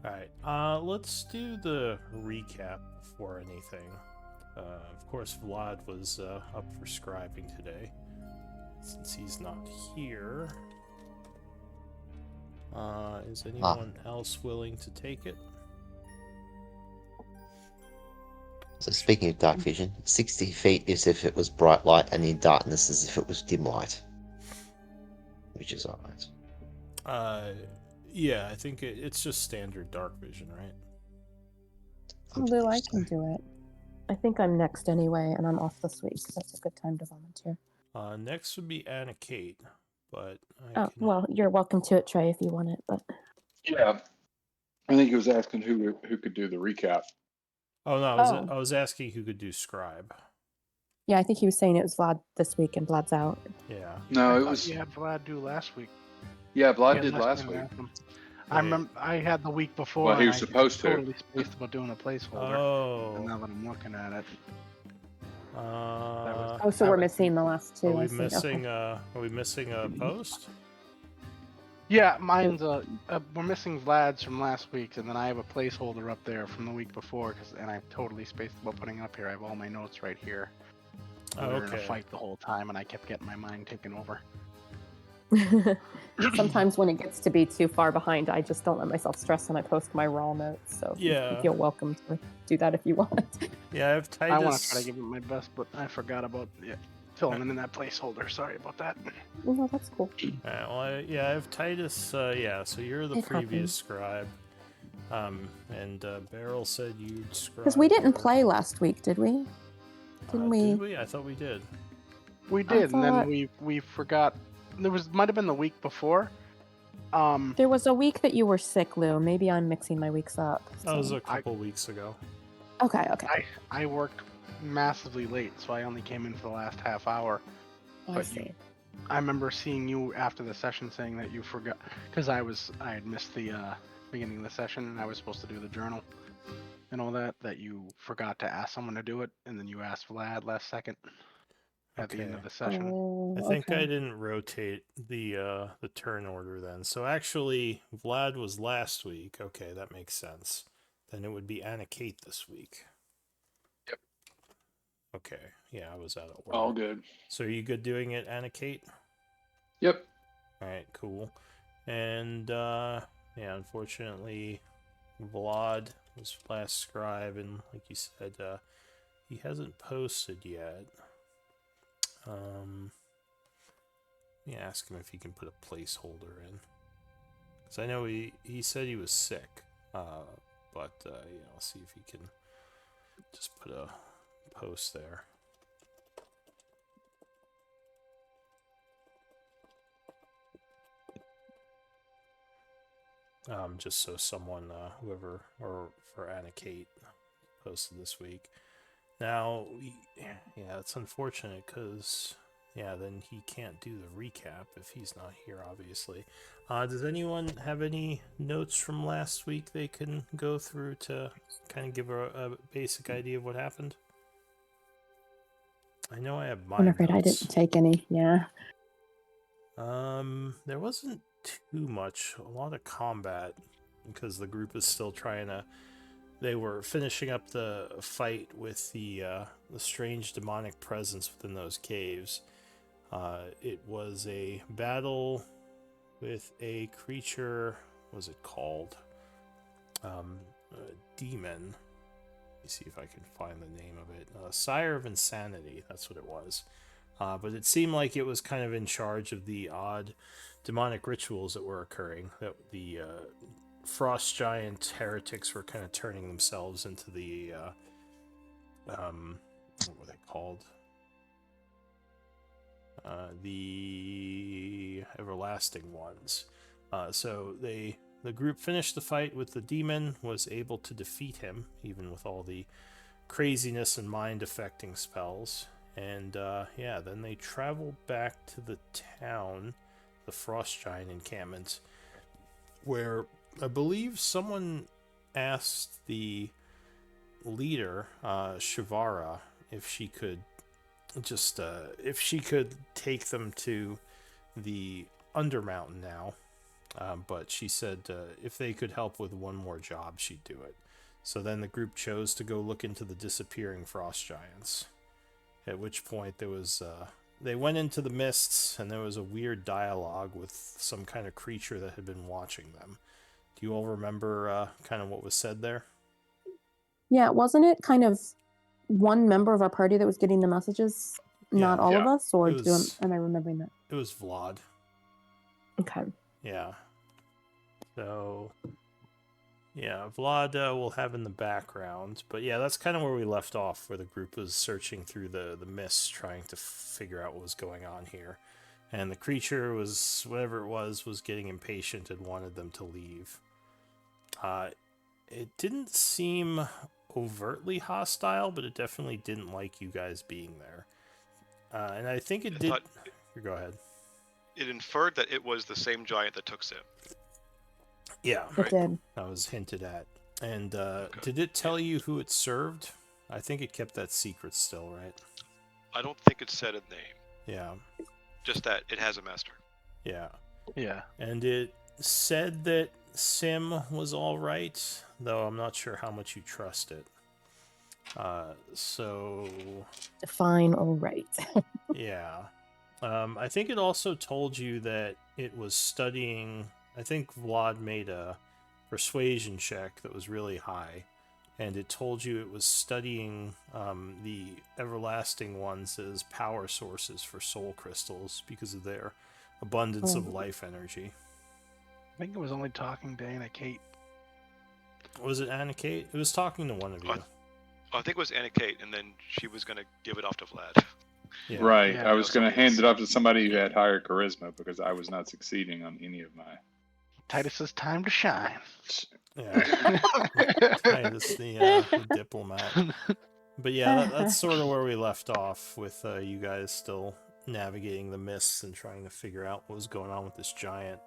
Alright, let's do the recap before anything. Of course, Vlad was up for scribing today. Since he's not here, is Ah, anyone else willing to take it? so speaking of dark vision, 60 feet is if it was bright light, and in darkness is if it was dim light, which is alright. Uh, yeah, I think it's just standard dark vision, right? Lou, I can do it. I think I'm next anyway, and I'm off this week. So that's a good time to volunteer. Next would be Anna Kate, but I Oh, can. well, you're welcome to it, Trey, if you want it. But Yeah, I think he was asking who could do the recap. Oh no, Oh. I was asking who could do scribe. yeah, I think he was saying it was Vlad this week, and Vlad's out. Yeah. No, I it thought was you had Vlad do last week. yeah. Vlad Yeah, did last last time week. I asked him. I remember I had the week before. Well, he and was supposed to. totally spaced about doing a placeholder. Oh. And now that I'm looking at it, Oh, so I we're was- missing the last two. Are we I see. missing? Okay. Are we missing a post? yeah, mine's we're missing Vlad's from last week, and then I have a placeholder up there from the week before, and I totally spaced about putting it up here. I have all my notes right here. Oh, We were in a okay. fight the whole time, and I kept getting my mind taken over. Sometimes when it gets to be too far behind, I just don't let myself stress and I post my raw notes. So Yeah. you feel welcome to do that if you want. Yeah, I have Titus. I want to try to give it my best, but I forgot about filling in that placeholder. Sorry about that. No, that's cool. Well, I have Titus. Yeah, so you're the It previous happens. scribe. And Beryl said you'd scribe. Because we didn't for- play last week, did we? Didn't we? Did we? I thought we did. We did, and thought- then we forgot. Might have been the week before. There was a week that you were sick, Lou. Maybe I'm mixing my weeks up. That was so- a couple weeks ago. Okay, okay. I worked massively late, so I only came in for the last half hour. I but see. I remember seeing you after the session saying that you forgot because I had missed the beginning of the session and I was supposed to do the journal and all that. That you forgot to ask someone to do it, and then you asked Vlad last second at the end Okay. of the session. Oh, I think I okay. didn't rotate the turn order then. So actually, Vlad was last week. Okay, that makes sense. Then it would be Anna Kate this week. Yep. Okay. Yeah, I was out of order. All good. So are you good doing it, Anna Kate? Yep. All right, cool. And yeah, unfortunately, Vlad was last scribe, and like you said, he hasn't posted yet. Let me ask him if he can put a placeholder in, because I know he said he was sick. But yeah, I'll see if he can just put a post there. Just so someone, whoever, or for Anna Kate, posted this week. Now, yeah, it's unfortunate because, yeah, then he can't do the recap if he's not here, obviously. Does anyone have any notes from last week they can go through to kind of give a basic idea of what happened? I know I have my I'm afraid I notes. didn't take any. Yeah. There wasn't too much, a lot of combat, because the group is still trying to. They were finishing up the fight with the strange demonic presence within those caves. It was a battle with a creature. What was it called? A demon. Let me see if I can find the name of it. Sire of Insanity. That's what it was. But it seemed like it was kind of in charge of the odd demonic rituals that were occurring. That the frost giant heretics were kind of turning themselves into the what were they called? The everlasting ones. So the group finished the fight with the demon, was able to defeat him, even with all the craziness and mind affecting spells. And yeah, then they traveled back to the town, the frost giant encampment, where I believe someone asked the leader, Shivara, if she could take them to the Undermountain now But she said if they could help with one more job, she'd do it. So then the group chose to go look into the disappearing frost giants. At which point there was they went into the mists, and there was a weird dialogue with some kind of creature that had been watching them. Do you all remember kind of what was said there? Yeah, wasn't it kind of one member of our party that was getting the messages? Not Yeah. all of Yeah. us, or It was- am I remembering that? It was Vlad. Okay. Yeah. So, yeah, Vlad we'll have in the background. But yeah, that's kind of where we left off, where the group was searching through the mist, trying to figure out what was going on here. And the creature was, whatever it was getting impatient and wanted them to leave. It didn't seem overtly hostile, but it definitely didn't like you guys being there. And I think it I did... thought- Go ahead. It inferred that it was the same giant that took Sim. Yeah. It did. That was hinted at. And did it tell you who it served? I think it kept that secret still, right? I don't think it said a name, Yeah. just that it has a master. Yeah. Yeah. And it said that Sim was all right, though I'm not sure how much you trust it. So, Fine, all right. yeah. I think it also told you that it was studying... I think Vlad made a persuasion check that was really high, and it told you it was studying the Everlasting Ones as power sources for soul crystals because of their abundance of life energy. I think it was only talking to Anna Kate. Was it Anna Kate? It was talking to one of you. I think it was Anna Kate, and then she was going to give it off to Vlad. Yeah. Right. Yeah. I was going to Somebody hand it else. off to somebody who had higher charisma because I was not succeeding on any of my. Titus's time to shine. Yeah. Titus, the diplomat. But yeah, that's sort of where we left off, with you guys still navigating the mists and trying to figure out what was going on with this giant.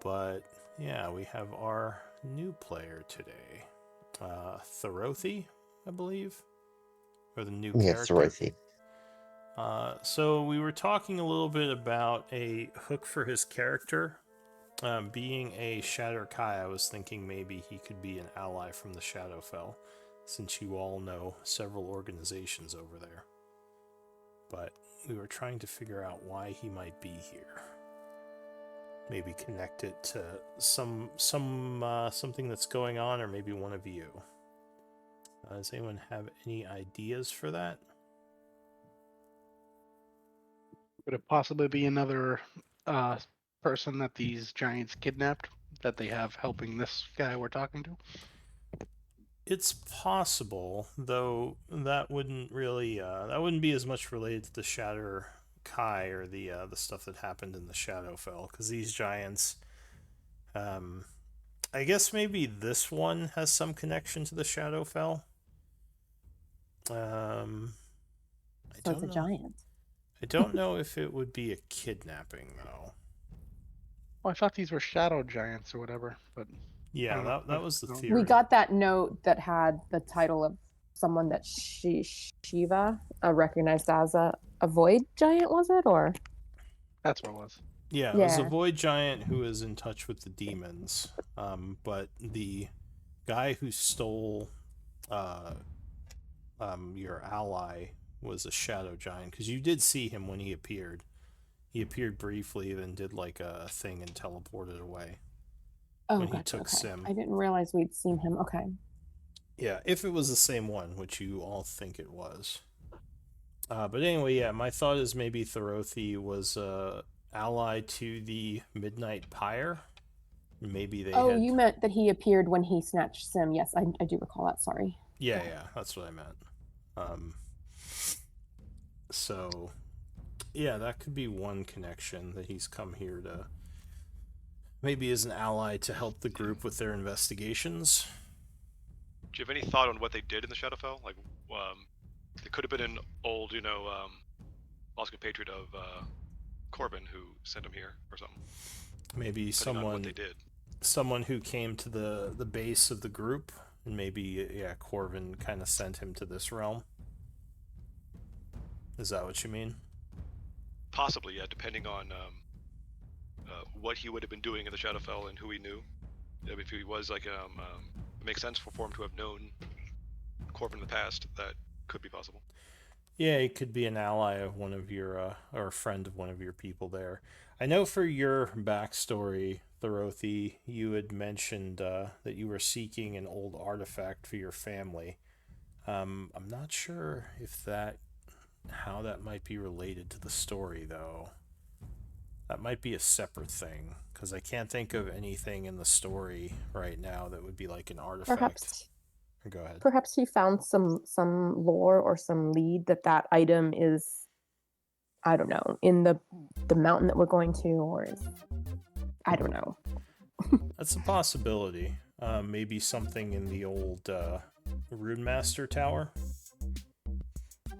But yeah, we have our new player today, Thorothi, I believe, or the new Yes, character. Dorothy. So we were talking a little bit about a hook for his character. Being a Shatter Kai, I was thinking maybe he could be an ally from the Shadowfell, since you all know several organizations over there. But we were trying to figure out why he might be here. Maybe connect it to something that's going on, or maybe one of you. Does anyone have any ideas for that? Could it possibly be another person that these giants kidnapped that they have helping this guy we're talking to? It's possible, though that wouldn't really that wouldn't be as much related to the Shatter Kai or the stuff that happened in the Shadowfell, because these giants, I guess maybe this one has some connection to the Shadowfell. I So it's don't a know. giant. I don't know if it would be a kidnapping though. Oh, I thought these were shadow giants or whatever, but I Yeah, don't know. that was the No. theory. We got that note that had the title of someone that Shiva recognized as a void giant, was it? Or that's what it was. Yeah, it was a Yeah. void giant who is in touch with the demons. But the guy who stole your ally was a shadow giant, because you did see him when he appeared. He appeared briefly, then did like a thing and teleported away. oh, When he gotcha, took okay. Sim. I didn't realize we'd seen him. Okay. Yeah, if it was the same one, which you all think it was. But anyway, yeah, my thought is maybe Thorothi was allied to the Midnight Pyre. Maybe they Oh, had... you meant that he appeared when he snatched Sim. Yes, I do recall that. Sorry. Yeah, that's what I meant. So, yeah, that could be one connection, that he's come here to... Maybe as an ally to help the group with their investigations. Do you have any thought on what they did in the Shadowfell? Like, it could have been an old, lost compatriot of Corbin who sent him here or something. Maybe Depending on what they did. someone who came to the base of the group, and maybe, yeah, Corbin kind of sent him to this realm. Is that what you mean? Possibly, yeah, depending on what he would have been doing in the Shadowfell and who he knew. If he was like, it makes sense for him to have known Corbin in the past. That could be possible. Yeah, he could be an ally of one of your, or a friend of one of your people there. I know for your backstory, Thorothi, you had mentioned that you were seeking an old artifact for your family. I'm not sure if how that might be related to the story, though. That might be a separate thing, because I can't think of anything in the story right now that would be like an artifact. Go ahead. Perhaps he found some lore or some lead that item is, I don't know, in the mountain that we're going to, or is, I don't know. That's a possibility. Maybe something in the old Rune Master Tower.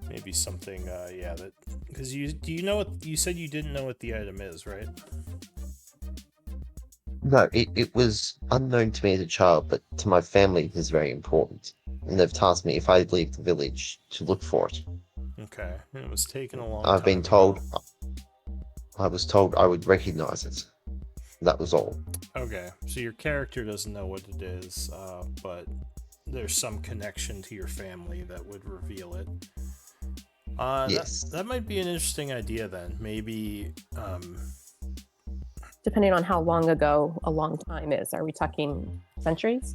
Maybe something, yeah, that, because do you know what, you said you didn't know what the item is, right? No, it was unknown to me as a child, but to my family it is very important. And they've tasked me if I leave the village to look for it. Okay, and it was taken a long I've time been told, ago. I was told I would recognize it. That was all. Okay, so your character doesn't know what it is, but there's some connection to your family that would reveal it. Yes. That might be an interesting idea then. Maybe, Depending on how long ago a long time is. Are we talking centuries?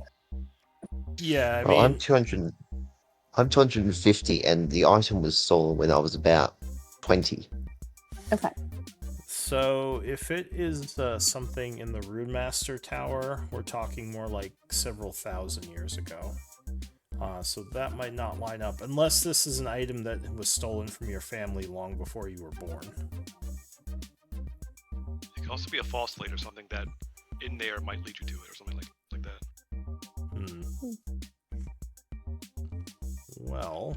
yeah, I Well, mean, I'm 250, and the item was stolen when I was about 20. Okay. so if it is something in the Rune Master Tower, we're talking more like several thousand years ago. So that might not line up, unless this is an item that was stolen from your family long before you were born. It could also be a false lead or something that in there might lead you to it or something like that. Well,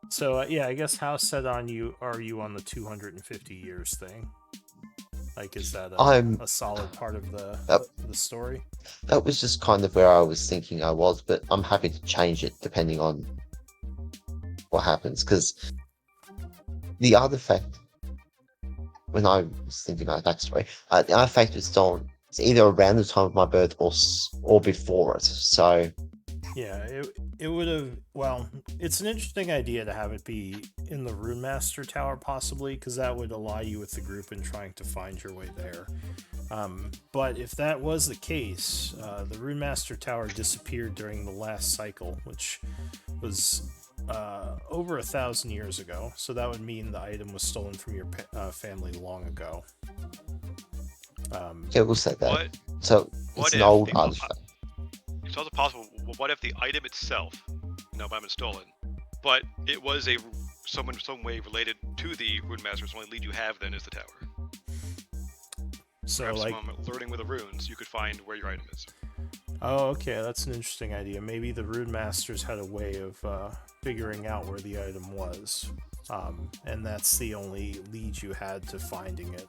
so yeah, I guess how set on you are you on the 250 years thing? Like, is that a solid part of the story? That was just kind of where I was thinking I was, but I'm happy to change it depending on what happens, because the artifact, when I was thinking about backstory, the artifact was stolen. It's either around the time of my birth or before it. So Yeah, it would have. Well, it's an interesting idea to have it be in the Rune Master Tower, possibly, because that would ally you with the group in trying to find your way there. But if that was the case, the Rune Master Tower disappeared during the last cycle, which was over 1,000 years ago. So that would mean the item was stolen from your family long ago. yeah, we'll say that. What? So What it's an if old the- artifact. It's also possible. What if the item itself, might have been stolen, but it was some way related to the Rune Master? So the only lead you have then is the tower. So Perhaps like, learning with the runes, you could find where your item is. oh, okay, that's an interesting idea. Maybe the Rune Masters had a way of figuring out where the item was, and that's the only lead you had to finding it.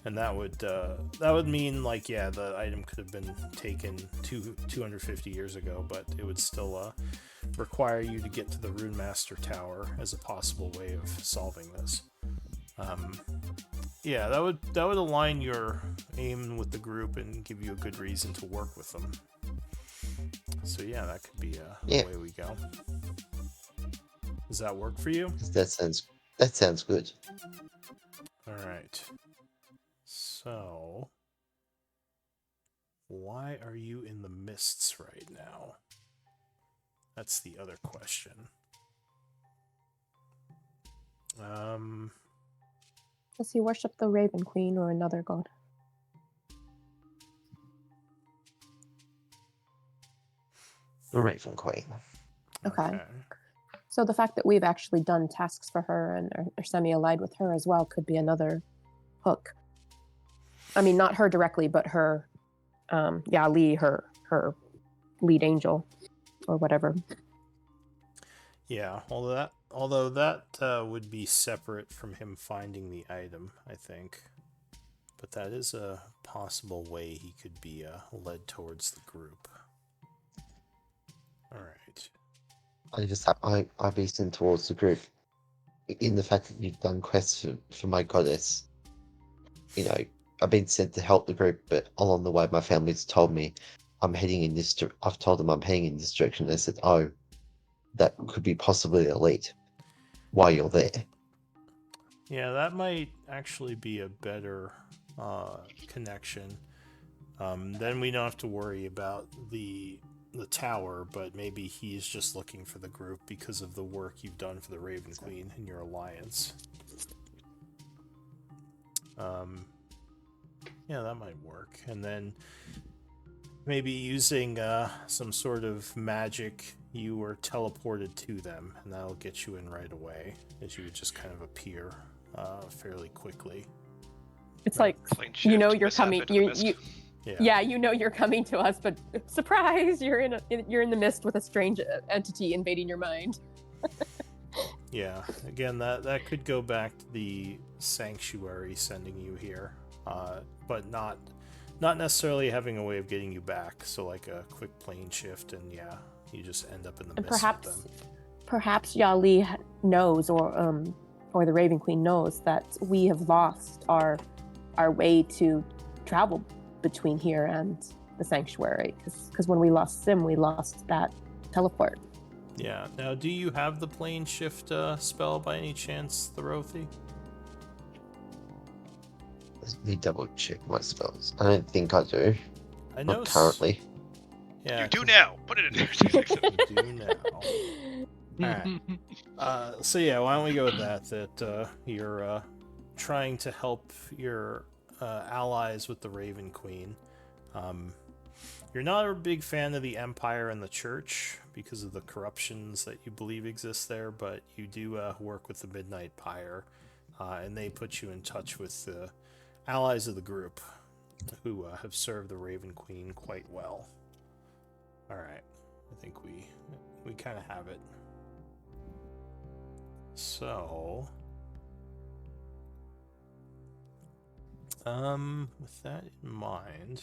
And that would mean, like, yeah, the item could have been taken 250 years ago, but it would still require you to get to the Rune Master Tower as a possible way of solving this. Yeah, that would align your aim with the group and give you a good reason to work with them. So yeah, that could be the way we go. Does that work for you? That sounds good. All right. So, why are you in the mists right now? That's the other question. Does he worship the Raven Queen or another god? The Raven Queen. Okay. So the fact that we've actually done tasks for her and are semi-allied with her as well could be another hook. I mean, not her directly, but her, Lee, her lead angel, or whatever. Yeah, although that would be separate from him finding the item, I think. But that is a possible way he could be led towards the group. All right. I be sent towards the group. in the fact that you've done quests for my goddess. You know, I've been sent to help the group, but along the way, my family's told me I'm heading in this. I've told them I'm heading in this direction. They said, "Oh, that could be possibly elite while you're there." Yeah, that might actually be a better connection. Then we don't have to worry about the tower, but maybe he's just looking for the group because of the work you've done for the Raven Queen in your alliance. Yeah, that might work. And then maybe using some sort of magic, you were teleported to them, and that'll get you in right away, as you would just kind of appear fairly quickly. It's like, Plane you know, shift, you're mishap coming. into the mist. Yeah, you know you're coming to us, but surprise, you're in the mist with a strange entity invading your mind. Yeah, again, that could go back to the sanctuary sending you here, but not necessarily having a way of getting you back. So like a quick plane shift, and yeah, you just end up in the And mist with them. perhaps Yali knows, or the Raven Queen knows that we have lost our way to travel between here and the sanctuary. Because when we lost Sim, we lost that teleport. Yeah. Now, do you have the plane shift spell by any chance, Thorothi? Let me double check my spells. I don't think I do. I know. Not currently. Yeah. You do now. Put it in there. You do now. Alright. So yeah, why don't we go with that? That you're trying to help your allies with the Raven Queen. You're not a big fan of the Empire and the Church because of the corruptions that you believe exist there, but you do work with the Midnight Pyre, and they put you in touch with the allies of the group who have served the Raven Queen quite well. Alright, I think we kind of have it. So, with that in mind,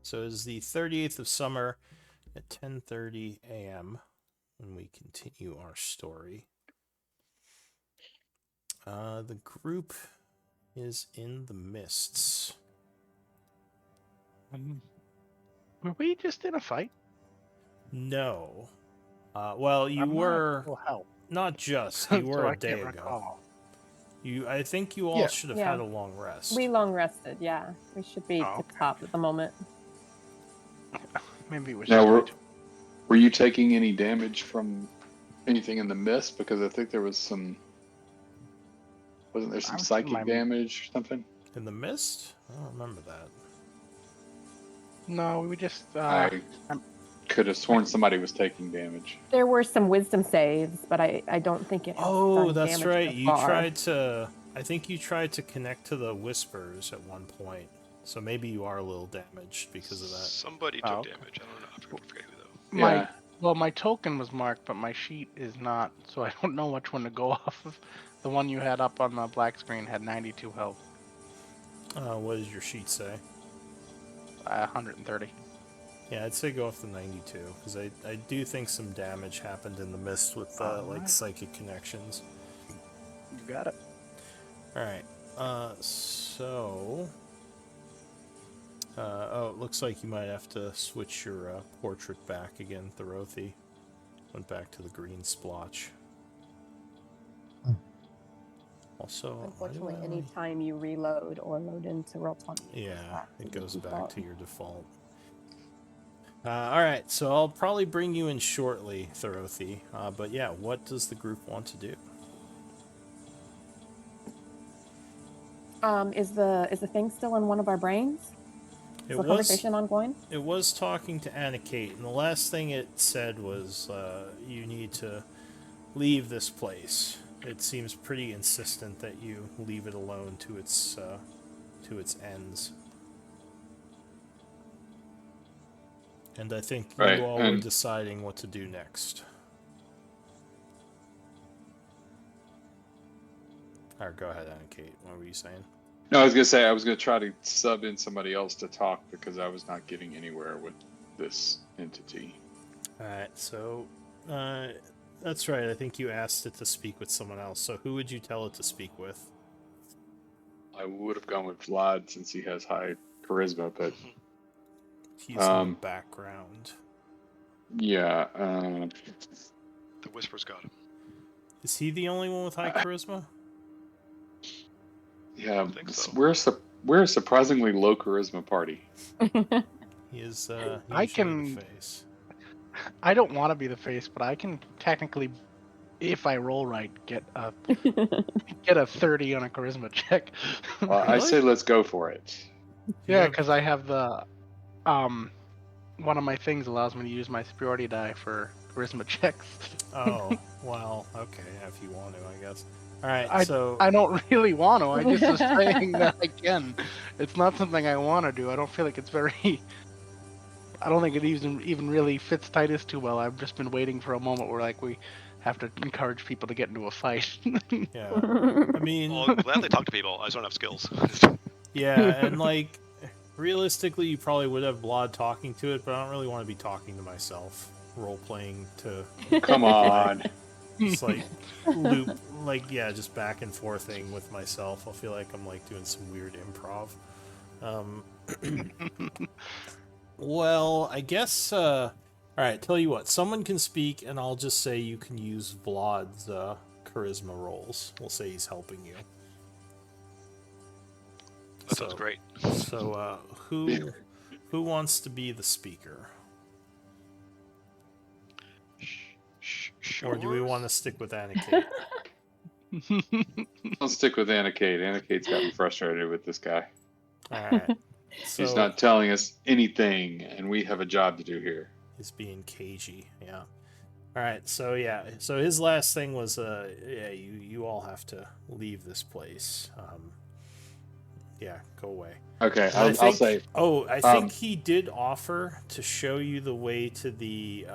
so it's the 38th of summer at 10:30 a.m. when we continue our story. The group is in the mists. Were we just in a fight? No. Well, you I'm were not help. not just. You were So a I day can't ago. recall. I think you all Yeah. should have Yeah. had a long rest. We long rested, yeah. We should be Oh, tip okay. top at the moment. Maybe it was Now, just were you taking any damage from anything in the mist? Because I think there was some. Wasn't there some I was in psychic my- damage or something? In the mist? I don't remember that. No, we just. I could have sworn somebody was taking damage. There were some wisdom saves, but I don't think it has Oh, done that's damage right. so You far. tried to. I think you tried to connect to the whispers at one point. So maybe you are a little damaged because of that. Somebody Oh, took okay. damage. I don't know. I forget who though. Yeah. My token was marked, but my sheet is not, so I don't know which one to go off of. The one you had up on the black screen had 92 health, What does your sheet say? 130. Yeah, I'd say go off the 92 because I do think some damage happened in the mist with like Alright. psychic connections. You got it. All right. So. It looks like you might have to switch your portrait back again, Thorothi. Went back to the green splotch. Also, why do Unfortunately, I any time you reload or load into Roll20. Yeah, it goes back default. to your default. Alright, so I'll probably bring you in shortly, Thorothi. But yeah, what does the group want to do? Is the thing still in one of our brains? Is the conversation ongoing? It was talking to Anna-Kate, and the last thing it said was, you need to leave this place. It seems pretty insistent that you leave it alone to its ends. And I think Right, you all were and- deciding what to do next. Or go ahead, Anna-Kate. What were you saying? No, I was gonna say I was gonna try to sub in somebody else to talk because I was not getting anywhere with this entity. Alright, so That's right. I think you asked it to speak with someone else. So who would you tell it to speak with? I would have gone with Vlad since he has high charisma, but He's in the background. yeah. The Whisper's got him. Is he the only one with high charisma? Yeah, think so. we're a surprisingly low charisma party. He is I usually can- the face. I don't want to be the face, but I can technically, if I roll right, get a 30 on a charisma check. Well, I Really? say let's go for it. Yeah, Yeah. because I have the one of my things allows me to use my superiority die for charisma checks. Oh, well, okay, if you want to, I guess. All right, so I don't really want to. I just was saying that I can. It's not something I want to do. I don't feel like it's very. I don't think it even really fits Titus too well. I've just been waiting for a moment where like we have to encourage people to get into a fight. yeah, I mean, Well, I'm glad they talk to people. I just don't have skills. yeah, and like realistically, you probably would have Vlad talking to it, but I don't really want to be talking to myself, role playing to Come on. just like loop, like yeah, just back and forthing with myself. I feel like I'm like doing some weird improv. Well, I guess. All right, tell you what, someone can speak, and I'll just say you can use Vlad's charisma rolls. We'll say he's helping you. That sounds great. So, who wants to be the speaker, or do we want to stick with Anakate? I'll stick with Anakate. Anakate's gotten frustrated with this guy. All right. So He's not telling us anything, and we have a job to do here. he's being cagey. Yeah. All right. So yeah. So his last thing was, yeah, you all have to leave this place. Yeah, go away. Okay, And I I'll think- say Oh, I think he did offer to show you the way to the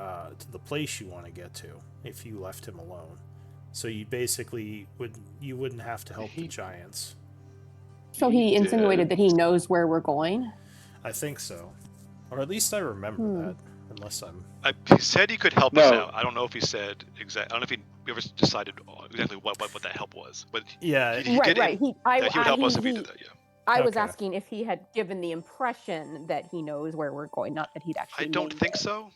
place you want to get to if you left him alone. So you basically wouldn't have to help the giants. So he He insinuated did. that he knows where we're going. I think so, or at least I remember that. Unless I'm He said he could help us No. out. I don't know if he said exact. I don't know if he ever decided exactly what that help was. But yeah. he Right, did right. that he would help us if he did that. Yeah. I was Okay. asking if he had given the impression that he knows where we're going, not that he'd actually. I don't named think it. so.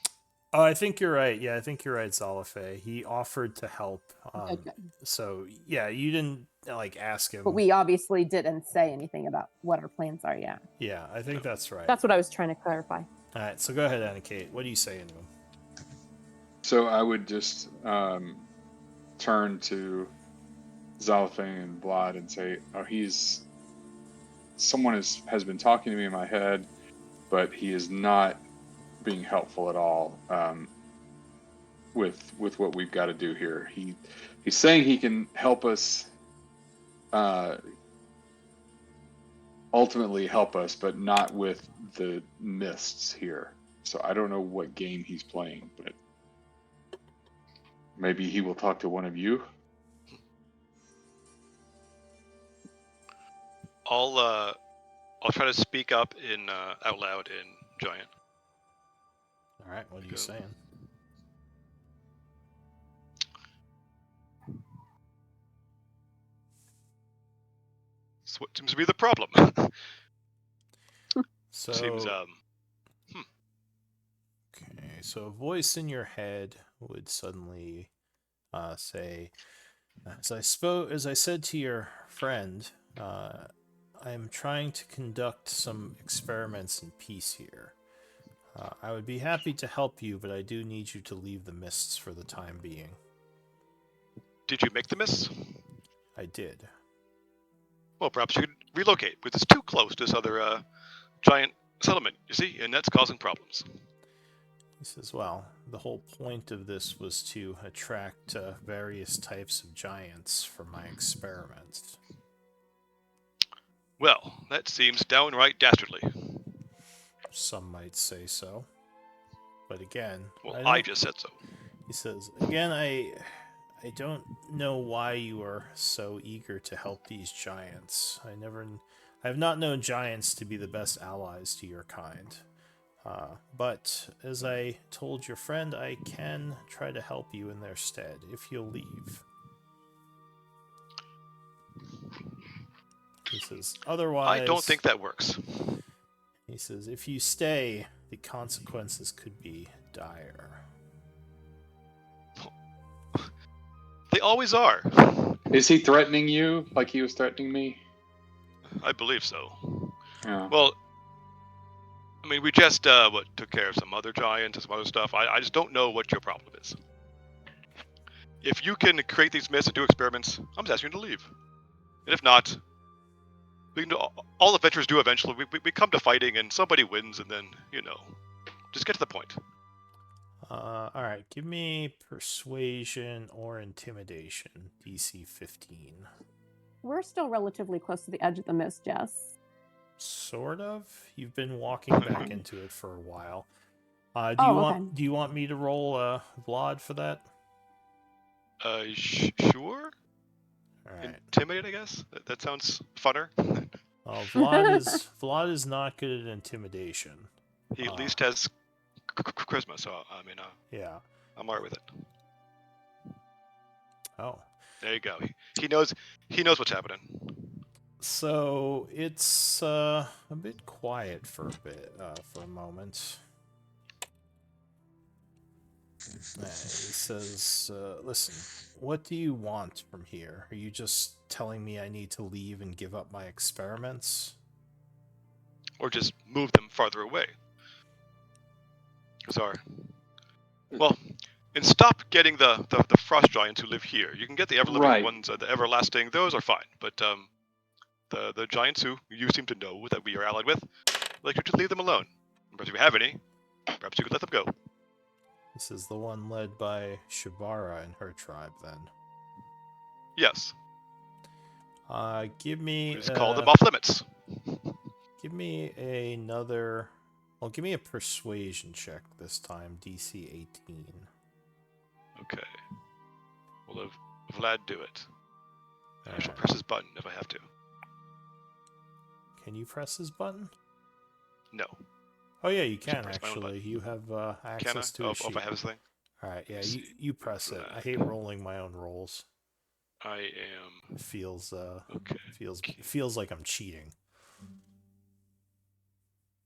Oh, I think you're right. Yeah, I think you're right, Zalafe. He offered to help. Okay. So yeah, you didn't like ask him. But we obviously didn't say anything about what our plans are. Yeah, Yeah, I think that's right. that's what I was trying to clarify. All right, so go ahead, Anakate. What are you saying to him? so. I would just turn to Zalfang and Vlad and say, "Oh, someone has been talking to me in my head, but he is not being helpful at all with what we've got to do here. He's saying he can help us, ultimately help us, but not with the mists here. So I don't know what game he's playing, but maybe he will talk to one of you." I'll try to speak up in out loud in Giant. All right, what are you Go. saying? That's what seems to be the problem. So Seems okay, so a voice in your head would suddenly say, as I said to your friend, I am trying to conduct some experiments in peace here. I would be happy to help you, but I do need you to leave the mists for the time being. Did you make the miss? I did. Well, perhaps you could relocate, because it's too close to this other giant settlement, you see, and that's causing problems. He says, well, the whole point of this was to attract various types of giants for my experiments. Well, that seems downright dastardly. Some might say so. But again, Well, don't- I just said so. He says, again, I don't know why you are so eager to help these giants. I have not known giants to be the best allies to your kind. But as I told your friend, I can try to help you in their stead if you'll leave. He says, otherwise... I don't think that works. He says, if you stay, the consequences could be dire. They always are. Is he threatening you like he was threatening me? I believe so. Yeah. Well, I mean, we just took care of some other giants and some other stuff. I just don't know what your problem is. If you can create these myths and do experiments, I'm just asking you to leave. And if not, we can do all adventurers do eventually. We come to fighting and somebody wins, and then just get to the point. All right, give me persuasion or intimidation, DC 15. We're still relatively close to the edge of the mist, Jess. Sort of. You've been walking back into it for a while. Okay. Do you want me to roll Vlad for that? Sure. All right. Intimidate, I guess. That sounds funner. Well, Vlad is not good at intimidation. He at least has charisma, so I mean, Yeah. I'm alright with it. Oh. There you go. He knows what's happening. So it's a bit quiet for a moment. He says, listen, what do you want from here? Are you just telling me I need to leave and give up my experiments? Or just move them farther away. And stop getting the frost giants who live here. You can get the ever-living ones, the everlasting, those are fine. But the giants who you seem to know that we are allied with, I'd like you to leave them alone. Perhaps if you have any, perhaps you could let them go. This is the one led by Shibara and her tribe, then. Yes. Give me... We just call them off limits. Give me another... Well, give me a persuasion check this time, DC 18. Okay. We'll have Vlad do it. I shall Alright. press his button if I have to. Can you press his button? No. Oh yeah, you can press my own actually. button. You have Can I? access to a sheet. If I have this thing? Alright, yeah, you press it. I hate rolling my own rolls. I am... It feels Okay. feels like I'm cheating.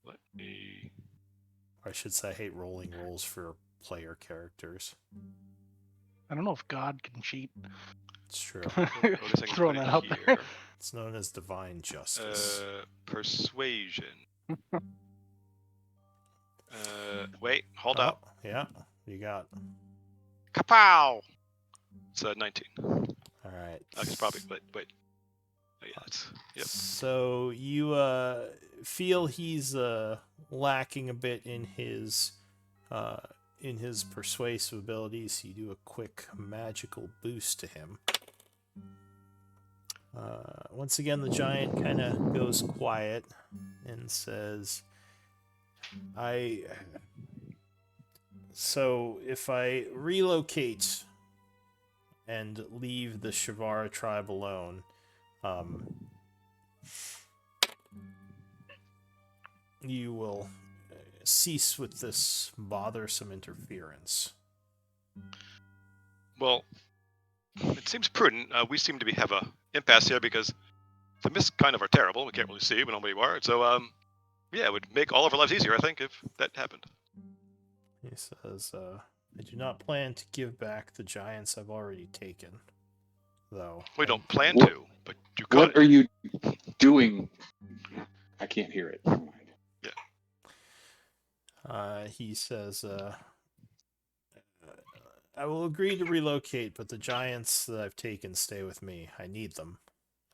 Let me... Or I should say I hate rolling rolls for player characters. I don't know if God can cheat. It's true. Noticing Throwing put that it out here. there. It's known as divine justice. Persuasion. Wait, hold up. Oh, yeah, you got. Kapow! It's 19. Alright. It's probably, wait. Oh, yeah, it's, yep. So you feel he's lacking a bit in his persuasive abilities. You do a quick magical boost to him. Once again, the giant kind of goes quiet and says, So if I relocate and leave the Shivara tribe alone, you will cease with this bothersome interference. Well, it seems prudent. We seem to have a impasse here because the mists kind of are terrible. We can't really see, we don't know where you are. So, yeah, it would make all of our lives easier, I think, if that happened. He says, I do not plan to give back the giants I've already taken, though. We don't plan to, but you could. What are you doing? I can't hear it. Never mind. He says, I will agree to relocate, but the giants that I've taken stay with me. I need them,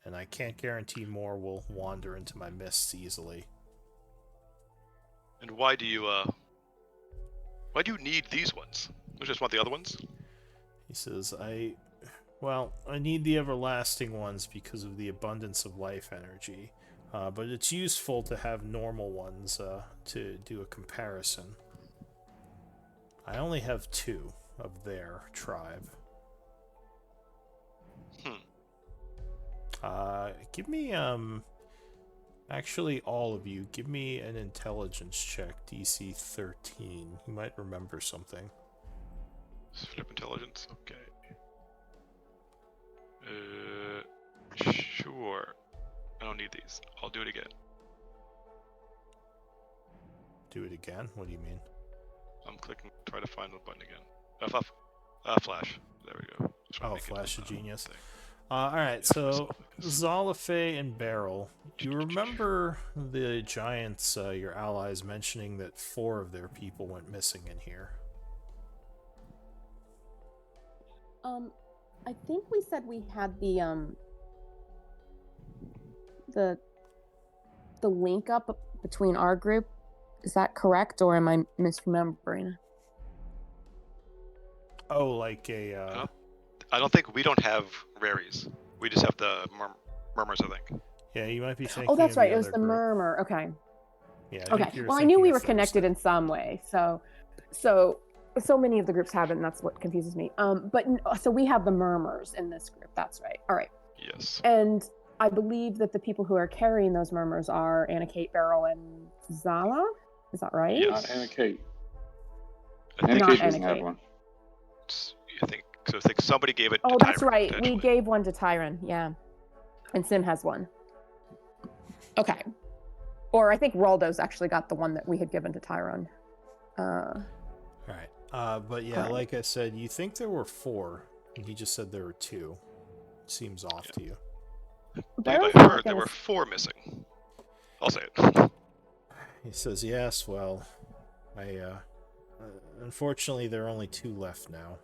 and I can't guarantee more will wander into my mists easily. And why do you need these ones? You just want the other ones? He says, I need the everlasting ones because of the abundance of life energy. But it's useful to have normal ones to do a comparison. I only have 2 of their tribe. Give me Actually, all of you, give me an intelligence check, DC 13. You might remember something. Flip intelligence. Okay. Sure. I don't need these. I'll do it again. Do it again? What do you mean? I'm clicking. Try to find the button again. Flash. There we go. Try to Oh, make it, Flash of Genius. thing. Alright, Yeah, so myself, I guess. Zalafe and Beryl, you remember the Giants, your allies, mentioning that 4 of their people went missing in here? I think we said we had the link up between our group. Is that correct, or am I misremembering? Oh, like a... I don't think we don't have raries. We just have the murmurs, I think. Yeah, you might be thinking Oh, that's of right. the it was other the group. murmur. Okay. Yeah, I Okay. think you were Well, I knew thinking we of were connected Thursday. in some way. So many of the groups have it, and that's what confuses me. So we have the murmurs in this group. That's right. All right. Yes. And I believe that the people who are carrying those murmurs are Anna Kate, Beryl, and Zala. Is that right? Yes. Not Anna Kate. I Anna think, Not Kate Anna doesn't have Kate. one. I think somebody gave it Oh, to that's Tyron, right. We potentially. gave one to Tyron. Yeah. And Sim has one. Okay. Or I think Raldo's actually got the one that we had given to Tyron. Alright. But yeah, Alright. like I said, you think there were 4, and he just said there were 2. Seems off to you. I Beryl's believe I not heard there gonna were 4 missing. I'll say it. He says, yes, well, unfortunately, there are only 2 left now.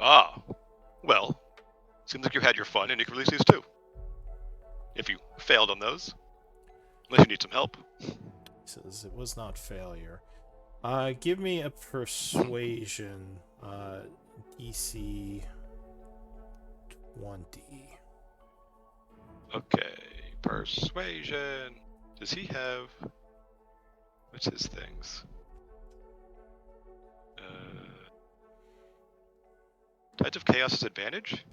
Ah. Well, seems like you had your fun and you can release these too. If you failed on those. Unless you need some help. He says, it was not failure. Give me a persuasion, DC 20. Okay. Persuasion. Does he have... What's his things? Tides of Chaos' advantage?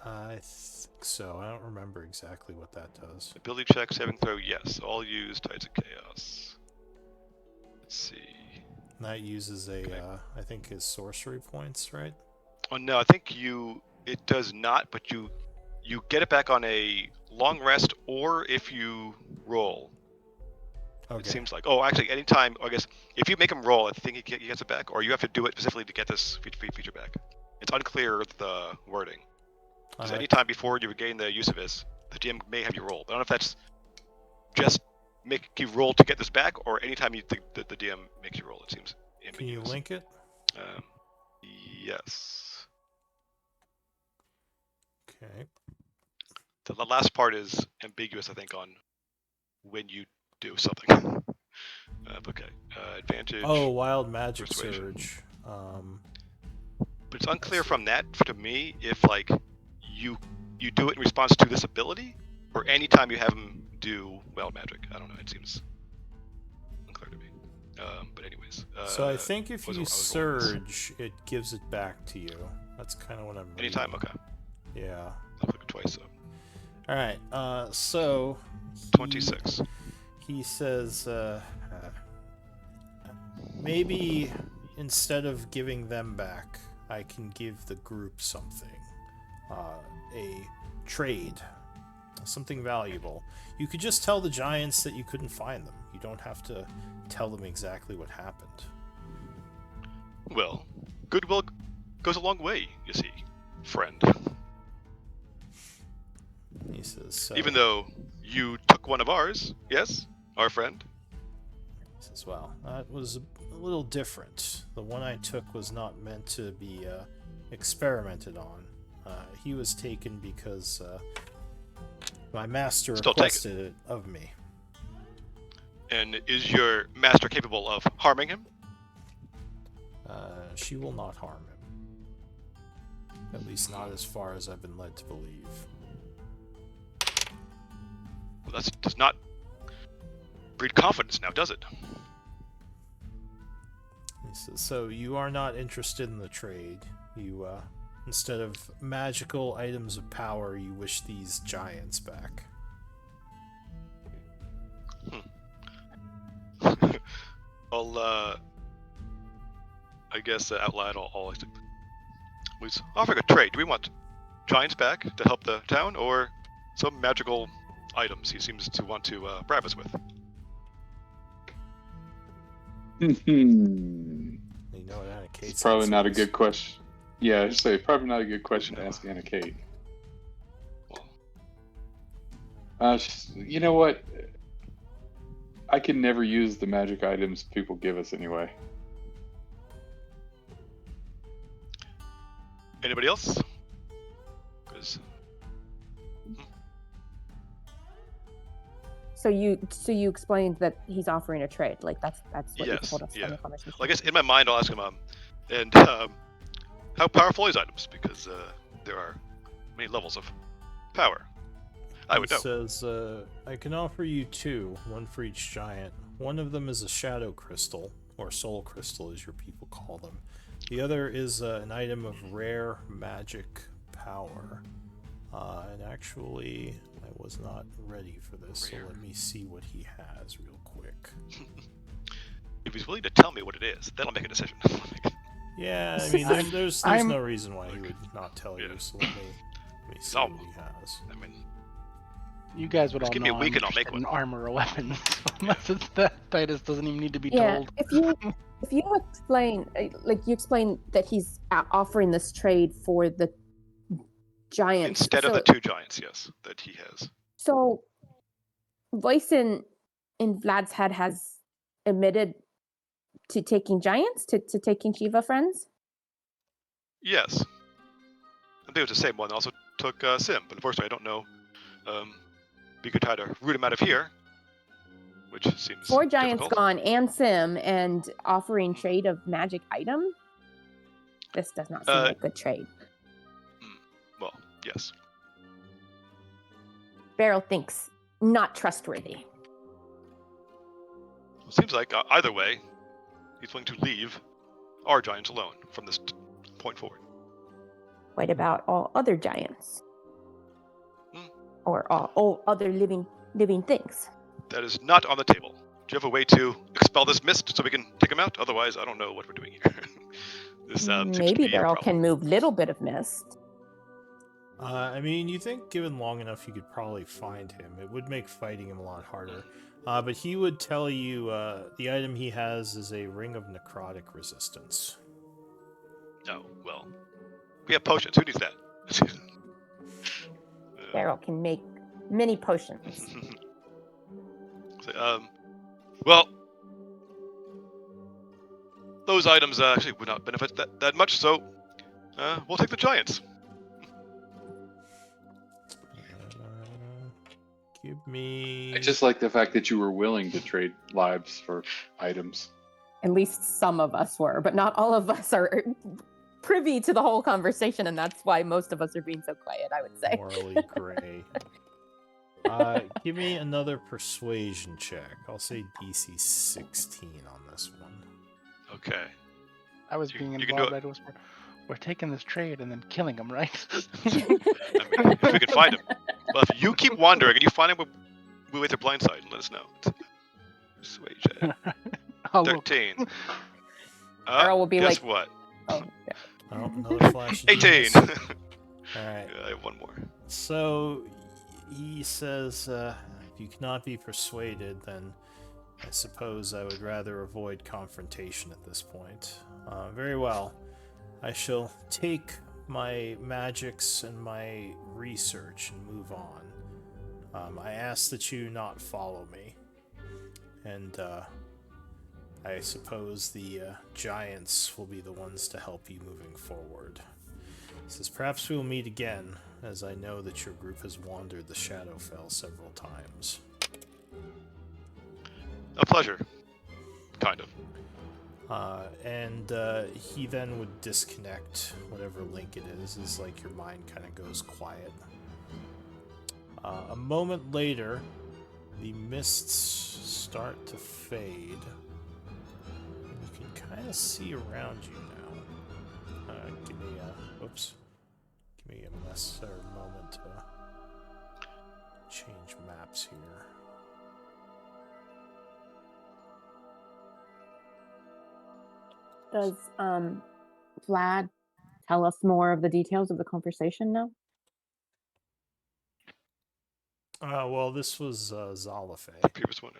I think so. I don't remember exactly what that does. Ability check, saving throw, yes. All use Tides of Chaos. Let's see. That uses Okay. I think his sorcery points, right? Oh no, I think it does not, but you get it back on a long rest or if you roll. Okay. It seems like. Oh, actually, anytime, I guess, if you make him roll, I think he gets it back, or you have to do it specifically to get this feature back. It's unclear the wording. Because anytime before you regain the use of this, the DM may have you roll. I don't know if that's just make you roll to get this back, or anytime you think that the DM makes you roll, it seems Can you ambiguous. link it? Yes. Okay. The last part is ambiguous, I think, on when you do something. Okay. Advantage. Oh, wild magic Persuasion. surge. But it's unclear from that to me if like you do it in response to this ability, or anytime you have him do wild magic. I don't know. It seems unclear to me. But anyways. So I think if was- you I was rolling this. surge, it gives it back to you. That's kind of what I'm reading. Anytime. Okay. Yeah. I'll click it twice. So All right. So 26. he says, maybe instead of giving them back, I can give the group something. A trade. Something valuable. You could just tell the Giants that you couldn't find them. You don't have to tell them exactly what happened. Well, goodwill goes a long way, you see, friend. He says, Even though you took one of ours, yes, our friend. He says, well, that was a little different. The one I took was not meant to be experimented on. He was taken because my master Still take it. requested it of me. And is your master capable of harming him? She will not harm him. At least not as far as I've been led to believe. Well, that does not breed confidence now, does it? He says, so you are not interested in the trade. You, instead of magical items of power, you wish these giants back. I'll I guess out loud I'll was offering a trade. Do we want giants back to help the town, or some magical items he seems to want to bribe us with? Hmm. You know what Anna Kate It's probably not a says. good question. Yeah, I say probably not a good question to ask Anna Kate. You know what? I can never use the magic items people give us anyway. Anybody else? 'Cause- So you explained that he's offering a trade. Like that's what you Yes, told us in yeah. the conversation. Well, I guess in my mind I'll ask him, and how powerful are these items? Because there are many levels of power. I would He know. says, I can offer you 2, one for each giant. One of them is a shadow crystal, or soul crystal as your people call them. The other is an item of rare magic power. And actually, I was not ready for this, so Rare. let me see what he has real quick. If he's willing to tell me what it is, then I'll make a decision. Yeah, I mean, there's I'm- no reason why he would not tell you, Yeah. so let me see So- what he has. I mean, You guys would Just all give me know a week I'm and I'll make interested in one. armor or weapons. Unless it's that Titus doesn't even need to be Yeah, told. if you explain, like you explain that he's offering this trade for the giants instead of so, the 2 giants, yes, that he has. So, voice in Vlad's head has admitted to taking giants, to taking Shiva friends. Yes. I think it was the same one that also took Sim, but unfortunately I don't know. We could try to root him out of here, which seems 4 giants difficult. gone and Sim, and offering Mhm. trade of magic item. This does not seem like good trade. Well, yes. Beryl thinks not trustworthy. It seems like either way, he's willing to leave our giants alone from this point forward. What about all other giants? Hmm. Or all other living things? That is not on the table. Do you have a way to expel this mist so we can take him out? Otherwise, I don't know what we're doing here. This seems to Maybe be a Beryl problem. can move little bit of mist. I mean, you think given long enough, you could probably find him. It would make fighting him a lot harder. But he would tell you the item he has is a ring of necrotic resistance. Oh, well. We have potions. Who needs that? Beryl can make many potions. So, well, those items actually would not benefit that much, so we'll take the giants. Give me. I just like the fact that you were willing to trade lives for items. At least some of us were, but not all of us are privy to the whole conversation, and that's why most of us are being so quiet, I would say. Morally gray. Give me another persuasion check. I'll say DC 16 on this one. Okay. I was You- being you can involved. do I was, we're taking this trade and then killing him, right? I mean, if we can find him. Well, if you keep wandering and you find him, we'll wait their blind side and let us know. Persuasion. I'll look. 13. Earl will be guess like- what? Oh, yeah. Oh, another flash. of 18. genius. Yeah, Alright. I have one more. So he says, if you cannot be persuaded, then I suppose I would rather avoid confrontation at this point. Very well. I shall take my magics and my research and move on. I ask that you not follow me. And I suppose the giants will be the ones to help you moving forward. He says, perhaps we'll meet again, as I know that your group has wandered the Shadowfell several times. A pleasure. Kind of. And he then would disconnect whatever link it is, as like your mind kind of goes quiet. A moment later, the mists start to fade. And you can kind of see around you now. Give me a necessary moment to change maps here. Does Vlad tell us more of the details of the conversation now? Well, this was Zalafe. Previous one.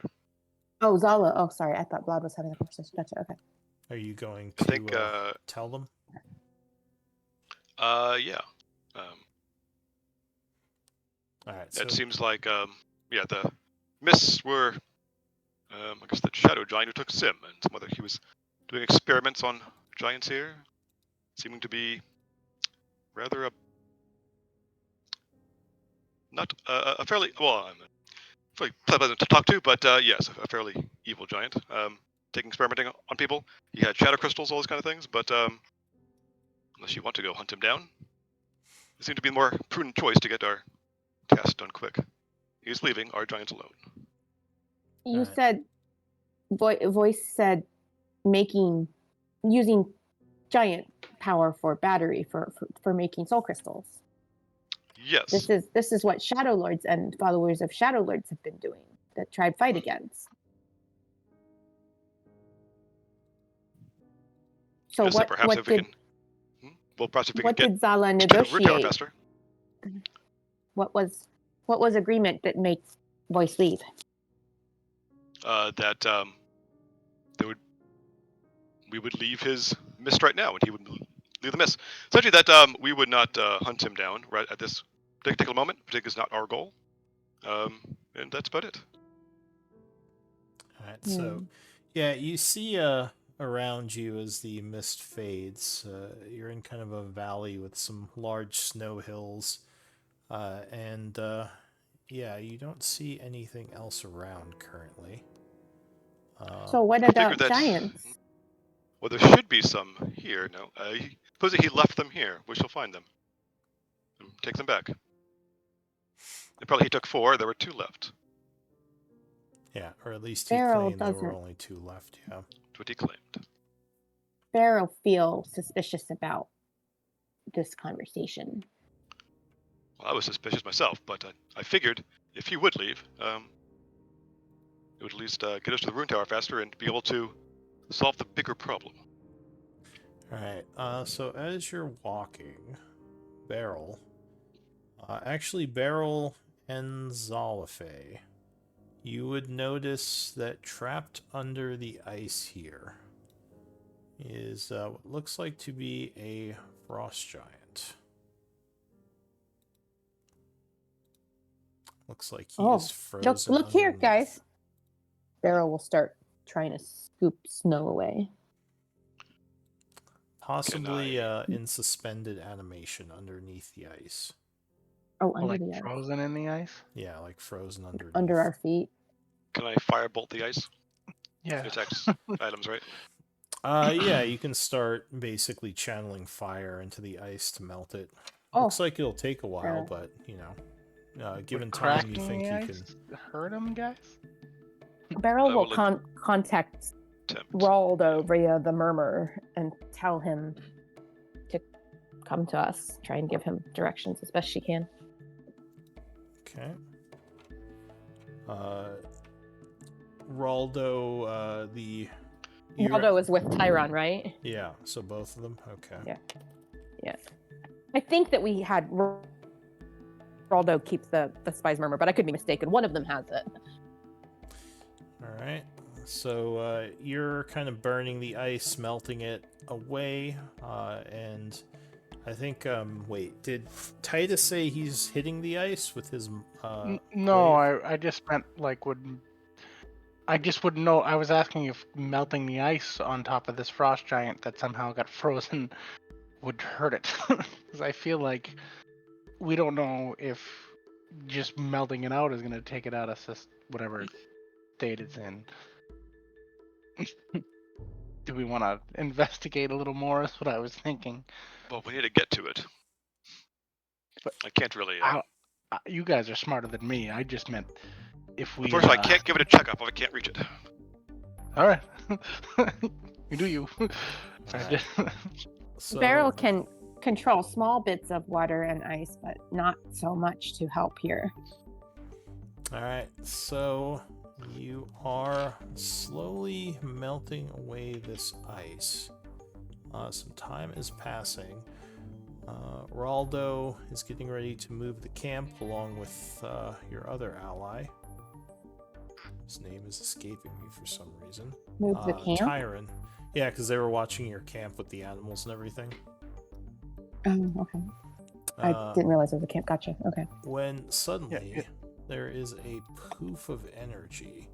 Oh, Zala. Oh, sorry. I thought Vlad was having the conversation. Gotcha. Okay. Are you going I to think, tell them? Yeah. All right. So It seems like, the mists were, I guess the shadow giant who took Sim and some other. He was doing experiments on giants here, seeming to be rather a fairly fairly pleasant to talk to, but yes, a fairly evil giant. Taking experimenting on people. He had shadow crystals, all those kind of things, but unless you want to go hunt him down, it seemed to be the more prudent choice to get our task done quick. He's leaving our giants alone. You Alright. said, voice said, using giant power for battery for making soul crystals. Yes. This is what Shadow Lords and followers of Shadow Lords have been doing, that tribe fight against. So Yes, what perhaps if we can. Well, perhaps if we can what get did Zala root power negotiate? faster. What was agreement that makes Voice leave? That we would leave his mist right now, and he would leave the mist. Essentially, that we would not hunt him down right at this particular moment. Particularly is not our goal, and that's about it. All right. So, yeah, you see around you as the mist fades. You're in kind of a valley with some large snow hills, and yeah, you don't see anything else around currently. So what I about figured that- giants? Well, there should be some here. No, supposedly he left them here. We shall find them. And take them back. And probably he took 4. There were 2 left. Yeah, or at least he Beryl claimed there were doesn't. only 2 left. Yeah. That's what he claimed. Beryl feel suspicious about this conversation. Well, I was suspicious myself, but I figured if he would leave, it would at least get us to the rune tower faster and be able to solve the bigger problem. All right. So as you're walking, Beryl, Beryl and Zalafe, you would notice that trapped under the ice here is what looks like to be a frost giant. Looks like he is frozen. Look here, underneath. guys. Beryl will start trying to scoop snow away. Possibly in suspended animation underneath the ice. Oh, under Like the ice. frozen in the ice? Yeah, like frozen underneath. Under our feet. Can I firebolt the ice? Yeah. It attacks items, right? Yeah, you can start basically channeling fire into the ice to melt it. Oh, Looks like it'll take a while, Sure. but given Would time, you cracking think the you ice can. hurt him, guys? Beryl I will will contact Tempt. Raldo via the murmur and tell him to come to us. Try and give him directions as best she can. Okay. Raldo, Raldo is with Tyron, right? Yeah, so both of them. Okay. Yeah. I think that we had Raldo keep the spy's murmur, but I could be mistaken. One of them has it. All right. So you're kind of burning the ice, melting it away, and I think. Wait, did Titus say he's hitting the ice with his? No, wave? I just meant like I just would know. I was asking if melting the ice on top of this frost giant that somehow got frozen would hurt it, because I feel like we don't know if just melting it out is going to take it out of whatever state it's in. Do we want to investigate a little more? Is what I was thinking. Well, we need to get to it. But I can't really. You guys are smarter than me. I just meant if we. Unfortunately, I can't give it a checkup if I can't reach it. All right. You do you. Alright. So, Beryl can control small bits of water and ice, but not so much to help here. All right. So you are slowly melting away this ice. Some time is passing. Raldo is getting ready to move the camp along with your other ally. His name is escaping me for some reason. Move the camp? Tyron. Yeah, because they were watching your camp with the animals and everything. Oh, okay. I didn't realize it was a camp. Gotcha. Okay. When suddenly there is a poof of energy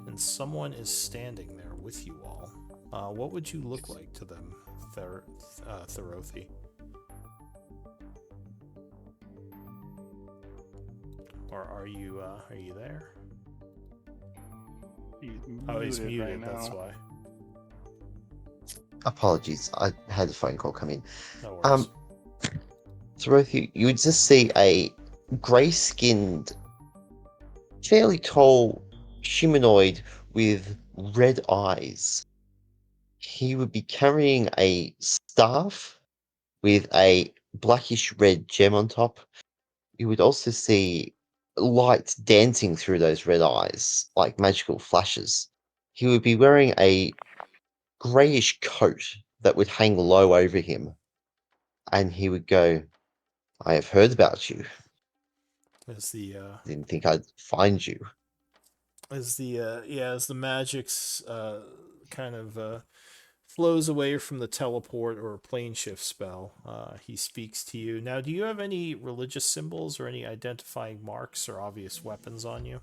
and someone is standing there with you all. What would you look like to them, Therothi? Or are you there? He's muted. right That's now. why. Apologies, I had a phone call come in. No worries. Dorothy, you would just see a grey-skinned, fairly tall humanoid with red eyes. He would be carrying a staff with a blackish red gem on top. You would also see light dancing through those red eyes, like magical flashes. He would be wearing a greyish coat that would hang low over him. And he would go, I have heard about you. As the Didn't think I'd find you. as the magic's kind of flows away from the teleport or plane shift spell, he speaks to you. Now, do you have any religious symbols or any identifying marks or obvious weapons on you?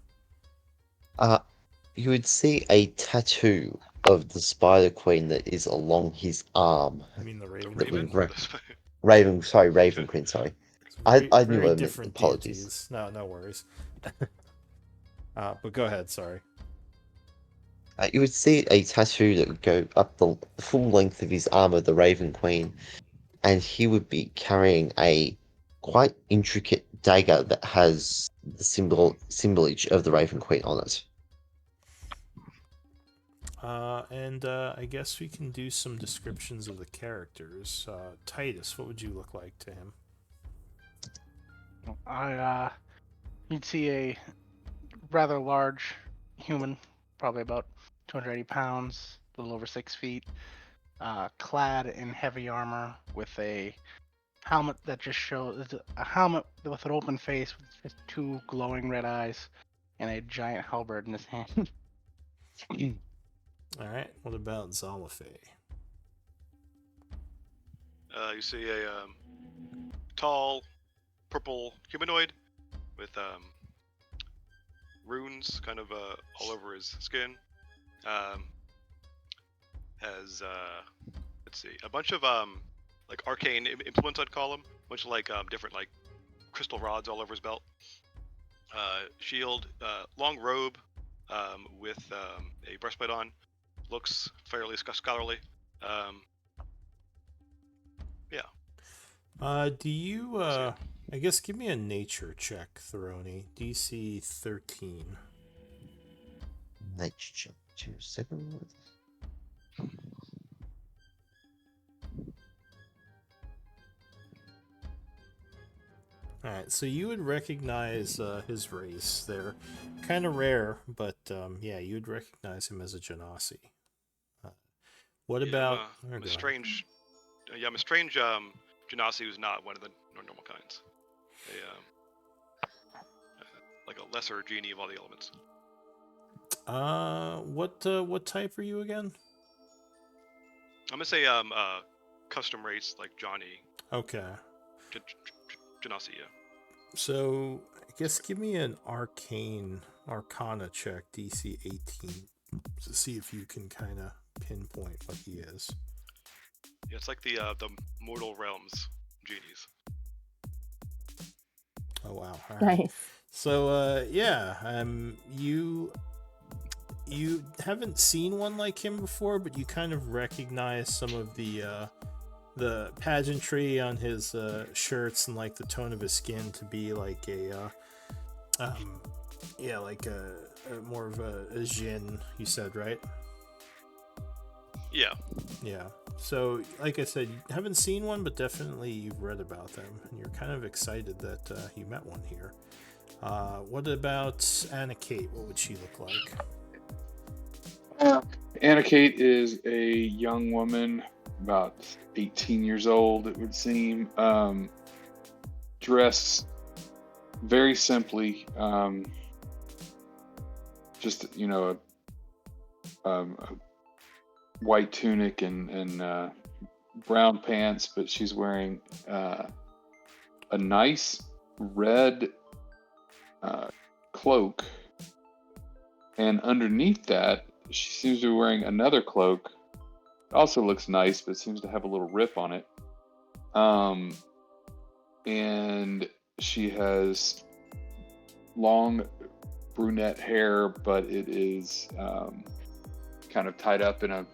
You would see a tattoo of the Spider Queen that is along his arm. I mean the Raven. That Raven? would Raven Queen, sorry. I knew Very what I meant. different Apologies. deities. No worries. But go ahead. Sorry. You would see a tattoo that would go up the full length of his arm of the Raven Queen, and he would be carrying a quite intricate dagger that has the symbolage of the Raven Queen on it. And I guess we can do some descriptions of the characters. Titus, what would you look like to him? You'd see a rather large human, probably about 280 pounds, a little over 6 feet, clad in heavy armor with a helmet that just shows a helmet with an open face with just 2 glowing red eyes and a giant halberd in his hand. All right. What about Zalafay? You see a tall, purple humanoid with runes kind of all over his skin. Has let's see, a bunch of like arcane implements, I'd call them. A bunch of like different like crystal rods all over his belt. Shield, long robe with a breastplate on. Looks fairly scholarly. Do you I guess give me a nature check, Throny. DC 13. Nature check, 2 seconds. Alright, so you would recognize his race. They're kind of rare, but yeah, you would recognize him as a Genasi. What about... I'm a strange... I'm a strange Genasi who's not one of the normal kinds. Like a lesser genie of all the elements. What type are you again? I'm gonna say custom race like Johnny. Okay. Genasi, yeah. So I guess give me an Arcana check, DC 18, to see if you can kind of pinpoint what he is. Yeah, it's like the Mortal Realms genies. Oh wow! All right. Nice. So yeah, you haven't seen one like him before, but you kind of recognize some of the pageantry on his shirts and like the tone of his skin to be like a more of a Jin, you said, right? Yeah. Yeah. So, like I said, you haven't seen one, but definitely you've read about them, and you're kind of excited that you met one here. What about Anna Kate? What would she look like? Anna Kate is a young woman about 18 years old, it would seem. Dressed very simply, just a white tunic and brown pants, but she's wearing a nice red cloak, and underneath that she seems to be wearing another cloak. It also looks nice, but seems to have a little rip on it. And she has long brunette hair, but it is kind of tied up in a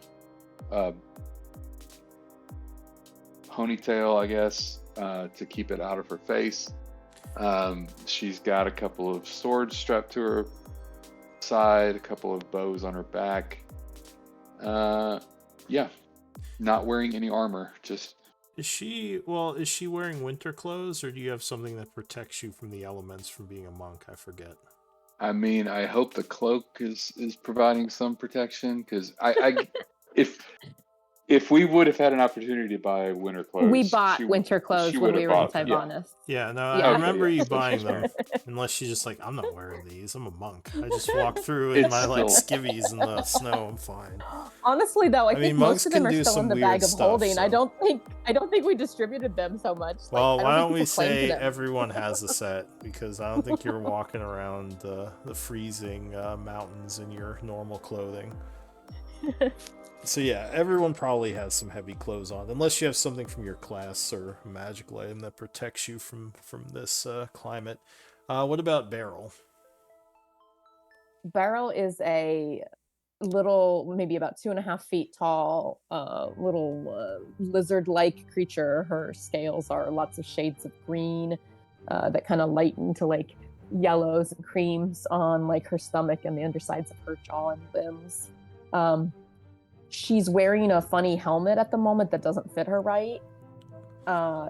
ponytail, I guess, to keep it out of her face. She's got a couple of swords strapped to her side, a couple of bows on her back. Yeah, not wearing any armor, just... Is she wearing winter clothes, or do you have something that protects you from the elements from being a monk? I forget. I mean, I hope the cloak is providing some protection, because if we would have had an opportunity to buy winter clothes, We bought winter clothes when we were in Tibonus. Yeah, no, Yeah. I remember you buying them. Unless she's just like, I'm not wearing these. I'm a monk. I just walk through in It's my like still- skivvies in the snow. I'm fine. Honestly, though, I mean, think monks most of them can are do still some in the weird bag of stuff, holding. I so- don't think we distributed them so much. Like, Well, I why think don't we people claim say them. everyone has a set? Because I don't think you're walking around the freezing mountains in your normal clothing. So yeah, everyone probably has some heavy clothes on, unless you have something from your class or magical item that protects you from this climate. What about Beryl? Beryl is a little, maybe about 2.5 feet tall, little lizard-like creature. Her scales are lots of shades of green that kind of lighten to like yellows and creams on like her stomach and the undersides of her jaw and limbs. She's wearing a funny helmet at the moment that doesn't fit her right.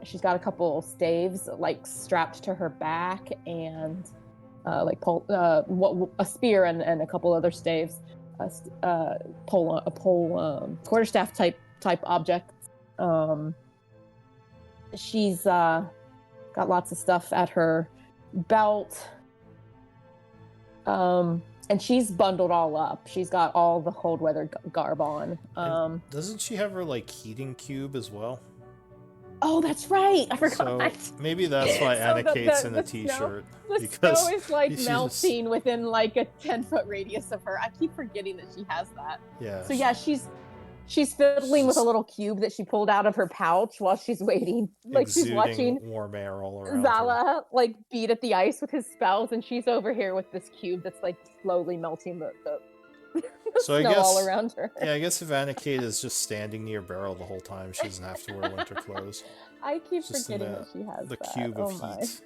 She's got a couple staves like strapped to her back and a spear and a couple other staves, quarterstaff type object. She's got lots of stuff at her belt. And she's bundled all up. She's got all the cold weather garb on. And doesn't she have her like heating cube as well? Oh, that's right. I forgot. So maybe that's why So Anna Kate's in a the snow- t-shirt. The because snow is like she's just- melting within like a 10-foot radius of her. I keep forgetting that she has that. Yeah. So yeah, she's fiddling with a little cube that she pulled out of her pouch while she's waiting. Like she's exuding watching warm air all around her. Zala like beat at the ice with his spells, and she's over here with this cube that's like slowly melting the So I snow all guess- around her. Yeah, I guess if Anna Kate is just standing near Beryl the whole time, she doesn't have to wear winter clothes. I keep Just in forgetting that she has The that. cube Oh of my. heat.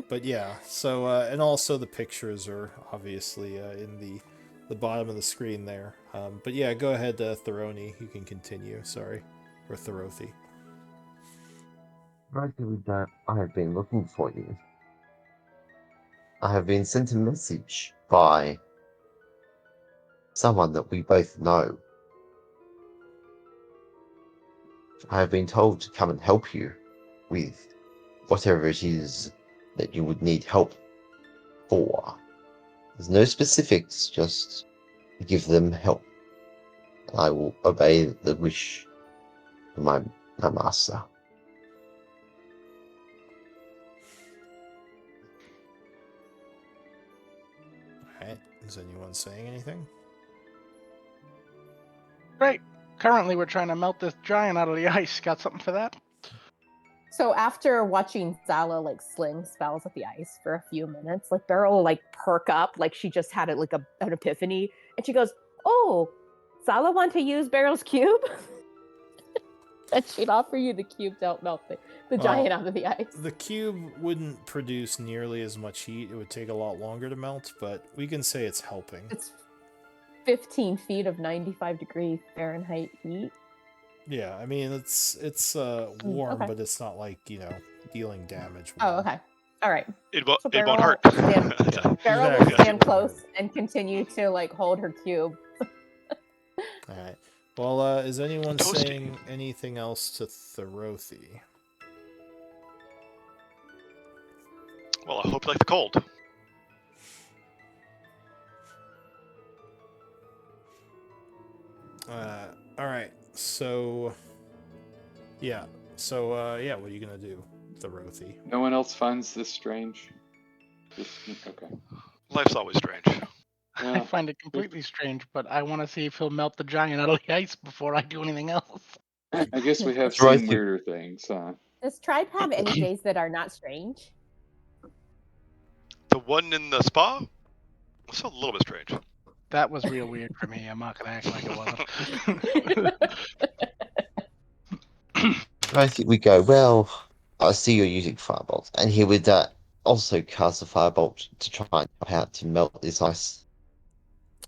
But yeah, so and also the pictures are obviously in the bottom of the screen there. But yeah, go ahead, Theroni. You can continue. Sorry, or Therothi. That I have been looking for you. I have been sent a message by someone that we both know. I have been told to come and help you with whatever it is that you would need help for. There's no specifics, just give them help. I will obey the wish of my master. Alright, is anyone saying anything? Great. Currently, we're trying to melt this giant out of the ice. Got something for that? So after watching Zala like sling spells at the ice for a few minutes, like Beryl will like perk up, like she just had an epiphany, and she goes, "Oh, Zala want to use Beryl's cube?" And she'd offer you the cube to help melt the giant out of the ice. The cube wouldn't produce nearly as much heat. It would take a lot longer to melt, but we can say it's helping. It's 15 feet of 95 degree Fahrenheit heat. Yeah, I mean it's warm, okay. but it's not like, dealing damage. Oh, warm. okay. All right. It So won't hurt. Beryl Beryl will Exactly. stand close and continue to like hold her cube. All right. Well, is anyone Toasty. saying anything else to Thorothy? Well, I hope you like the cold. All right. So, yeah. So, yeah. What are you gonna do, Thorothy? No one else finds this strange. Okay. Life's always strange. I Well, find it completely strange, but I want to see if he'll melt the giant out of the ice before I do anything else. I guess we have Right. seen weirder things, huh? Does Tribe have any days that are not strange? The one in the spa was a little bit strange. That was real weird for me. I'm not gonna act like it wasn't. I think we go, well, I see you're using firebolt. And he would also cast a firebolt to try and help out to melt this ice.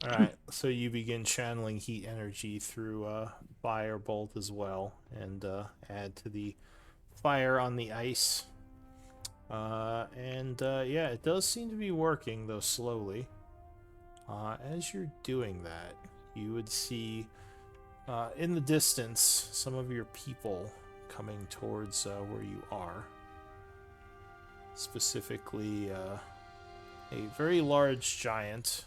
All right. So you begin channeling heat energy through Firebolt as well, and add to the fire on the ice. Yeah, it does seem to be working, though slowly. As you're doing that, you would see in the distance some of your people coming towards where you are. Specifically, a very large giant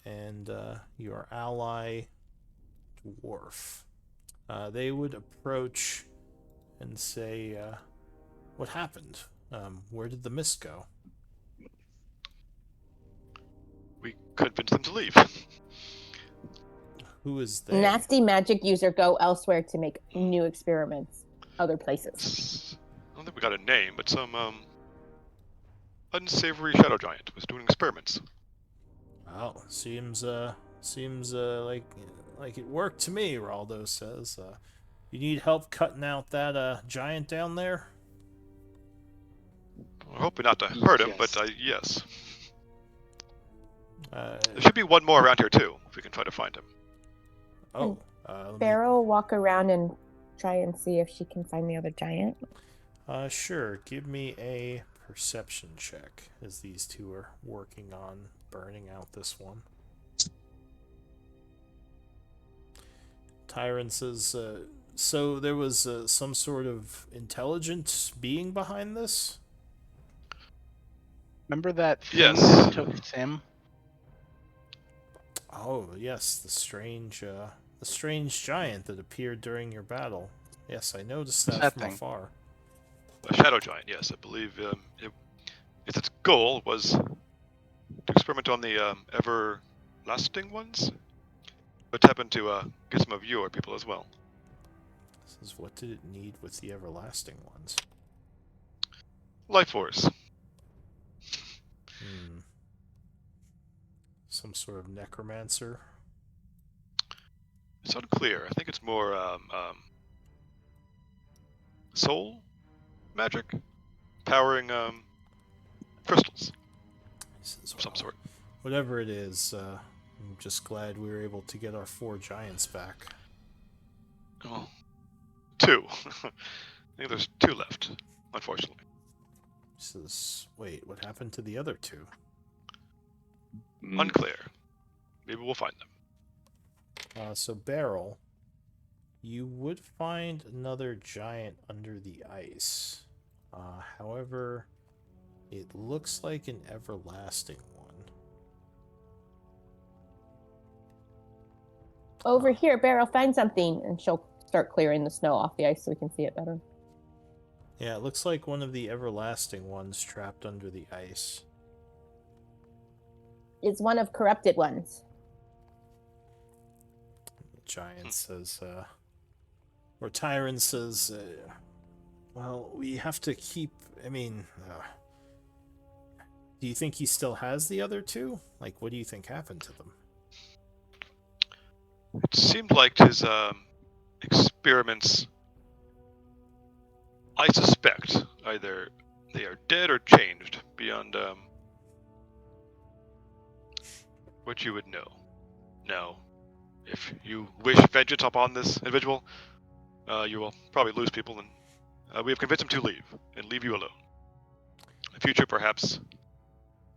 and your ally dwarf. They would approach and say, what happened? Where did the mist go? We convinced them to leave. Who is they? Nasty magic user go elsewhere to make new experiments, other places. I don't think we got a name, but some unsavory shadow giant was doing experiments. Oh, seems like it worked to me. Raldo says. You need help cutting out that giant down there? We're hoping not to hurt him, Yes. but yes. Uh, There should be one more around here too, if we can try to find him. oh, let me- Barrow will walk around and try and see if she can find the other giant. Sure. Give me a perception check as these two are working on burning out this one. Tyron says, so there was some sort of intelligent being behind this? Remember that thing Yes. that took Sim? Oh, yes, the strange giant that appeared during your battle. Yes, I noticed that That from thing. afar. A shadow giant, yes, I believe its goal was to experiment on the everlasting ones, but happened to get some of your people as well. This is what did it need with the everlasting ones? Life Force. Some sort of necromancer? It's unclear. I think it's more soul magic, powering crystals He says, of some "Well, sort. whatever it is, I'm just glad we were able to get our 4 giants back. Well, 2. I think there's 2 left, unfortunately. He says, wait, what happened to the other 2? Mm. Unclear. Maybe we'll find them. So Beryl, you would find another giant under the ice. However, it looks like an everlasting one. Over here, Beryl, find something, and she'll start clearing the snow off the ice so we can see it better. Yeah, it looks like one of the everlasting ones trapped under the ice. It's one of corrupted ones. The giant says, or Tyron says, well, we have to keep, do you think he still has the other 2? Like, what do you think happened to them? It seemed like his experiments, I suspect, either they are dead or changed beyond what you would know. Now, if you wish vengeance upon this individual, you will probably lose people, and we have convinced him to leave, and leave you alone. In the future, perhaps,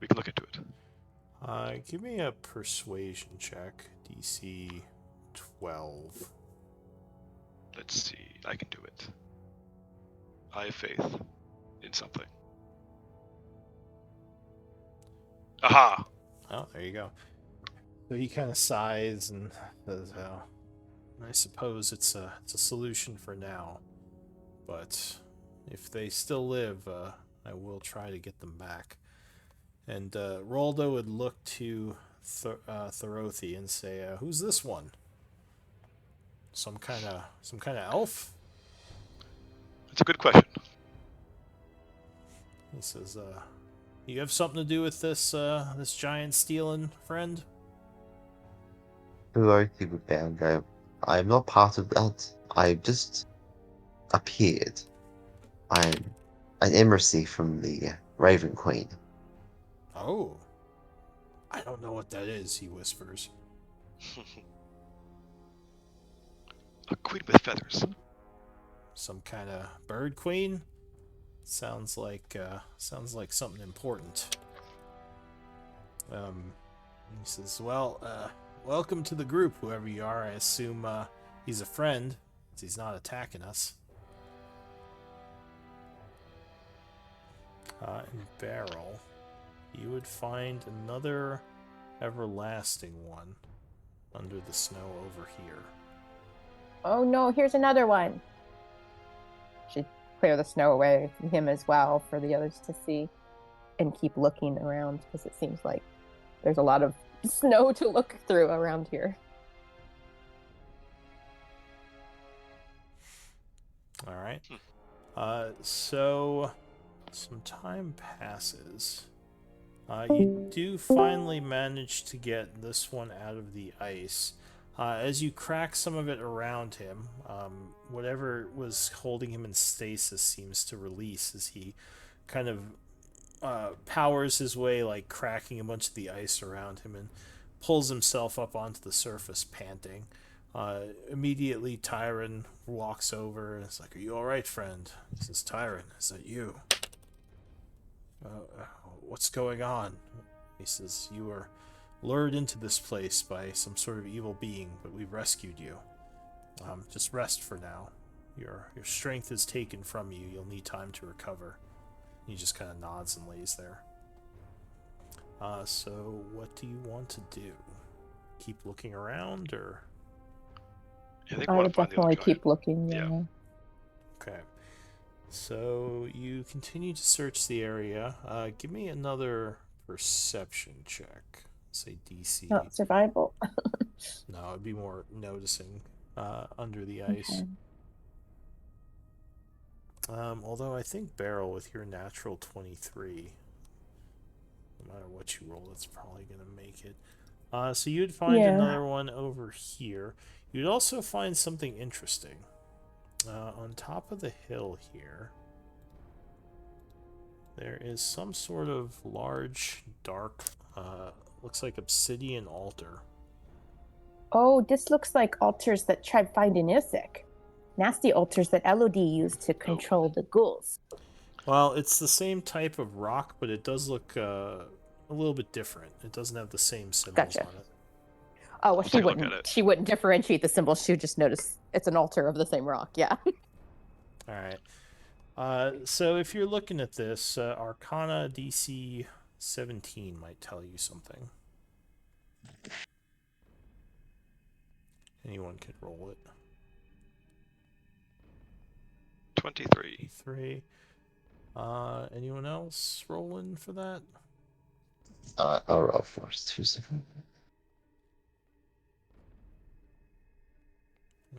we can look into it. Give me a persuasion check. DC 12. Let's see. I can do it. I have faith in something. Aha! Oh, there you go. So he kind of sighs and says, I suppose it's a solution for now. But if they still live, I will try to get them back. And Roldo would look to Thorothi and say, "Who's this one? Some kind of elf?" That's a good question. He says, "You have something to do with this this giant stealing friend?" Dorothy would bow and go, I am not part of that. I just appeared. I'm an embassy from the Raven Queen. Oh, I don't know what that is. He whispers. A queen with feathers. Some kind of bird queen. Sounds like something important. He says, "Well, welcome to the group, whoever you are. I assume he's a friend, since he's not attacking us." In Barrel, you would find another everlasting one under the snow over here. Oh no, here's another one. She'd clear the snow away from him as well for the others to see and keep looking around because it seems like there's a lot of snow to look through around here. All right. So some time passes. You do finally manage to get this one out of the ice. As you crack some of it around him, whatever was holding him in stasis seems to release as he kind of powers his way, like cracking a bunch of the ice around him, and pulls himself up onto the surface, panting. Immediately, Tyron walks over and is like, "Are you all right, friend?" He says, "Tyron, is that you? What's going on?" He says, "You were lured into this place by some sort of evil being, but we've rescued you. Just rest for now. Your strength is taken from you. You'll need time to recover." He just kind of nods and lays there. So what do you want to do? Keep looking around, or? Yeah, I think I we want would to find the other definitely giant. keep looking. Yeah. Yeah. Okay. So you continue to search the area. Give me another perception check. Say DC. Not survival. No, it'd be more noticing under the ice. Okay. Although I think Barrel, with your natural 23, no matter what you roll, it's probably going to make it. So you'd find Yeah. another one over here. You'd also find something interesting. On top of the hill here, there is some sort of large, dark, looks like obsidian altar. Oh, this looks like altars that tried finding Isaac. Nasty altars that Elodie used to control the ghouls. Well, it's the same type of rock, but it does look a little bit different. It doesn't have the same symbols Gotcha. on it. Oh, well, I'll take a look at it. she wouldn't differentiate the symbols. She would just notice it's an altar of the same rock. Yeah. All right. So if you're looking at this, Arcana DC 17 might tell you something. Anyone can roll it. 23. 3. Anyone else rolling for that? I'll roll first. 2 seconds.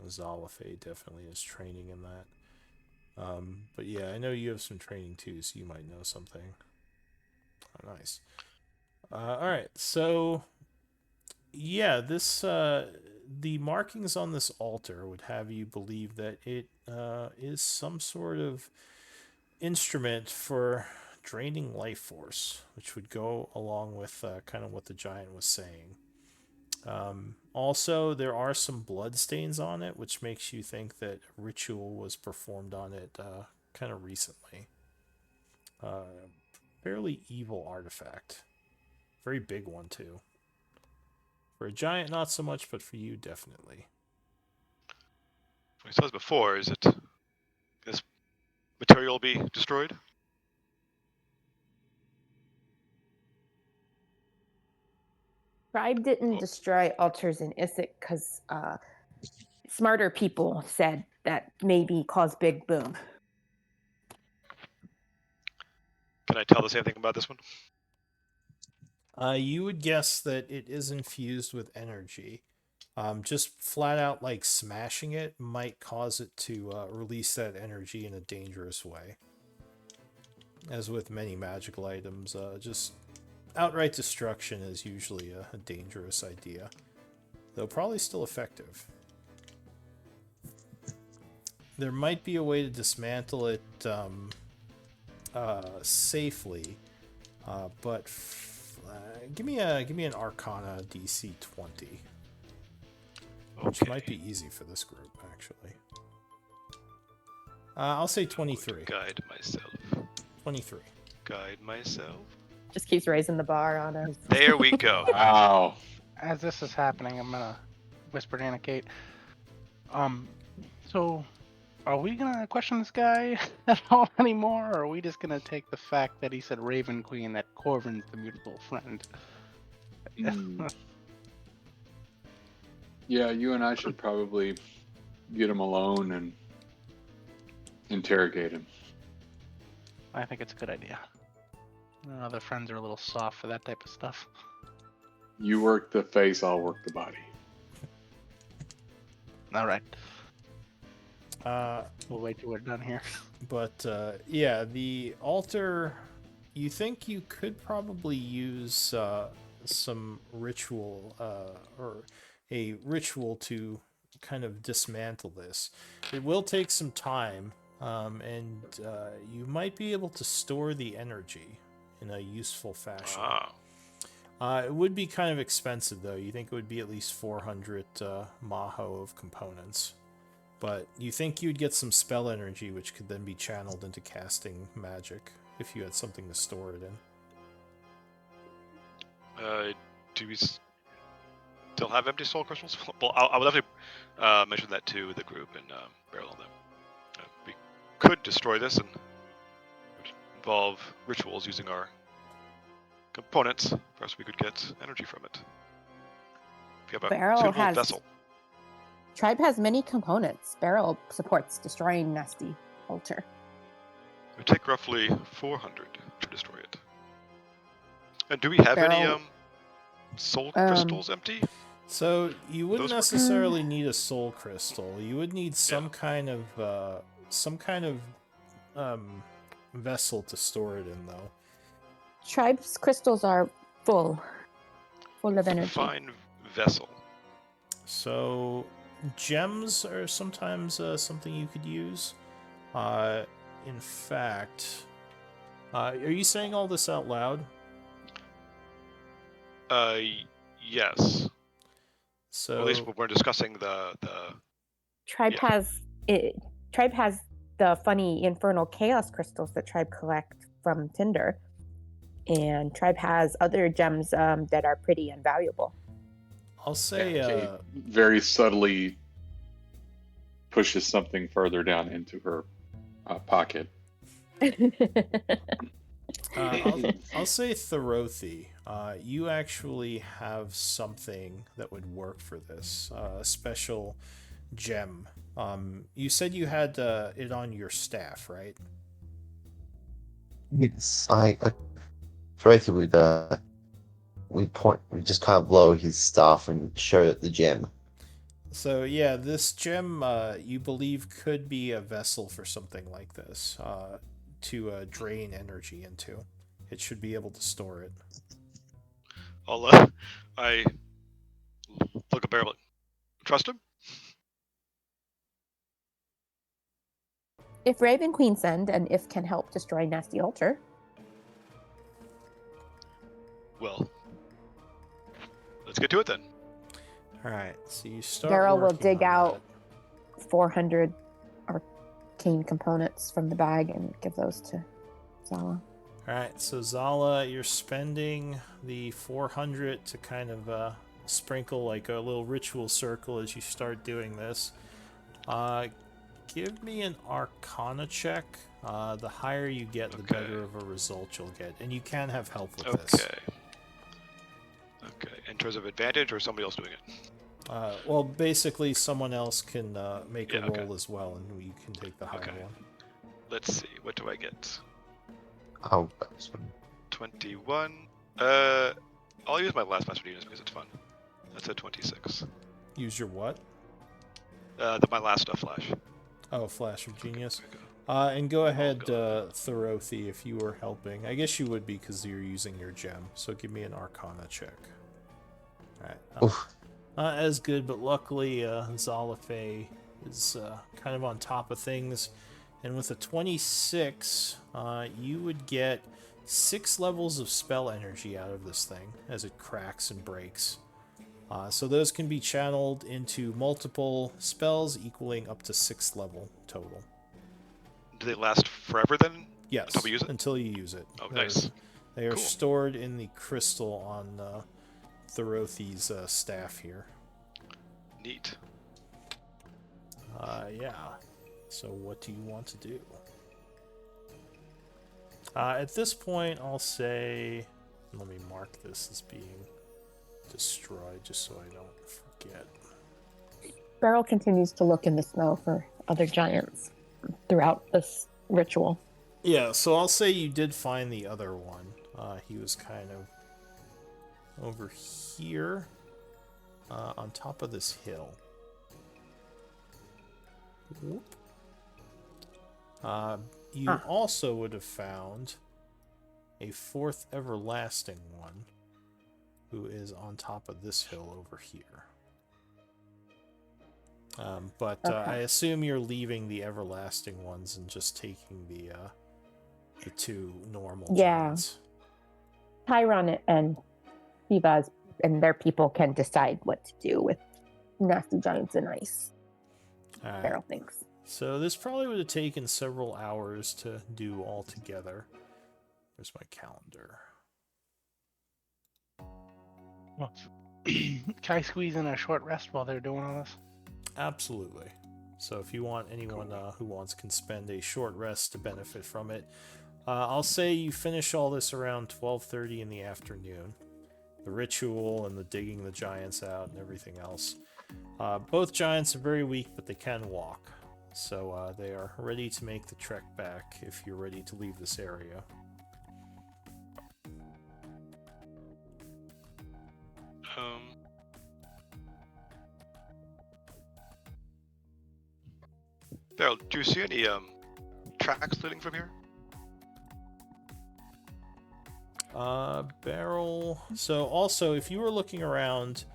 Zalafe definitely is training in that. But yeah, I know you have some training too, so you might know something. Oh, nice. All right, so yeah, this the markings on this altar would have you believe that it is some sort of instrument for draining life force, which would go along with kind of what the giant was saying. Also, there are some blood stains on it, which makes you think that a ritual was performed on it kind of recently. Fairly evil artifact. Very big one, too. For a giant, not so much, but for you, definitely. I saw this before. Is it this material will be destroyed? Tribe didn't Well- destroy altars in Issac because smarter people said that maybe cause big boom. Can I tell the same thing about this one? You would guess that it is infused with energy. Just flat out like smashing it might cause it to release that energy in a dangerous way. As with many magical items, just outright destruction is usually a dangerous idea, though probably still effective. There might be a way to dismantle it safely, but give me an Arcana DC 20, which might be easy for this group actually. I'll say 23. Guide myself. 23. Guide myself. Just keeps raising the bar on us. There we go. Wow. As this is happening, I'm gonna whisper to Anna Kate. So, are we gonna question this guy at all anymore, or are we just gonna take the fact that he said Raven Queen, that Corvin's the mutable friend? Yeah, you and I should probably get him alone and interrogate him. I think it's a good idea. Other friends are a little soft for that type of stuff. You work the face, I'll work the body. All right, Uh, we'll wait till we're done here. But yeah, the altar, you think you could probably use some ritual or a ritual to kind of dismantle this. It will take some time, and you might be able to store the energy in a useful fashion. Ah. It would be kind of expensive, though. You think it would be at least 400 Maho of components. But you think you'd get some spell energy, which could then be channeled into casting magic if you had something to store it in. Do we still have empty soul crystals? Well, I would definitely mention that to the group and barrel them. We could destroy this and involve rituals using our components. Perhaps we could get energy from it. If you have a Barrel suitable has- vessel. Tribe has many components. Barrel supports destroying nasty altar. It would take roughly 400 to destroy it. And do we have any Barrel- soul crystals empty? So you wouldn't Those work. necessarily need a soul crystal. You would need some kind of vessel to store it in, though. Tribe's crystals are full of energy. Fine vessel. So gems are sometimes something you could use. In fact, are you saying all this out loud? Yes. So Well, at least we're discussing the Tribe Yeah. has it. Tribe has the funny infernal chaos crystals that Tribe collect from Tinder, and Tribe has other gems that are pretty invaluable. I'll say Kate very subtly pushes something further down into her pocket. I'll say Thorothi. You actually have something that would work for this. A special gem. You said you had it on your staff, right? Yes, I Dorothy would just kind of blow his staff and show it the gem. So yeah, this gem you believe could be a vessel for something like this to drain energy into. It should be able to store it. I look at Barrel. Trust him? If Raven Queen send and if can help destroy nasty altar, Well, let's get to it then. All right, so you start. Daryl will working dig on out 400 arcane components from the bag and give those to Zala. that. All right, so Zala, you're spending the 400 to kind of sprinkle like a little ritual circle as you start doing this. Give me an Arcana check. The higher you get, the better of a result you'll get, and you can have help with this. Okay. In terms of advantage, or somebody else doing it? Well, basically, someone else can make a okay. roll as well, and you can take the higher one. Let's see. What do I get? Oh, that was fun. 21. I'll use my last master genius because it's fun. That's a 26. Use your what? My last stuff flash. Oh, Flash of Genius. Okay. And go ahead, Thorothi, if you were helping. I guess you would be because you're using your gem. So give me an Arcana check. Alright. Not as good, but luckily Zalafe is kind of on top of things. And with a 26, you would get 6 levels of spell energy out of this thing as it cracks and breaks. So those can be channeled into multiple spells equaling up to 6th level total. Do they last forever then? Yes, Until we use it? until you use it. Oh, nice. They are Cool. stored in the crystal on Thorothi's staff here. Neat. Yeah. So what do you want to do? At this point, I'll say... Let me mark this as being destroyed, just so I don't forget. Beryl continues to look in the snow for other giants throughout this ritual. Yeah, so I'll say you did find the other one. He was kind of over here, on top of this hill. Whoop. You also would have found a 4th everlasting one, who is on top of this hill over here. But I assume you're leaving the everlasting ones and just taking the 2 normal giants. Tyron and Sivas and their people can decide what to do with nasty giants in ice. Alright. Beryl thinks. So this probably would have taken several hours to do all together. There's my calendar. Well, can I squeeze in a short rest while they're doing all this? Absolutely. So if you want anyone who wants can spend a short rest to benefit from it. I'll say you finish all this around 12:30 in the afternoon. The ritual and the digging the giants out and everything else. Both giants are very weak, but they can walk. So they are ready to make the trek back if you're ready to leave this area. Beryl, do you see any tracks leading from here? Beryl. So also, if you were looking around,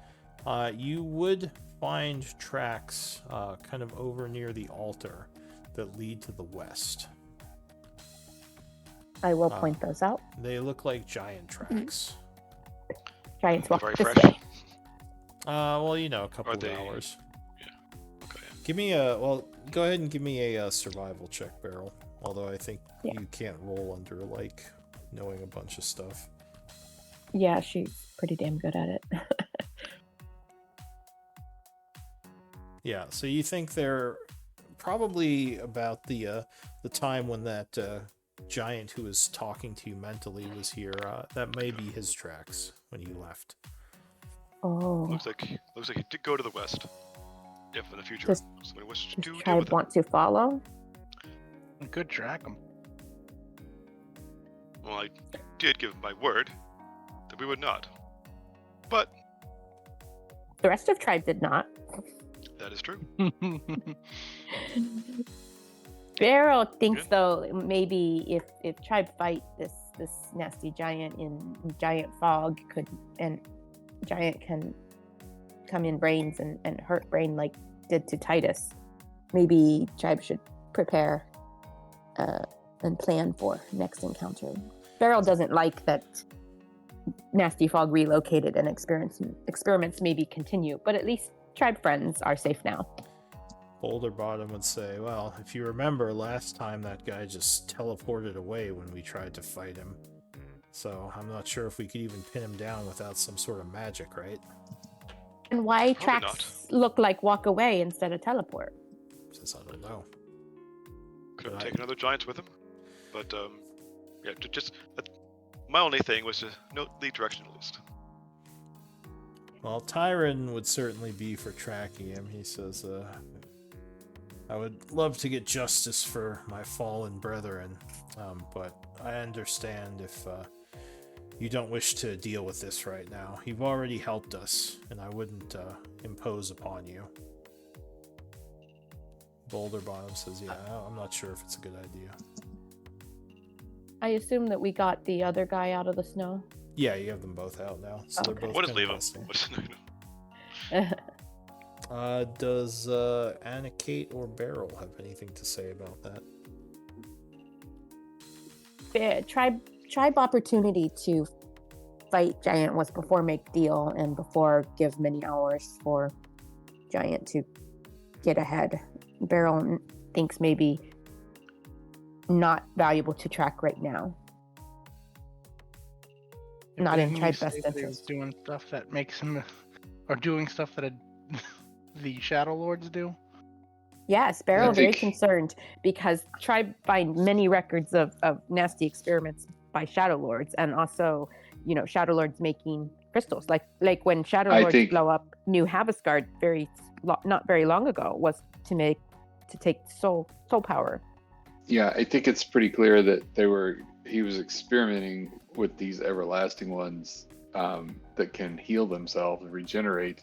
you would find tracks kind of over near the altar that lead to the west. I will point those out. They look like giant tracks. Giants walk Very this fresh. way. Well, you know, a couple Are of they- hours. Okay. Give me a go ahead and give me a survival check, Beryl. Although I think Yeah. you can't roll under like knowing a bunch of stuff. Yeah, she's pretty damn good at it. Yeah, so you think they're probably about the time when that giant who was talking to you mentally was here. That may be his tracks when he left. Oh, Looks like he did go to the west. If in the future Does- somebody wishes to does deal tribe with it. want to follow? We could track them. Well, I did give my word that we would not. But The rest of tribe did not. that is true. Beryl thinks Yeah. though maybe if tribe fight this nasty giant in giant fog and giant can come in brains and hurt brain like did to Titus, maybe tribe should prepare and plan for next encounter. Beryl doesn't like that nasty fog relocated and experiments maybe continue, but at least tribe friends are safe now. Boulder Bottom would say, well, if you remember last time that guy just teleported away when we tried to fight him. So I'm not sure if we could even pin him down without some sort of magic, right? And why Probably tracks look like walk away instead of teleport? Since I don't know. Could have Right. taken other giants with him, but yeah, my only thing was to note the direction list. Well, Tyron would certainly be for tracking him. He says, I would love to get justice for my fallen brethren, but I understand if you don't wish to deal with this right now. You've already helped us, and I wouldn't impose upon you. Boulder Bottom says, yeah, I'm not sure if it's a good idea. I assume that we got the other guy out of the snow. Yeah, you have them both out now. So Okay. they're both What is kinda leave him? resting. Does Anna Kate or Beryl have anything to say about that? Tribe opportunity to fight Giant was before make deal and before give many hours for Giant to get ahead. Beryl thinks maybe not valuable to track right now. Not in Didn't he Tribe say best that he was interest. doing stuff that makes him, or doing stuff that the Shadow Lords do. Yes, Beryl very think- concerned because Tribe find many records of nasty experiments by Shadow Lords, and also, Shadow Lords making crystals. Like when Shadow I Lords think- blow up New Havasgard not very long ago was to take soul power. Yeah, I think it's pretty clear that he was experimenting with these everlasting ones that can heal themselves and regenerate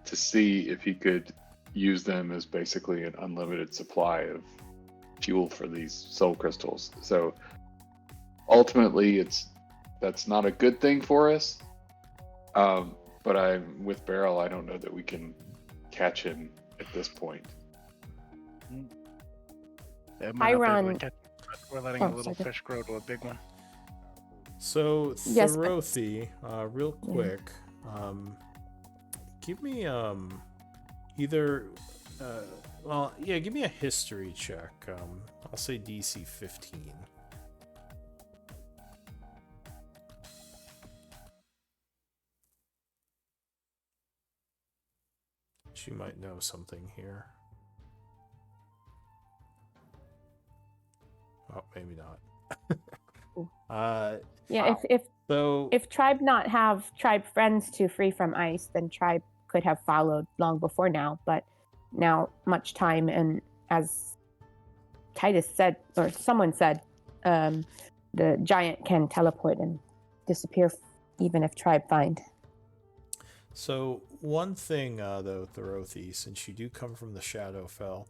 to see if he could use them as basically an unlimited supply of fuel for these soul crystals. So ultimately that's not a good thing for us. But I'm with Beryl, I don't know that we can catch him at this point. It might not be able to Tyron- catch him, but we're letting Oh, a little sorry. fish grow to a big one. So, Yes, but- Thorothi, real quick, give me either, give me a history check. I'll say DC 15. She might know something here. Oh, maybe not. Ooh. Wow. Yeah, So if Tribe not have Tribe friends to free from ice, then Tribe could have followed long before now. But now much time, and as Titus said, or someone said, the Giant can teleport and disappear even if Tribe find. So one thing, though, Thorothi, since you do come from the Shadowfell,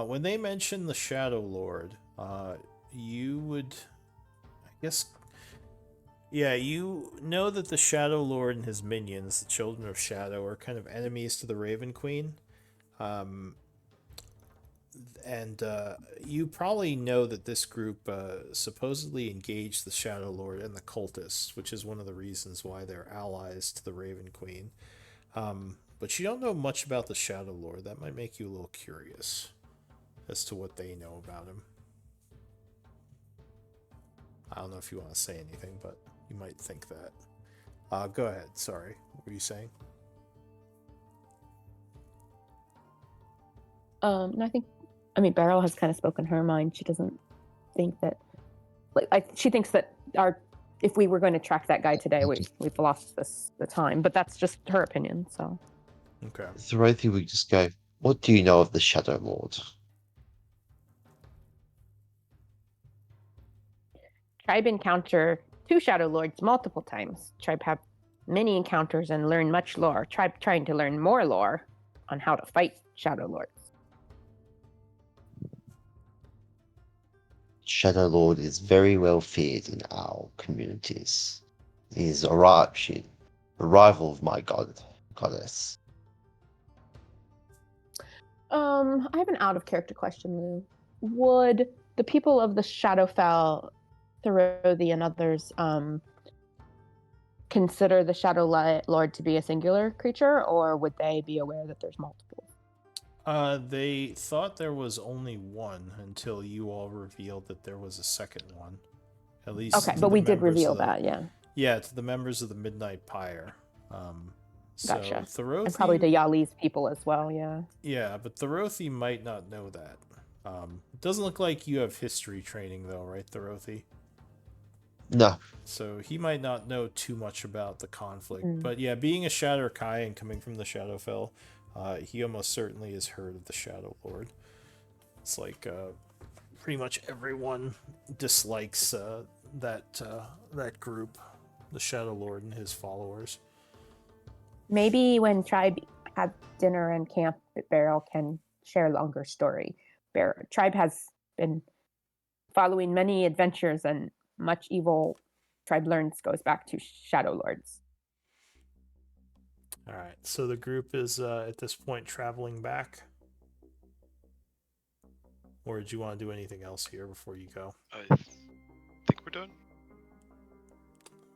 when they mention the Shadow Lord, you would, I guess, you know that the Shadow Lord and his minions, the Children of Shadow, are kind of enemies to the Raven Queen. And you probably know that this group supposedly engaged the Shadow Lord and the Cultists, which is one of the reasons why they're allies to the Raven Queen. But you don't know much about the Shadow Lord. That might make you a little curious as to what they know about him. I don't know if you want to say anything, but you might think that. Go ahead. Sorry. What were you saying? No, Beryl has kind of spoken her mind. She doesn't think that, she thinks that if we were going to track that guy today, we've lost the time. But that's just her opinion. So Okay. Thorothi would just go, what do you know of the Shadow Lord? Tribe encounter two Shadow Lords multiple times. Tribe have many encounters and learn much lore. Tribe trying to learn more lore on how to fight Shadow Lords. Shadow Lord is very well feared in our communities. He is a rival of my goddess. I have an out of character question, Lou. Would the people of the Shadowfell, Thorothi and others, consider the Shadow Lord to be a singular creature, or would they be aware that there's multiple? They thought there was only one until you all revealed that there was a second one. At least. Okay, to but the we did members reveal of the- that, yeah. Yeah, to the members of the Midnight Pyre. So Gotcha. Thorothi, And probably to Yali's people as well, yeah. yeah, but Thorothi might not know that. It doesn't look like you have history training though, right, Thorothi? No. So he might not know too much about the conflict. Mm. But yeah, being a Shadow Kai and coming from the Shadowfell, he almost certainly has heard of the Shadow Lord. It's like pretty much everyone dislikes that group, the Shadow Lord and his followers. Maybe when Tribe had dinner and camp, Beryl can share a longer story. Tribe has been following many adventures, and much evil Tribe learns goes back to Shadow Lords. All right, so the group is at this point traveling back. Or did you want to do anything else here before you go? I think we're done.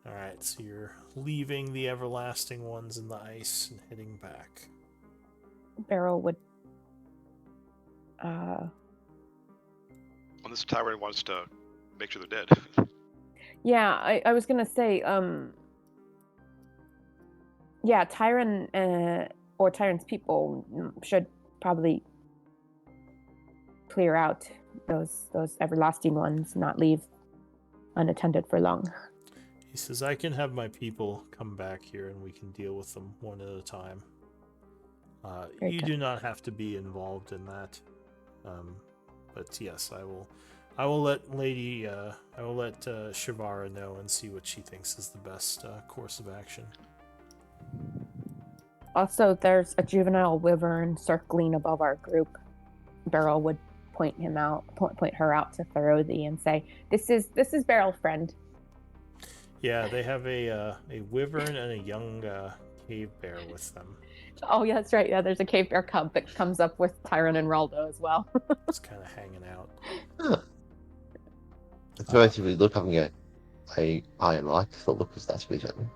All right, so you're leaving the everlasting ones in the ice and heading back. Beryl would Unless Tyrant wants to make sure they're dead. yeah, I was gonna say, yeah, Tyron or Tyron's people should probably clear out those everlasting ones, not leave unattended for long. He says, I can have my people come back here and we can deal with them one at a time. Very You good. do not have to be involved in that. But yes, I will let Shivara know and see what she thinks is the best course of action. Also, there's a juvenile wyvern circling above our group. Beryl would point her out to Thorothi and say, "This is Beryl's friend." Yeah, they have a wyvern and a young cave bear with them. Oh, yeah, that's right. Yeah, there's a cave bear cub that comes up with Tyron and Raldo as well. It's kind of hanging out. Huh. Thorothi would look up and go, I like the look of that vision.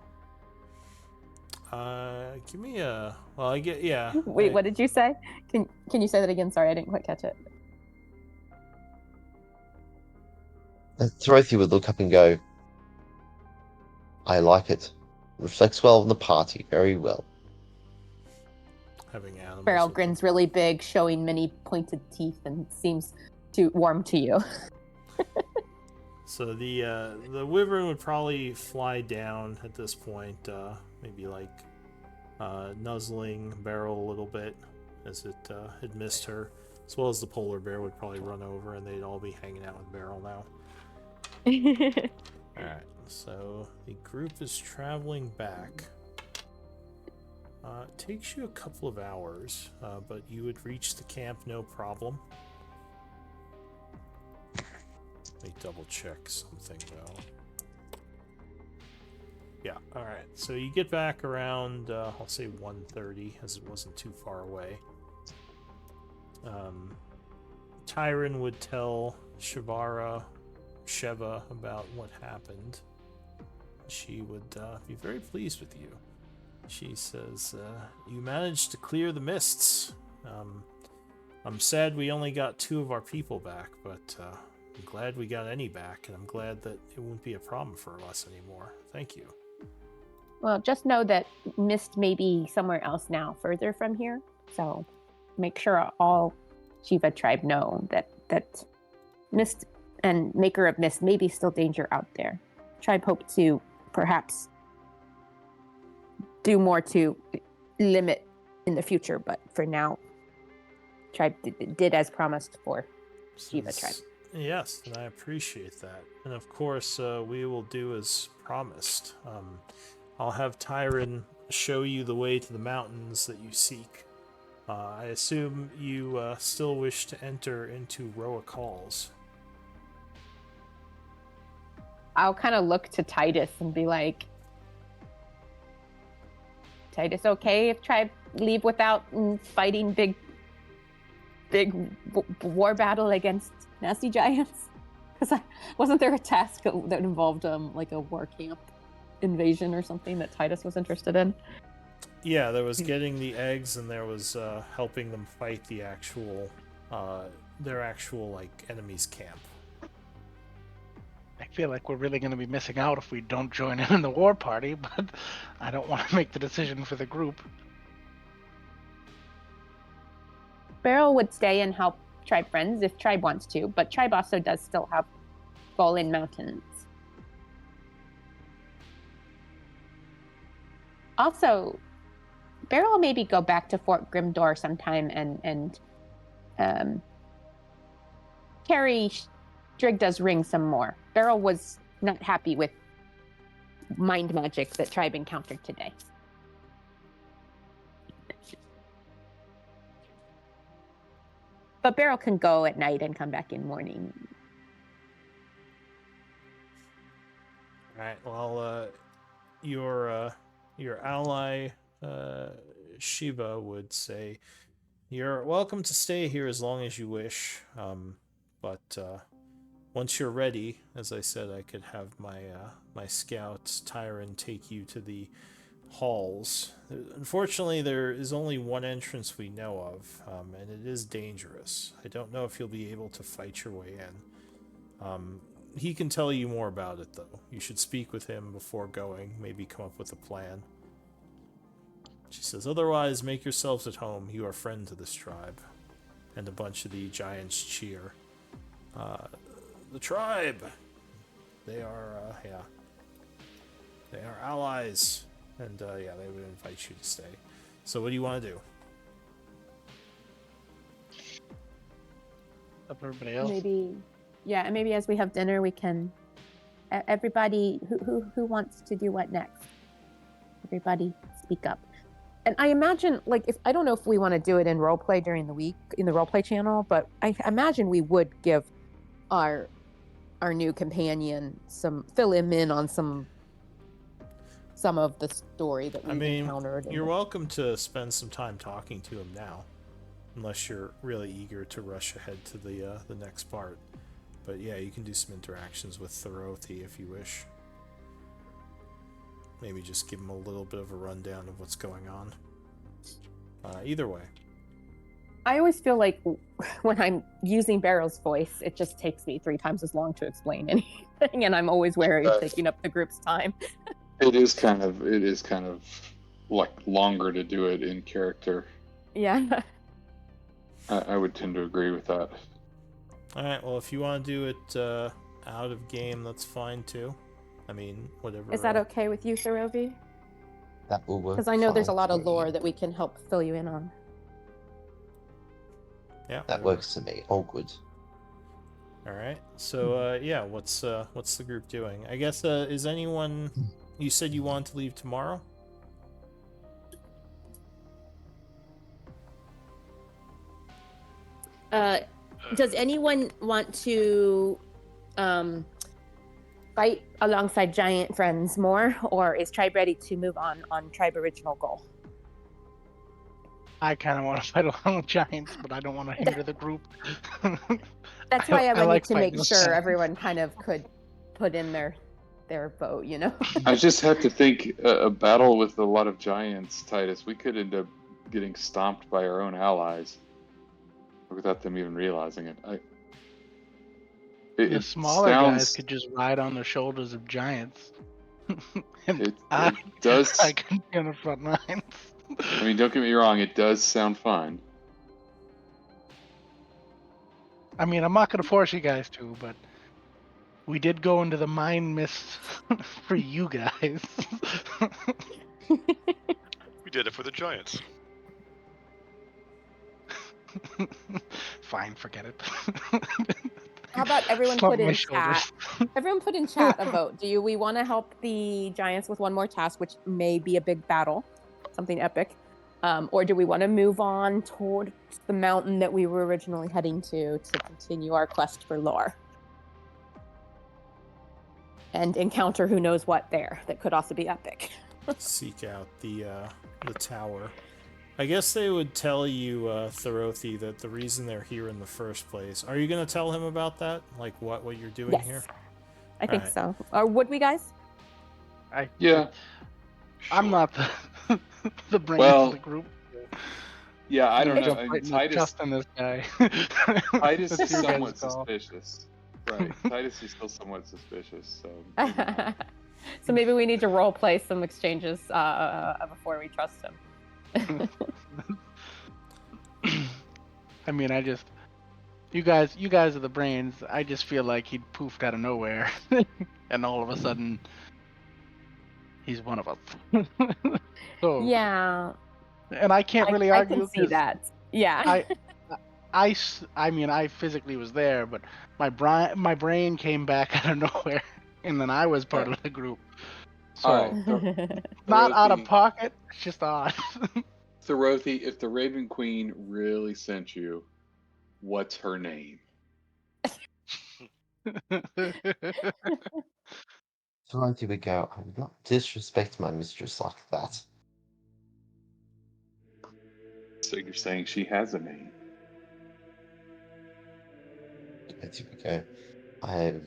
Give me a. Well, I get yeah. Wait, what did you say? Can you say that again? Sorry, I didn't quite catch it. Thorothi would look up and go, I like it. Reflects well on the party, very well. Having animals. Beryl with grins really big, showing many pointed teeth, and seems too warm to you. So the wyvern would probably fly down at this point, maybe like nuzzling Beryl a little bit as it had missed her, as well as the polar bear would probably run over and they'd all be hanging out with Beryl now. All right, so the group is traveling back. It takes you a couple of hours, but you would reach the camp no problem. Let me double check something though. Yeah, alright. So you get back around, I'll say 1:30, as it wasn't too far away. Tyron would tell Sheva about what happened. She would be very pleased with you. She says, you managed to clear the mists. I'm sad we only got 2 of our people back, but I'm glad we got any back, and I'm glad that it won't be a problem for us anymore. Thank you. Well, just know that Mist may be somewhere else now, further from here. So make sure all Shiva tribe know that Mist and Maker of Mist may be still danger out there. Tribe hope to perhaps do more to limit in the future, but for now, Tribe did as promised for Shiva tribe. Yes, and I appreciate that. And of course, we will do as promised. I'll have Tyron show you the way to the mountains that you seek. I assume you still wish to enter into Roa Calls. I'll kind of look to Titus and be like, Titus, okay if Tribe leave without fighting big war battle against nasty giants? Because wasn't there a task that involved like a war camp invasion or something that Titus was interested in? Yeah, there was getting the eggs, and there was helping them fight the actual, their actual like enemy's camp. feel like we're really going to be missing out if we don't join in the war party, but I don't want to make the decision for the group. Beryl would stay and help Tribe friends if Tribe wants to, but Tribe also does still have Fallen Mountains. Also, Beryl will maybe go back to Fort Grimdor sometime and carry Drigda's ring some more. Beryl was not happy with mind magic that Tribe encountered today. But Beryl can go at night and come back in morning. All right. Well, your ally Shiva would say, "You're welcome to stay here as long as you wish. But once you're ready, as I said, I could have my scout Tyron take you to the halls. Unfortunately, there is only one entrance we know of, and it is dangerous. I don't know if you'll be able to fight your way in. He can tell you more about it, though. You should speak with him before going, maybe come up with a plan." She says, "Otherwise, make yourselves at home. You are friend to this tribe." And a bunch of the giants cheer. The tribe! They are, they are allies. And, they would invite you to stay. So what do you want to do? Up everybody else. Maybe as we have dinner, we can... Everybody, who wants to do what next? Everybody speak up. And I imagine, I don't know if we want to do it in roleplay during the week, in the roleplay channel, but I imagine we would give our new companion fill him in on some of the story that we've encountered. You're welcome to spend some time talking to him now, unless you're really eager to rush ahead to the next part. But yeah, you can do some interactions with Thorothi if you wish. Maybe just give him a little bit of a rundown of what's going on. Either way. I always feel like when I'm using Beryl's voice, it just takes me 3 times as long to explain anything, and I'm always wary of taking up the group's time. It is kind of like longer to do it in character. Yeah. I would tend to agree with that. Alright, well, if you want to do it out of game, that's fine too. Whatever. Is that okay with you, Thorovi? That will work. Because I know there's a fine lot of for me. lore that we can help fill you in on. Yeah. That works for me. All good. Alright, so, what's the group doing? I guess, is anyone... You said you wanted to leave tomorrow? Does anyone want to fight alongside giant friends more, or is Tribe ready to move on Tribe original goal? I kind of want to fight along with giants, but I don't want to hinder the group. That's why I would like need to make fighting sure with everyone kind of could put in their vote, you know? I just have to think a battle with a lot of giants, Titus. We could end up getting stomped by our own allies without them even realizing it. The smaller guys could just ride on the shoulders of giants. And it does. I can be on the front lines. Don't get me wrong. It does sound fun. I'm not going to force you guys to, but we did go into the mind mist for you guys. We did it for the giants. Fine, forget it. How about everyone Slump put in my chat? Everyone put in chat a vote. Do we want to help the giants with one more task, which may be a big battle, something epic, or do we want to move on towards the mountain that we were originally heading to continue our quest for lore and encounter who knows what there that could also be epic? Seek out the tower. I guess they would tell you, Thorothi, that the reason they're here in the first place. Are you going to tell him about that? Like what you're doing Yes. here? I think Alright. so. Or would we, guys? Yeah. I'm not the brain Well, of the group. Yeah, I don't I'm know. putting Titus, trust in this guy. Titus That's is your guys' somewhat call. suspicious. Right. Titus is still somewhat suspicious, so maybe not. So maybe we need to role play some exchanges before we trust him. I mean, you guys are the brains. I just feel like he poofed out of nowhere, and all of a sudden, he's one of us. So, Yeah, and I can't really I argue can see because that. Yeah. I mean, I physically was there, but my brain came back out of nowhere, and then I was part Alright. of the group. All So, right. not out of Thorothy, pocket. It's just odd. Thorothy, if the Raven Queen really sent you, what's her name? So on we go. I would not disrespect my mistress like that. So you're saying she has a name? As we go. I have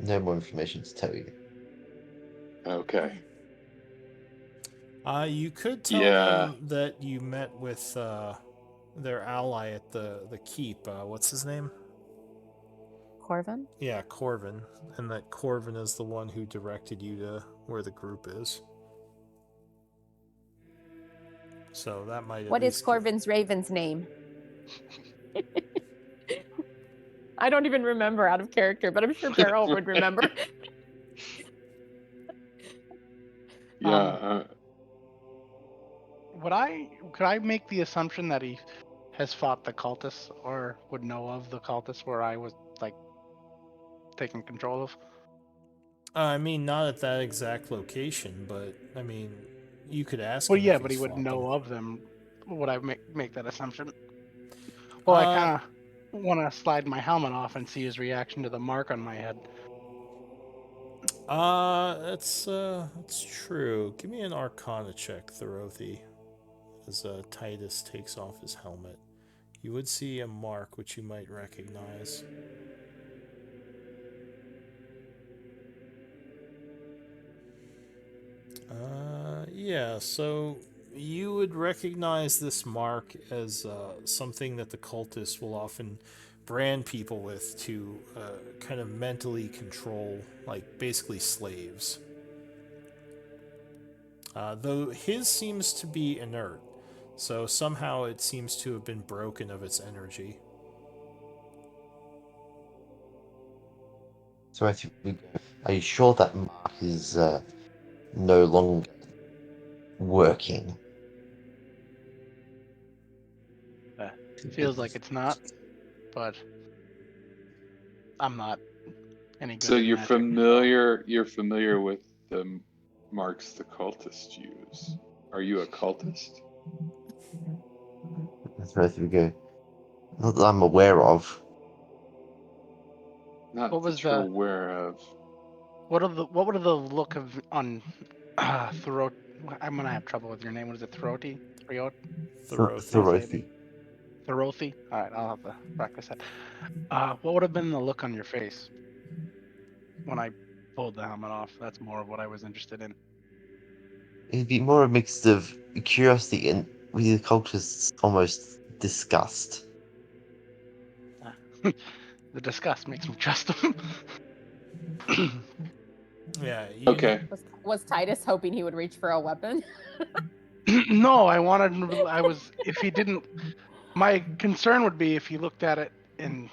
no more information to tell you. Okay. You could tell Yeah. them that you met with their ally at the keep. What's his name? Corvin? Yeah, Corvin, and that Corvin is the one who directed you to where the group is. So that might. What is Corvin's Raven's name? I don't even remember out of character, but I'm sure Beryl would remember. Yeah. Could I make the assumption that he has fought the cultists or would know of the cultists where I was like taking control of? I mean, not at that exact location, but I mean, you could ask Well, him yeah, if but he he's would fought know them. of them. Would I make that assumption? Well, I kind of want to slide my helmet off and see his reaction to the mark on my head. That's true. Give me an Arcana check, Thorothy, as Titus takes off his helmet. You would see a mark which you might recognize. Yeah, so you would recognize this mark as something that the cultists will often brand people with to kind of mentally control, like basically slaves. Though his seems to be inert, so somehow it seems to have been broken of its energy. So as we go, are you sure that mark is no longer working? Feels like it's not, but I'm not any good So at you're magic. familiar with the marks the cultists use. Are you a cultist? So as we go, not that I'm aware of. Not What was that you're the aware of. what were the look of on throat? I'm gonna have trouble with your name. What is it? Throaty? Throat? Thorothy. Thorothy. Thorothy? All right, I'll have to practice that. What would have been the look on your face when I pulled the helmet off? That's more of what I was interested in. It'd be more a mix of curiosity and, with the cultists, almost disgust. The disgust makes me trust them. Yeah. Okay. Was Titus hoping he would reach for a weapon? No, I was, if he didn't, my concern would be if he looked at it and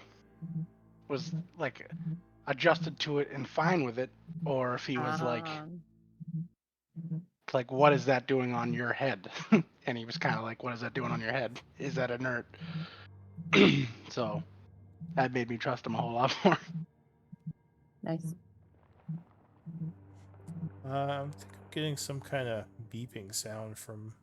was like adjusted to it and fine with it, or if he was like, what is that doing on your head? And he was kind of like, what is that doing on your head? Is that inert? So that made me trust him a whole lot more. Nice. I think I'm getting some kind of beeping sound from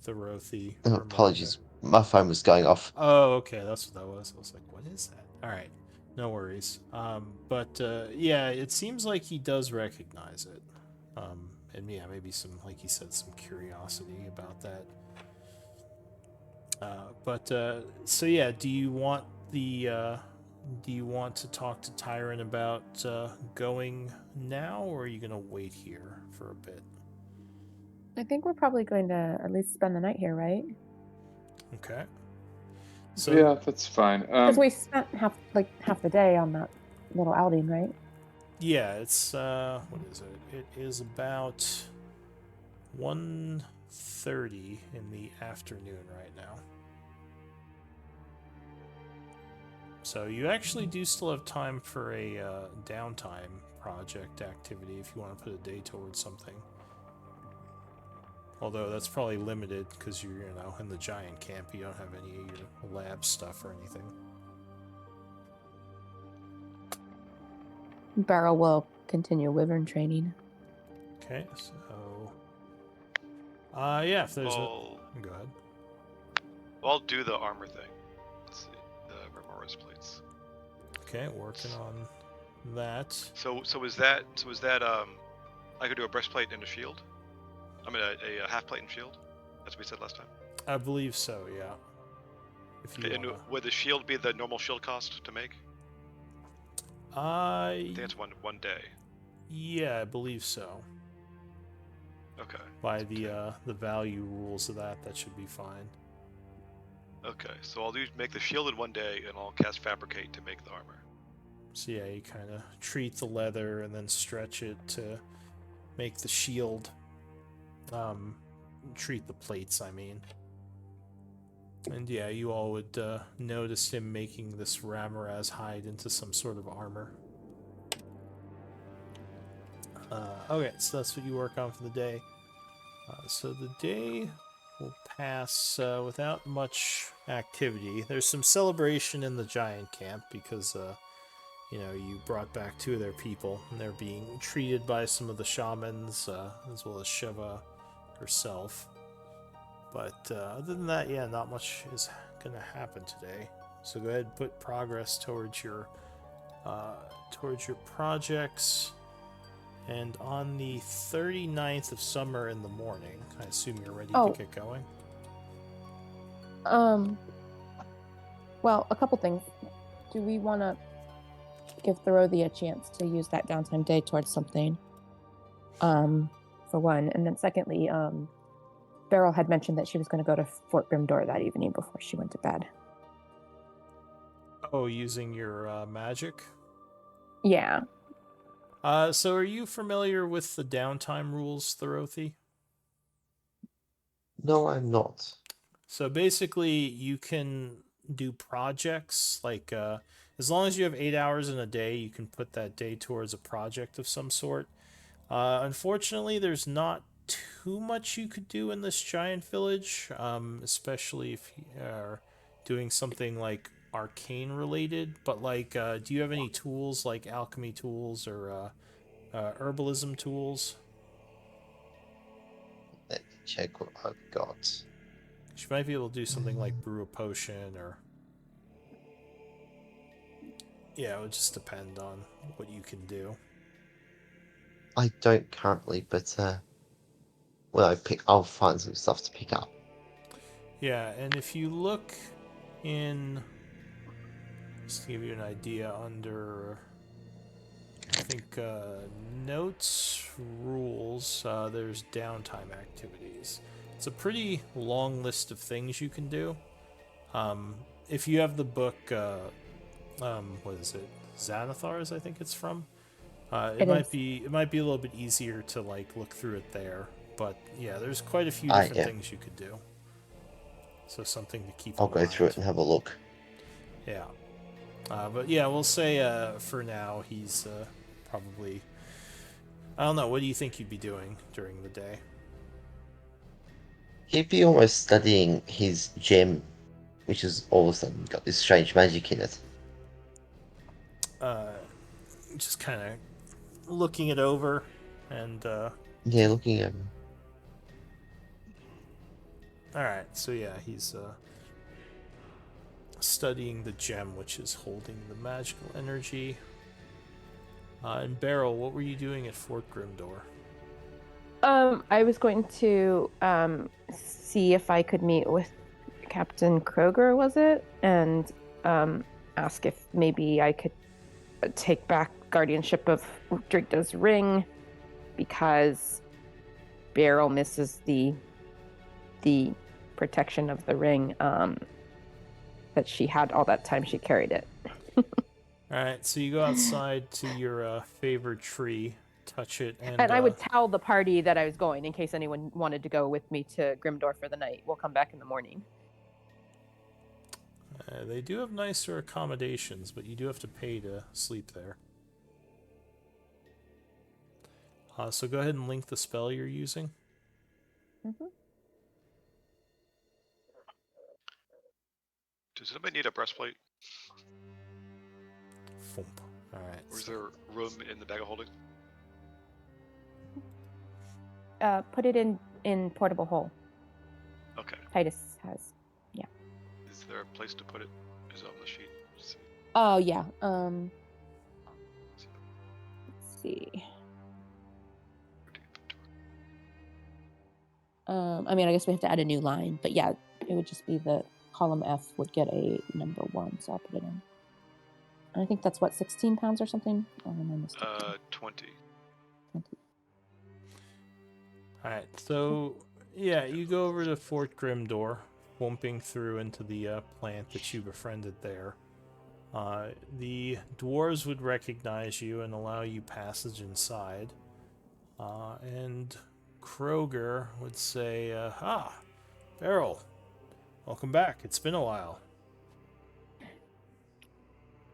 Thorothy. Apologies, my phone was going off. Oh, okay, that's what that was. I was like, what is that? All right, no worries. But yeah, it seems like he does recognize it. And yeah, maybe some, like he said, some curiosity about that. So yeah, do you want to talk to Tyron about going now, or are you gonna wait here for a bit? I think we're probably going to at least spend the night here, right? Okay. So Yeah, that's fine. Because we spent half the day on that little outing, right? yeah, it's what is it? It is about 1:30 in the afternoon right now. So you actually do still have time for a downtime project activity if you want to put a day towards something. Although that's probably limited because you're, in the giant camp. You don't have any of your lab stuff or anything. Beryl will continue wyvern training. Okay, so yeah, if there's I'll, go ahead. I'll do the armor thing. Let's see, the Remora's plates. Okay, working on that. So is that I could do a breastplate and a shield. I mean a half plate and shield. That's what we said last time. I believe so, yeah. If you And wanna... would the shield be the normal shield cost to make? I think it's one day. Yeah, I believe so. Okay. By the value rules of that should be fine. Okay, so I'll make the shield in one day, and I'll cast Fabricate to make the armor. So yeah, you kind of treat the leather and then stretch it to make the shield. Treat the plates, I mean. And yeah, you all would notice him making this Ramoraz hide into some sort of armor. Okay, so that's what you work on for the day. So the day will pass without much activity. There's some celebration in the giant camp because, you brought back 2 of their people, and they're being treated by some of the shamans, as well as Shiva herself. But other than that, yeah, not much is going to happen today. So go ahead and put progress towards your projects. And on the 39th of summer in the morning, I assume you're ready to get going? Well, a couple things. Do we want to give Thorodhi a chance to use that downtime day towards something? For one. And then secondly, Beryl had mentioned that she was going to go to Fort Grimdor that evening before she went to bed. Oh, using your magic? Yeah. So are you familiar with the downtime rules, Thorodhi? No, I'm not. So basically, you can do projects, like, as long as you have 8 hours in a day, you can put that day towards a project of some sort. Unfortunately, there's not too much you could do in this giant village, especially if you are doing something like arcane related. But like, do you have any tools like alchemy tools or herbalism tools? Let me check what I've got. You might be able to do something like brew a potion, or yeah, it would just depend on what you can do. I don't currently, but I'll find some stuff to pick up. Yeah, and if you look in, just to give you an idea, under, I think, notes, rules, there's downtime activities. It's a pretty long list of things you can do. If you have the book, what is it? Xanathar's, I think it's from. It might be a little bit easier to look through it there, but yeah, there's quite a few different things you could do. So something to keep. I'll go through it and have a look. Yeah, but yeah, we'll say for now he's probably. I don't know. What do you think you'd be doing during the day? He'd be almost studying his gem, which has all of a sudden got this strange magic in it. Just kind of looking it over, and yeah, looking at him. All right, so yeah, he's studying the gem, which is holding the magical energy. And Beryl, what were you doing at Fort Grimdor? I was going to see if I could meet with Captain Kroger, was it? And ask if maybe I could take back guardianship of Drigda's ring, because Beryl misses the protection of the ring. that she had all that time she carried it. All right, so you go outside to your favorite tree, touch it, and And I would tell the party that I was going in case anyone wanted to go with me to Grimdor for the night. We'll come back in the morning. They do have nicer accommodations, but you do have to pay to sleep there. So go ahead and link the spell you're using. Mm-hmm. Does anybody need a breastplate? Thump. All right. Or is there room in the bag of holding? Put it in portable hole. Okay. Titus has. Is there a place to put it? Is it on the sheet? Let's see. Oh yeah. Let's see. I mean, I guess we have to add a new line, but yeah, it would just be the column F would get a number 1, so I'll put it in. And I think that's what, 16 pounds or something? Or am I mistaken? 20. 20. All right. So yeah, you go over to Fort Grimdor, whomping through into the plant that you befriended there. The dwarves would recognize you and allow you passage inside. And Kroger would say, Beryl, welcome back. It's been a while.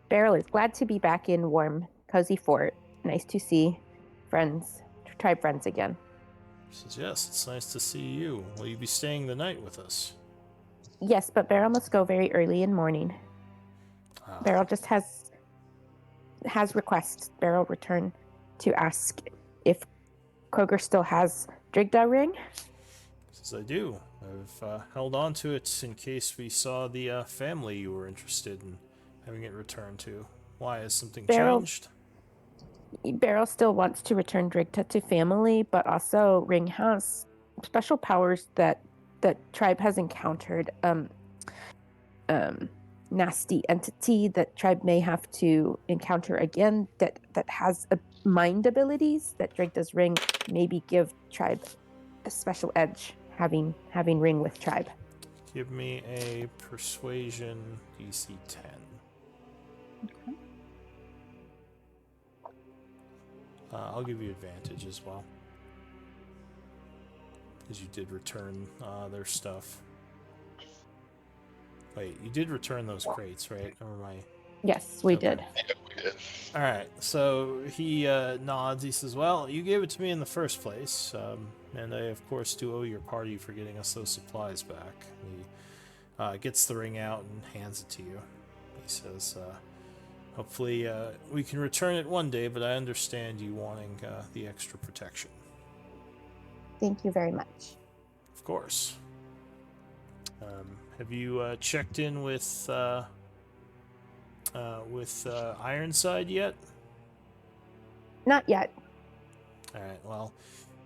Beryl is glad to be back in warm, cozy fort. Nice to see tribe friends again. She says, yes, it's nice to see you. Will you be staying the night with us? Yes, but Beryl must go very early in morning. Beryl just has requests. Beryl returned to ask if Kroger still has Drigda ring. Says, I do. I've held on to it in case we saw the family you were interested in having it returned to. Why, has something changed? Beryl still wants to return Drigda to family, but also Ring has special powers that tribe has encountered. Nasty entity that tribe may have to encounter again that has mind abilities that Drigda's ring maybe give tribe a special edge having ring with tribe. Give me a persuasion DC 10. Okay. I'll give you advantage as well, because you did return their stuff. Wait, you did return those crates, right? Or am I... Yes, we Okay. did. Yeah, we did. All right, so he nods. He says, well, you gave it to me in the first place, and I, of course, do owe your party for getting us those supplies back. He gets the ring out and hands it to you. He says, hopefully we can return it one day, but I understand you wanting the extra protection. Thank you very much. Of course. Have you checked in with Ironside yet? Not yet. All right. Well,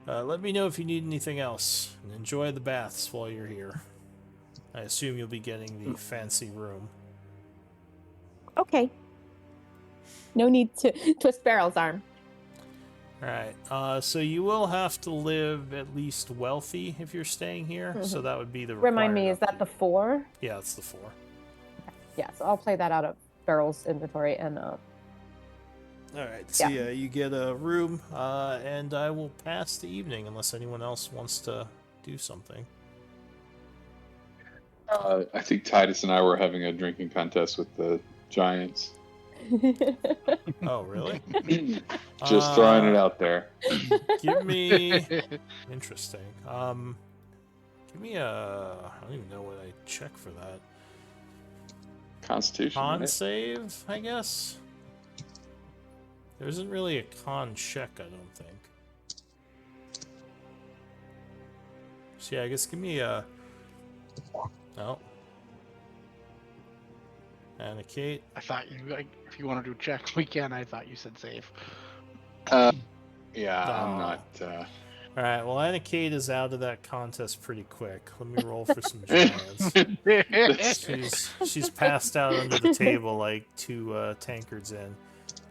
let me know if you need anything else, and enjoy the baths while you're here. I assume you'll be getting the fancy room. Okay. No need to twist Beryl's arm. All right. So you will have to live at least wealthy if you're staying here. So that would be the Remind me, required is that the upkeep. 4? Yeah, it's the 4. Yeah, so I'll play that out of Beryl's inventory and All right. So yeah, you get a room, and I will pass the evening unless anyone else wants to do something. I think Titus and I were having a drinking contest with the Giants. Oh, really? Just throwing it out there. Give me... Interesting. Give me a... I don't even know what I check for that. Constitution. Con right? save, I guess? There isn't really a con check, I don't think. So yeah, I guess give me a... Oh. Anna Kate. I thought you, like, if you want to do checks, we can. I thought you said save. Yeah, I'm Oh. not. Alright, well, Anna Kate is out of that contest pretty quick. Let me roll for some giants. She's passed out under the table like 2 tankards in.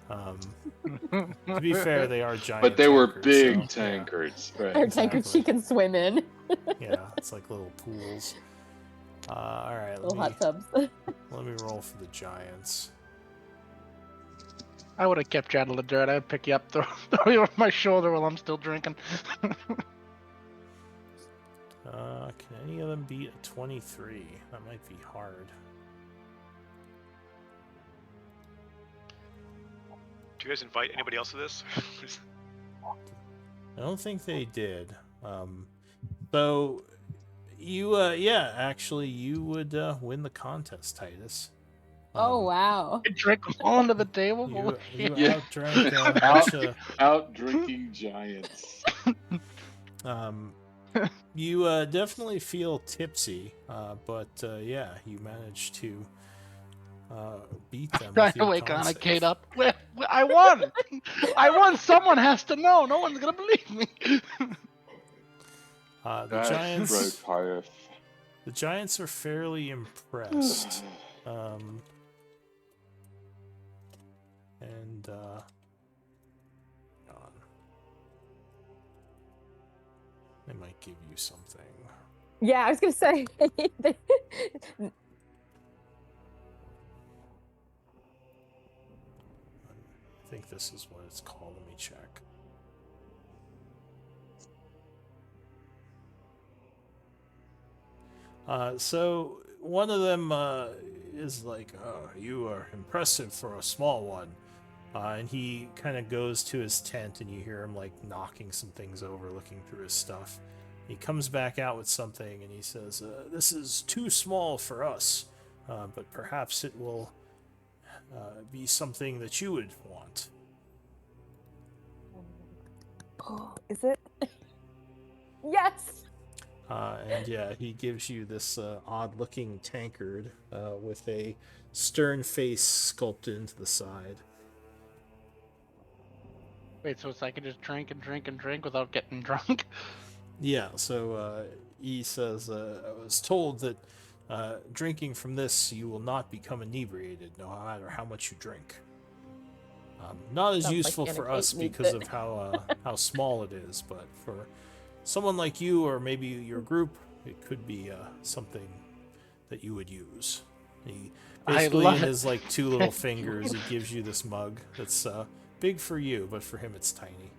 To be fair, they are giant. But they were tankards, big so, yeah. tankards, right? Or tankards she can swim in. Yeah, it's like little pools. All right. Little hot Let tubs. me roll for the Giants. I would have kept you out of the dirt. I'd pick you up, throw you over my shoulder while I'm still drinking. Can any of them beat a 23? That might be hard. Do you guys invite anybody else to this? I don't think they did. So you, yeah, actually, you would win the contest, Titus. Oh wow. I drink all under the table. You, Holy you shit. Yeah. outdrank a Out, bunch of. out drinking giants. You definitely feel tipsy, but yeah, you managed to beat them. Trying with to your wake con Anna save. Kate up. I won! I won! Someone has to know. No one's gonna believe me. The That's Giants. Prokofiev. The Giants are fairly impressed. And hang on. They might give you something. Yeah, I was gonna say. I think this is what it's called. Let me check. So one of them is like, "Oh, you are impressive for a small one," and he kind of goes to his tent, and you hear him like knocking some things over, looking through his stuff. He comes back out with something, and he says, "This is too small for us, but perhaps it will be something that you would want." Oh, is it? Yes. And yeah, he gives you this odd-looking tankard with a stern face sculpted into the side. Wait, so it's I can just drink and drink and drink without getting drunk? Yeah, so he says, "I was told that drinking from this, you will not become inebriated, no matter how much you drink. Not as Sounds like useful Anna for Kate us needs because it. of how small it is, but for someone like you or maybe your group, it could be something that you would use." He I basically love in it. his like two little fingers, he gives you this mug that's big for you, but for him it's tiny.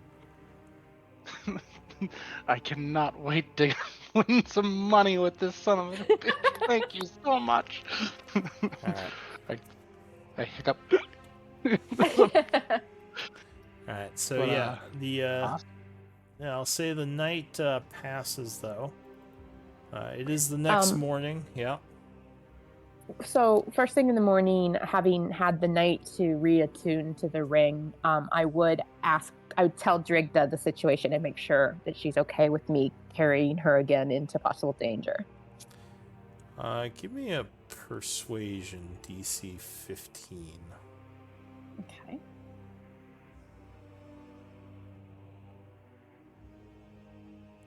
I cannot wait to win some money with this son of a bitch. Thank you so much. All right. I hiccup. All right, so But, yeah, the awesome. yeah, I'll say the night passes though. It is the next Um, morning. Yeah. So first thing in the morning, having had the night to reattune to the ring, I would tell Drigda the situation and make sure that she's okay with me carrying her again into possible danger. Give me a persuasion DC 15. Okay.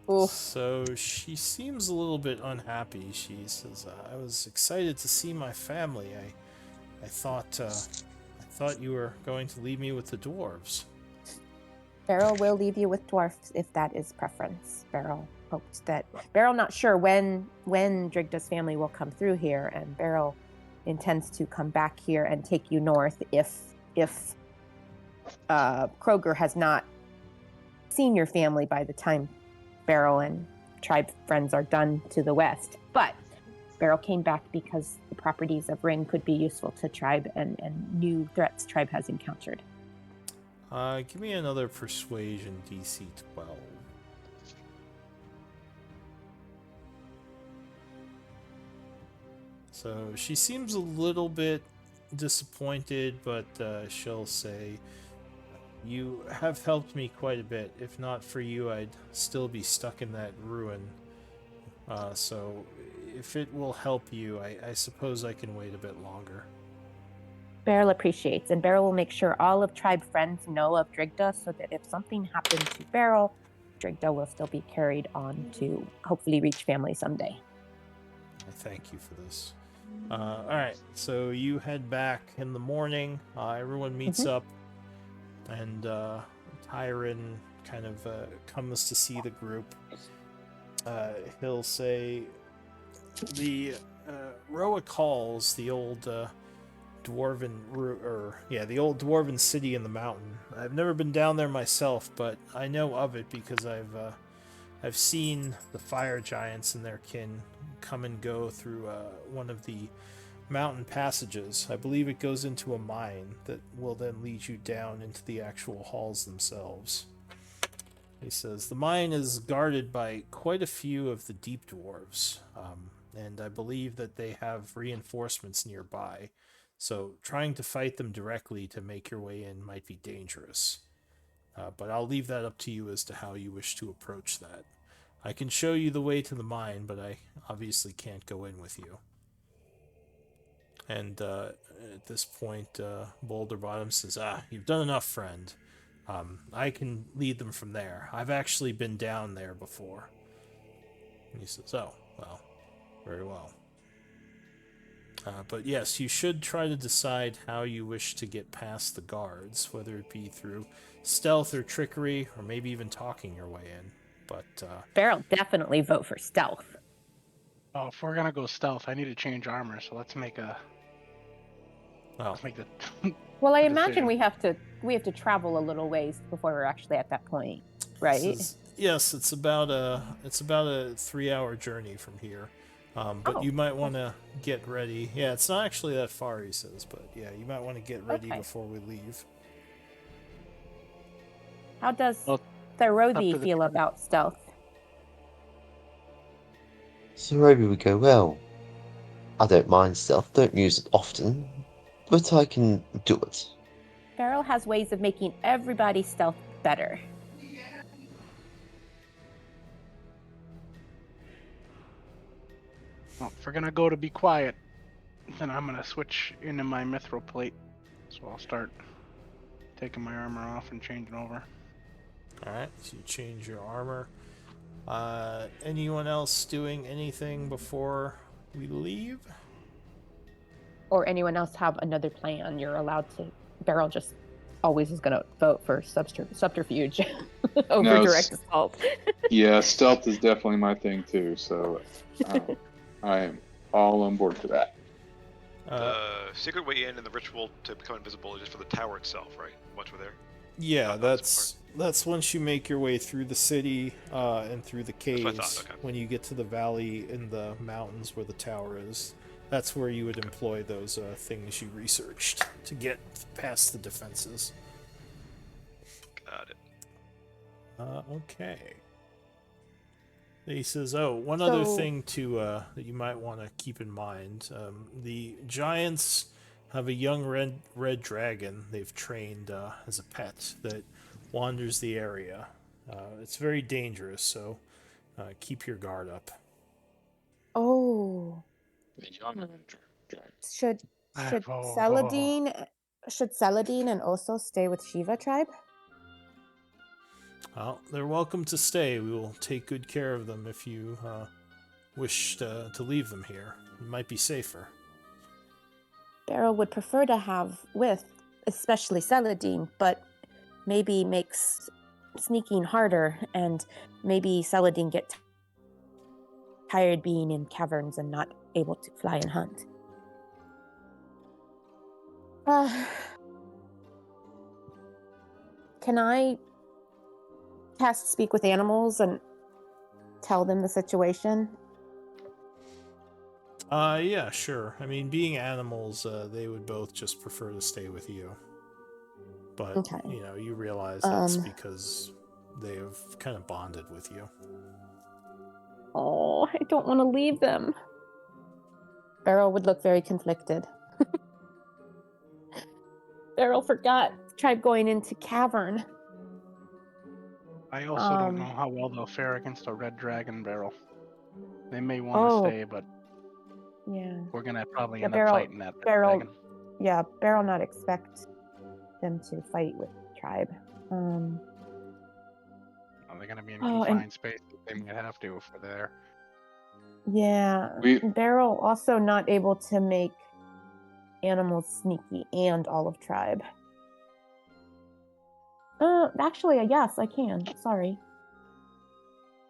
Oof. So she seems a little bit unhappy. She says, "I was excited to see my family. I thought you were going to leave me with the dwarves." Beryl will leave you with dwarfs if that is preference. Beryl hoped that Beryl not sure when Drigda's family will come through here, and Beryl intends to come back here and take you north if Kroger has not seen your family by the time Beryl and tribe friends are done to the west. But Beryl came back because the properties of Ring could be useful to tribe and new threats tribe has encountered. Give me another persuasion DC 12. So she seems a little bit disappointed, but she'll say, "You have helped me quite a bit. If not for you, I'd still be stuck in that ruin. So if it will help you, I suppose I can wait a bit longer." Beryl appreciates, and Beryl will make sure all of tribe friends know of Drigda so that if something happens to Beryl, Drigda will still be carried on to hopefully reach family someday. I thank you for this. All right, so you head back in the morning. Everyone meets up, and Tyron kind of comes to see the group. He'll say, "The Roa Halls, the old the old dwarven city in the mountain. I've never been down there myself, but I know of it because I've seen the fire giants and their kin come and go through one of the mountain passages. I believe it goes into a mine that will then lead you down into the actual halls themselves. He says, the mine is guarded by quite a few of the deep dwarves, and I believe that they have reinforcements nearby, so trying to fight them directly to make your way in might be dangerous. But I'll leave that up to you as to how you wish to approach that. I can show you the way to the mine, but I obviously can't go in with you. And at this point, Boulder Bottom says, you've done enough, friend. I can lead them from there. I've actually been down there before. And he says, oh, well, very well. But yes, you should try to decide how you wish to get past the guards, whether it be through stealth or trickery, or maybe even talking your way in. But Beryl definitely vote for stealth. Oh, if we're gonna go stealth, I need to change armor. So let's make the. Well, I the imagine decision. we have to travel a little ways before we're actually at that point, right? Yes, it's about a 3-hour journey from here. But you might want to get ready. Yeah, it's not actually that far, he says, but yeah, you might want to get ready before we leave. How does Well, Therodi feel about stealth? Sorobi would go, well, I don't mind stealth, don't use it often, but I can do it. Beryl has ways of making everybody's stealth better. Well, if we're gonna go to be quiet, then I'm gonna switch into my mithril plate. So I'll start taking my armor off and changing over. Alright, so you change your armor. Anyone else doing anything before we leave? Or anyone else have another plan? You're allowed to. Beryl just always is going to vote for subterfuge over direct assault. Yeah, stealth is definitely my thing too, so I am all on board for that. Secret way in and the ritual to become invisible is just for the tower itself, right? Once we're there. Yeah, that's once you make your way through the city and through the caves. That's what I thought, okay. When you get to the valley in the mountains where the tower is, that's where you would employ those things you researched to get past the defenses. Got it. Okay. He says, one other thing that you might want to keep in mind. The giants have a young red dragon they've trained as a pet that wanders the area. It's very dangerous, so keep your guard up. Oh. Should Saladin and Oso stay with Shiva tribe? Well, they're welcome to stay. We will take good care of them if you wish to leave them here. It might be safer. Beryl would prefer to have with, especially Saladin, but maybe makes sneaking harder, and maybe Saladin gets tired being in caverns and not able to fly and hunt. Can I cast Speak with Animals and tell them the situation? Yeah, sure. I mean, being animals, they would both just prefer to stay with you. But, okay. You realize that's because they have kind of bonded with you. Oh, I don't want to leave them. Beryl would look very conflicted. Beryl forgot tribe going into cavern. I also don't know how well they'll fare against a red dragon Beryl. They may want to stay, but we're gonna probably end up fighting that dragon. Yeah, Beryl not expect them to fight with tribe. Are they gonna be in confined space? They might have to if we're there. Yeah, Beryl also not able to make animals sneaky and all of tribe. Actually, yes, I can. Sorry.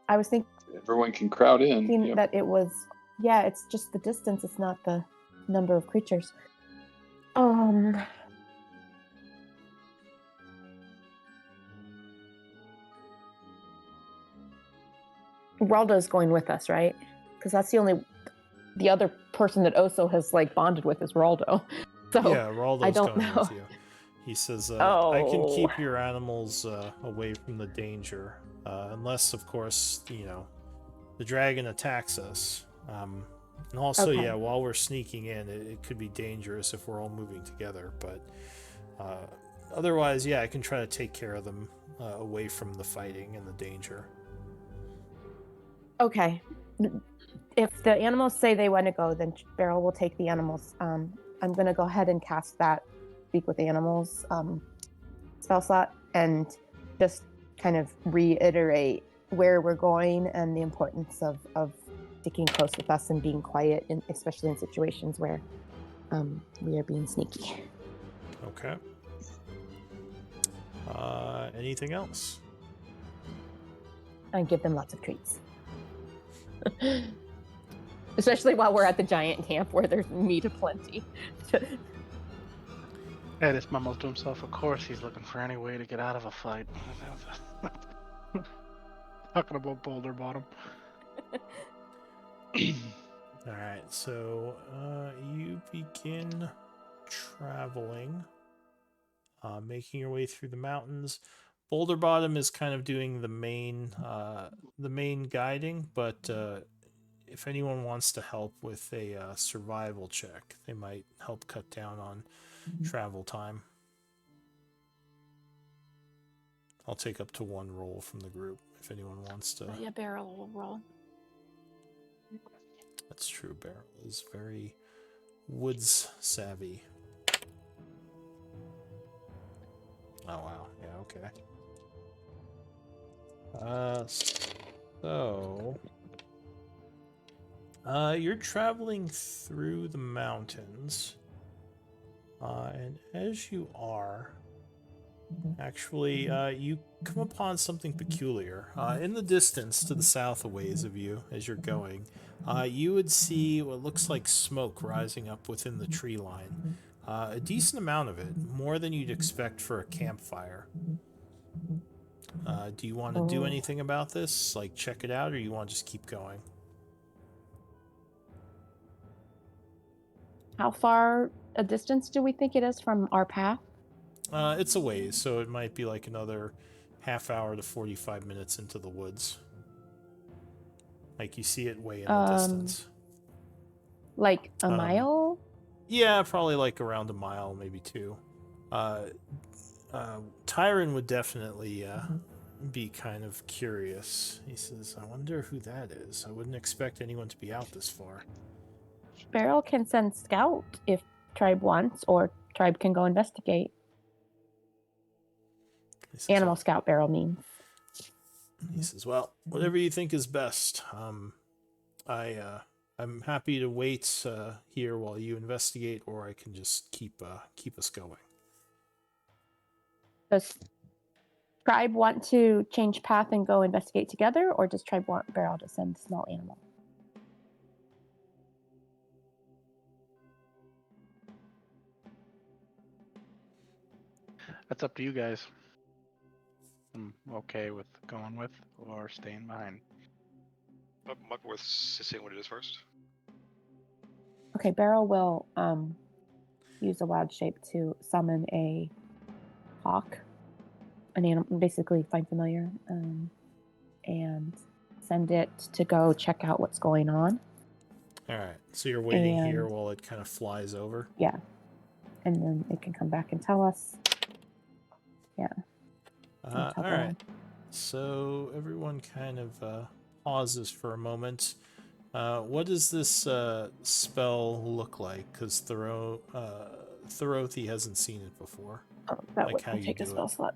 I was thinking everyone can crowd in. That it was Yeah, it's just the distance. It's not the number of creatures. Raldo's going with us, right? Because that's the other person that Oso has like bonded with is Raldo. So Yeah, Raldo's I don't going know. with you. He says, I can Oh. keep your animals away from the danger. Unless, of course, the dragon attacks us. And also, Okay. yeah, while we're sneaking in, it could be dangerous if we're all moving together. But otherwise, yeah, I can try to take care of them away from the fighting and the danger. Okay. If the animals say they want to go, then Beryl will take the animals. I'm going to go ahead and cast that Speak with Animals spell slot and just kind of reiterate where we're going and the importance of sticking close with us and being quiet, especially in situations where we are being sneaky. Okay. Anything else? And give them lots of treats. Especially while we're at the giant camp where there's meat aplenty. Edis mumbles to himself, of course he's looking for any way to get out of a fight. Talking about Boulder Bottom. Alright, so you begin traveling, making your way through the mountains. Boulder Bottom is kind of doing the main guiding, but if anyone wants to help with a survival check, they might help cut down on travel time. I'll take up to one roll from the group if anyone wants to. Yeah, Beryl will roll. That's true. Beryl is very woods savvy. Oh wow. Yeah. Okay. So you're traveling through the mountains, and as you are, actually, you come upon something peculiar. In the distance, to the south a ways of you, as you're going, you would see what looks like smoke rising up within the tree line. A decent amount of it, more than you'd expect for a campfire. Do you want to do anything about this? Like check it out, or you want to just keep going? How far a distance do we think it is from our path? It's a ways, so it might be like another half hour to 45 minutes into the woods. Like you see it way in the distance. Like a mile? Yeah, probably like around a mile, maybe two. Tyron would definitely be kind of curious. He says, I wonder who that is. I wouldn't expect anyone to be out this far. Beryl can send scout if tribe wants, or tribe can go investigate. Says, Animal scout, Beryl means. He says, well, whatever you think is best. I'm happy to wait here while you investigate, or I can just keep us going. Does tribe want to change path and go investigate together, or does tribe want Beryl to send small animal? That's up to you guys. I'm okay with going with or staying behind. Might be worth seeing what it is first. Okay, Beryl will use a wild shape to summon a hawk, an animal, basically find familiar, and send it to go check out what's going on. All right, so you're waiting here while it kind of flies over? Yeah, and then it can come back and tell us. Yeah. All right, so everyone kind of pauses for a moment. What does this spell look like? Because Thorothy hasn't seen it before. Oh, that like would how you take a do spell it. slot.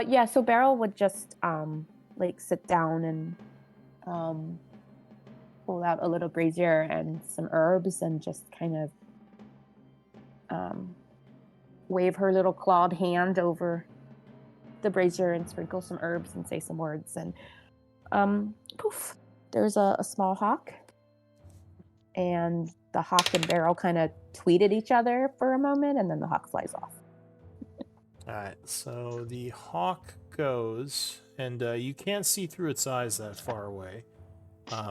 Yeah, so Beryl would just like sit down and pull out a little brazier and some herbs and just kind of wave her little clawed hand over the brazier and sprinkle some herbs and say some words, and poof, there's a small hawk and the hawk and Beryl kind of tweet at each other for a moment, and then the hawk flies off. All right, so the hawk goes, and you can't see through its eyes that far away.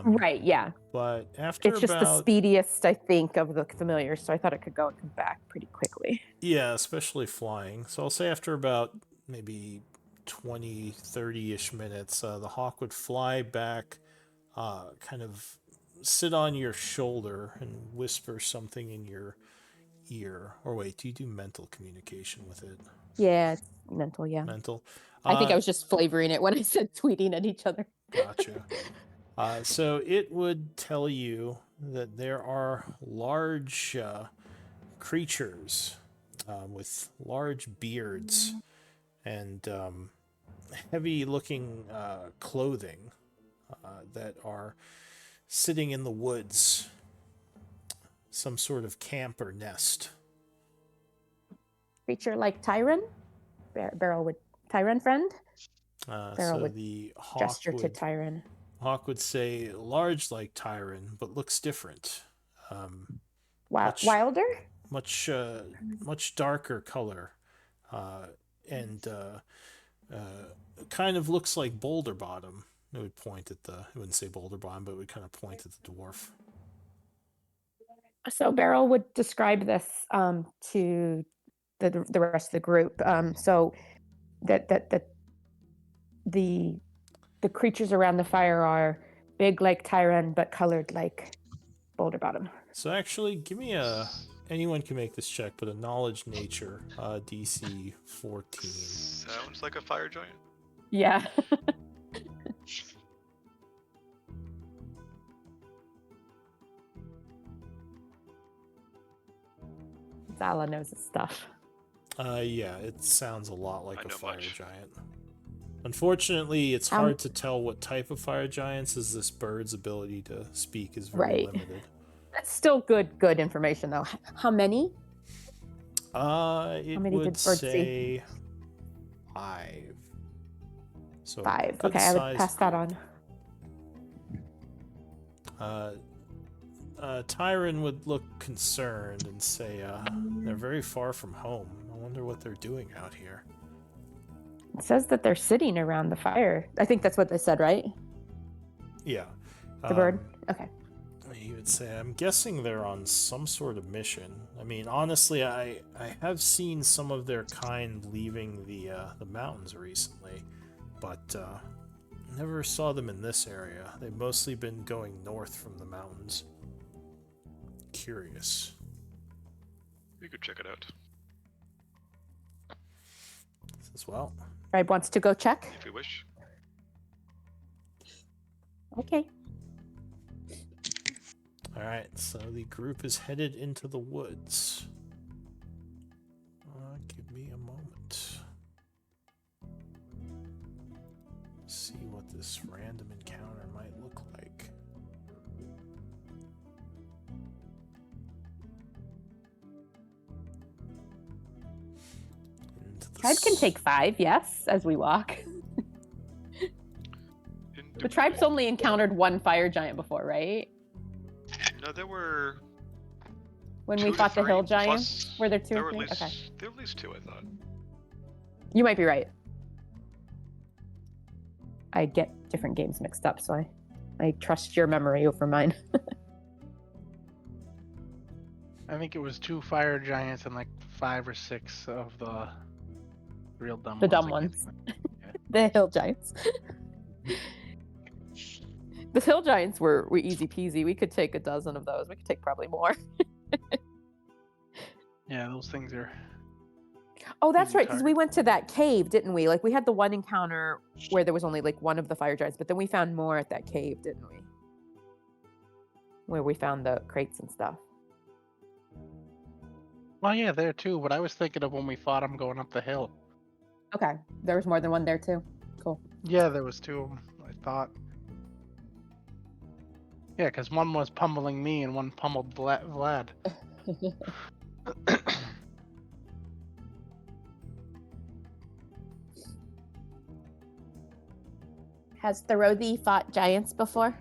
Right, yeah. But after It's just the speediest, I think, of the familiars, so I thought it could go and come back pretty quickly. Yeah, especially flying. So I'll say after about maybe 20, 30-ish minutes, the hawk would fly back, kind of sit on your shoulder and whisper something in your ear. Or wait, do you do mental communication with it? Yeah, it's mental, yeah. Mental. I think I was just flavoring it when I said tweeting at each other. Gotcha. So it would tell you that there are large creatures with large beards and heavy-looking clothing that are sitting in the woods, some sort of camp or nest. Creature like Tyron? Beryl would... Tyron friend? Beryl So would the hawk gesture to would, Tyron. hawk would say, large like Tyron, but looks different. Much- Wilder? much darker color, and kind of looks like Boulder Bottom. It would point at it wouldn't say Boulder Bottom, but it would kind of point at the dwarf. So Beryl would describe this to the rest of the group. So that the creatures around the fire are big like Tyron, but colored like Boulder Bottom. So actually, give me anyone can make this check, but a knowledge nature, DC 14. Sounds like a fire giant. Yeah. Zala knows his stuff. Yeah, it sounds a lot like I a know fire much. giant. Unfortunately, it's hard to tell what type of fire giants, as this bird's ability to speak is very Right. limited. That's still good information, though. How many? It many would did Bird see? say 5. So 5. good Okay, I would sized pass that group. on. Tyron would look concerned and say, they're very far from home. I wonder what they're doing out here. It says that they're sitting around the fire. I think that's what they said, right? Yeah. The bird? Okay. He would say, I'm guessing they're on some sort of mission. I mean, honestly, I have seen some of their kind leaving the mountains recently, but never saw them in this area. They've mostly been going north from the mountains. Curious. We could check it out As well. Tribe wants to go check? if you wish. Okay. Alright, so the group is headed into the woods. Give me a moment. See what this random encounter might look like. Into the Tribe can take 5, yes, as we walk. The tribe's only encountered one fire giant before, right? No, there were. When 2 we to fought the 3, hill giants? plus- Were there 2 there or were 3? at least, Okay. There were at least 2, I thought. You might be right. I get different games mixed up, so I trust your memory over mine. I think it was 2 fire giants and like 5 or 6 of the real dumb The ones. dumb I ones. can't think. The hill giants. The hill giants were easy peasy. We could take a dozen of those. We could take probably more. Yeah, those things are. Oh, that's Easy right, because we target. went to that cave, didn't we? Like, we had the one encounter where there was only like one of the fire giants, but then we found more at that cave, didn't we? Where we found the crates and stuff. Well, yeah, there too. But I was thinking of when we fought them going up the hill. Okay, there was more than one there too. Cool. Yeah, there was 2 of them. I thought. Yeah, because one was pummeling me and one pummeled Vlad. Has Thorodhi fought giants before?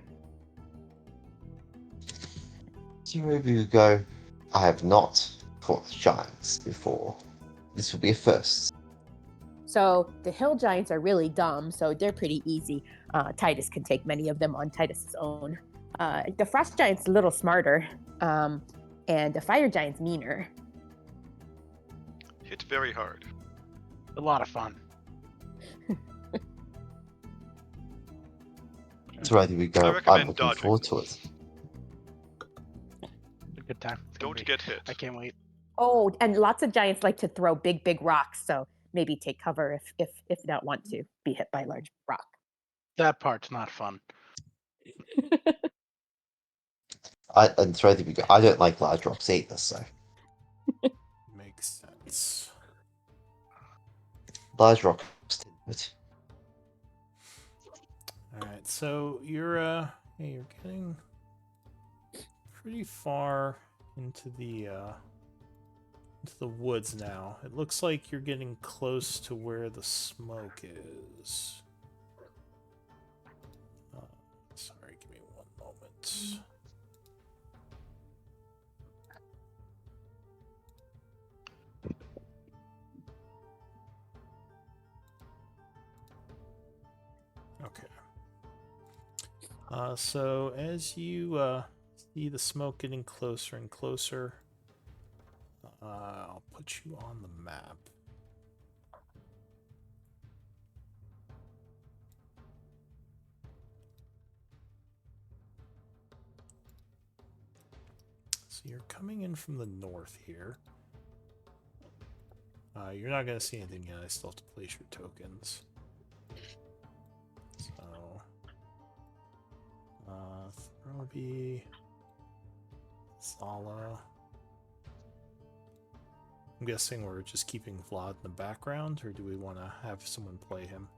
2 of you go. I have not fought giants before. This will be a first. So the hill giants are really dumb, so they're pretty easy. Titus can take many of them on Titus's own. The frost giant's a little smarter, and the fire giant's meaner. Hit very hard. A lot of fun. So either we go. I I'm recommend looking dodging. forward to it. A good time. It's gonna Don't be. get hit. I can't wait. Oh, and lots of giants like to throw big rocks, so maybe take cover if you don't want to be hit by a large rock. That part's not fun. And so either we go. I don't like large rocks either, so Makes sense. large rocks. But All right, so you're getting pretty far into the woods now. It looks like you're getting close to where the smoke is. Sorry, give me one moment. Okay. So as you see the smoke getting closer and closer, I'll put you on the map. So you're coming in from the north here. You're not going to see anything yet. I still have to place your tokens. So, Throby, Sala. I'm guessing we're just keeping Vlad in the background, or do we want to have someone play him?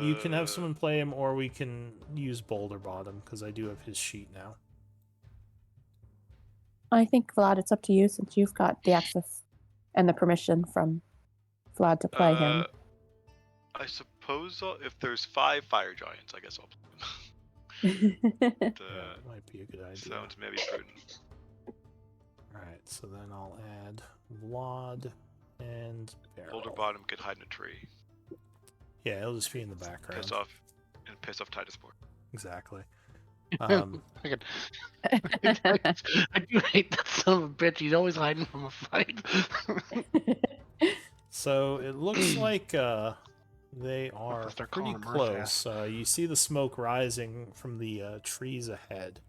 You can have someone play him, or we can use Boulder Bottom, because I do have his sheet now. I think, Vlad, it's up to you since you've got the access and the permission from Vlad to play him. I suppose if there's 5 fire giants, I guess I'll play them. Yeah, that might be a good idea. Sounds maybe prudent. Alright, so then I'll add Vlad and Barrel. Boulder Bottom can hide in a tree. Yeah, it'll just be in the background. Piss off Titus Board. Exactly. I do hate that son of a bitch. He's always hiding from a fight. So it looks like they are start pretty calling him Earth close. You see the smoke rising from the trees ahead.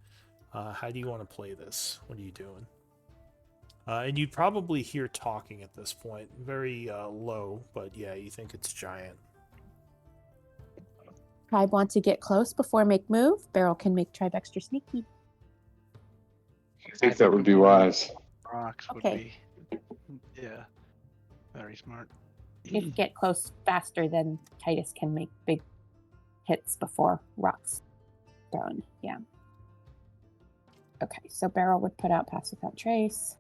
How do you want to play this? What are you doing? And you'd probably hear talking at this point. Very low, but yeah, you think it's giant. Tribe want to get close before make move. Barrel can make Tribe extra sneaky. I think that would be wise. Rocks would Okay. be. Yeah. Very smart. If you get close faster, then Titus can make big hits before rocks thrown. Yeah. Okay, so Barrel would put out Pass Without Trace.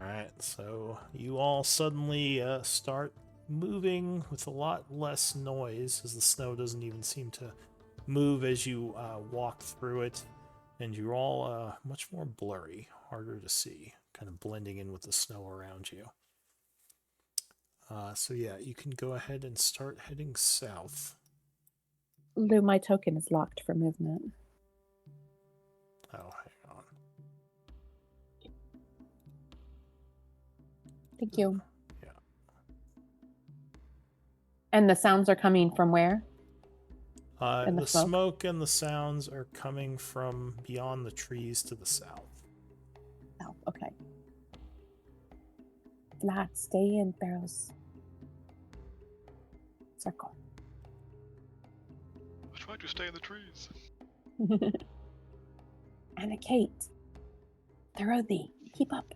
Alright, so you all suddenly start moving with a lot less noise, as the snow doesn't even seem to move as you walk through it, and you're all much more blurry, harder to see, kind of blending in with the snow around you. So yeah, you can go ahead and start heading south. Lou, my token is locked for movement. Oh, hang on. Thank you. Yeah. And the sounds are coming from where? And The the smoke? smoke and the sounds are coming from beyond the trees to the south. Oh, okay. Vlad, stay in Barrel's circle. I tried to stay in the trees. Anna Kate, Thorothy, keep up.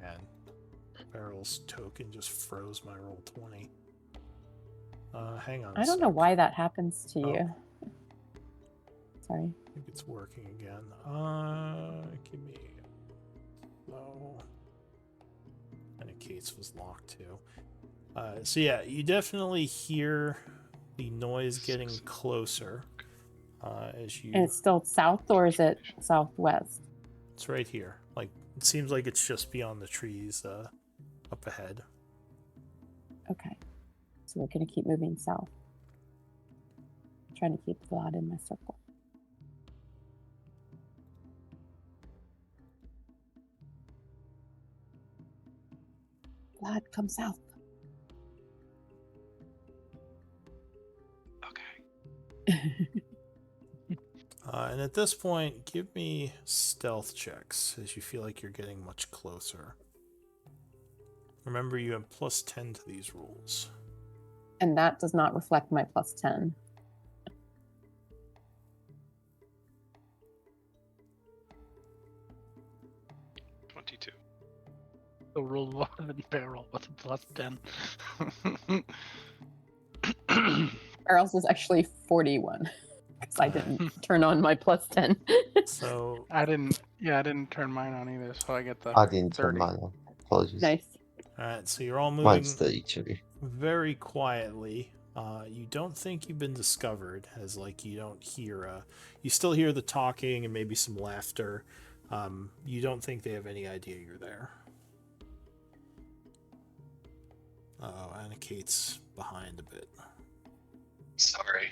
And Barrel's token just froze my roll 20. Hang on. I don't know why that happens to Oh. you. Sorry. I think it's working again. Give me. Oh. And Kate's was locked too. So yeah, you definitely hear the noise getting closer as you. And it's still south, or is it southwest? It's right here. Like it seems like it's just beyond the trees up ahead. Okay. So we're going to keep moving south. Trying to keep Vlad in my circle. Vlad, come south. Okay. And at this point, give me stealth checks as you feel like you're getting much closer. Remember, you have +10 to these rolls. And that does not reflect my +10. So roll one and barrel with a +10. Barrels is actually 41 because I didn't turn on my +10. So I didn't turn mine on either, so I get the I didn't turn 30. mine on. Apologies. Nice. all right, so you're all moving Mine's 32. very quietly. You don't think you've been discovered, as like you don't hear. You still hear the talking and maybe some laughter. You don't think they have any idea you're there. Oh, Anna Kate's behind a bit. Sorry.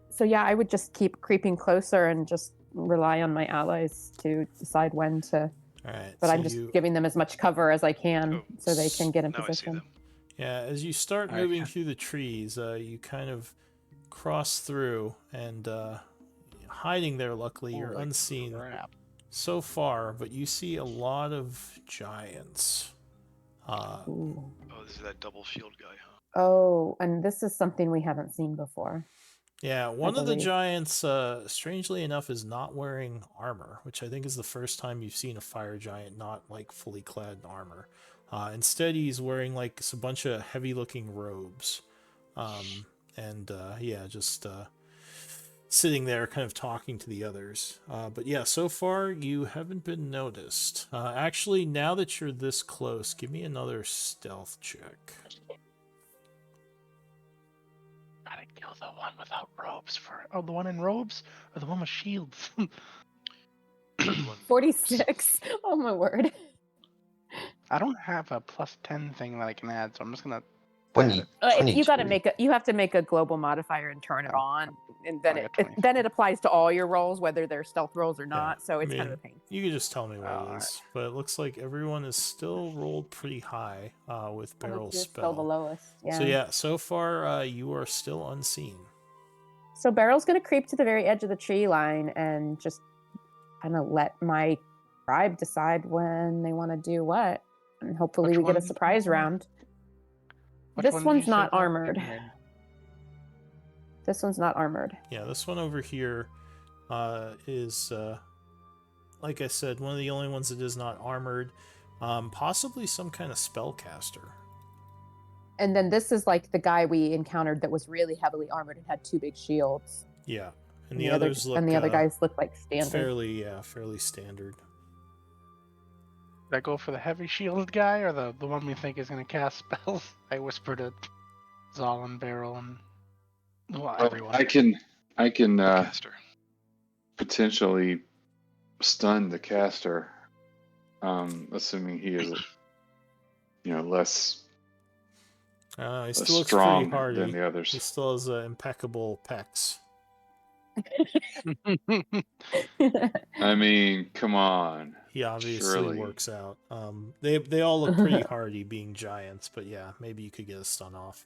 So yeah, I would just keep creeping closer and just rely on my allies to decide when to. All right, But so I'm just giving them as much cover as I can Oh, so they can get in now I see position. them. Yeah, as you start All right, moving yeah. through the trees, you kind of cross through and hiding there. Luckily, you're Holy unseen crap. so far, but you see a lot of giants. Ooh. Oh, this is that double shield guy, huh? Oh, and this is something we haven't seen before. Yeah, one of the believe. giants, strangely enough, is not wearing armor, which I think is the first time you've seen a fire giant not like fully clad in armor. Instead, he's wearing like a bunch of heavy-looking robes, and yeah, just sitting there, kind of talking to the others. But yeah, so far you haven't been noticed. Actually, now that you're this close, give me another stealth check. Gotta kill the one without robes for. Oh, the one in robes or the one with shields? 46. Oh my word. I don't have a +10 thing that I can add, so I'm just gonna. 20, You got to 22. make you have to make a global modifier and turn it Oh. on, and then I it, got it then it applies to all your rolls, whether they're stealth rolls or not. So it's I kind mean, of a pain. you can just tell me what it Alright. is, but it looks like everyone is still rolled pretty high with Barrel's You're spell. still the lowest. Yeah. So yeah, so far you are still unseen. So Barrel's gonna creep to the very edge of the tree line and just kind of let my tribe decide when they want to do what, and hopefully Which we get a one? surprise round. Which This one did one's you say not that? armored. This one's not armored. Yeah, this one over here is, like I said, one of the only ones that is not armored. Possibly some kind of spellcaster. And then this is like the guy we encountered that was really heavily armored and had 2 big shields. Yeah, and the others look and the other guys look like standard. fairly standard. Did I go for the heavy shielded guy or the one we think is gonna cast spells? I whispered to Zal and Barrel and well, everyone. I can Caster. potentially stun the caster, assuming he is, less He still looks pretty strong hardy. than the others. He still has impeccable pecs. I mean, come on. He obviously Surely. works out. They all look pretty hardy, being giants, but yeah, maybe you could get a stun off.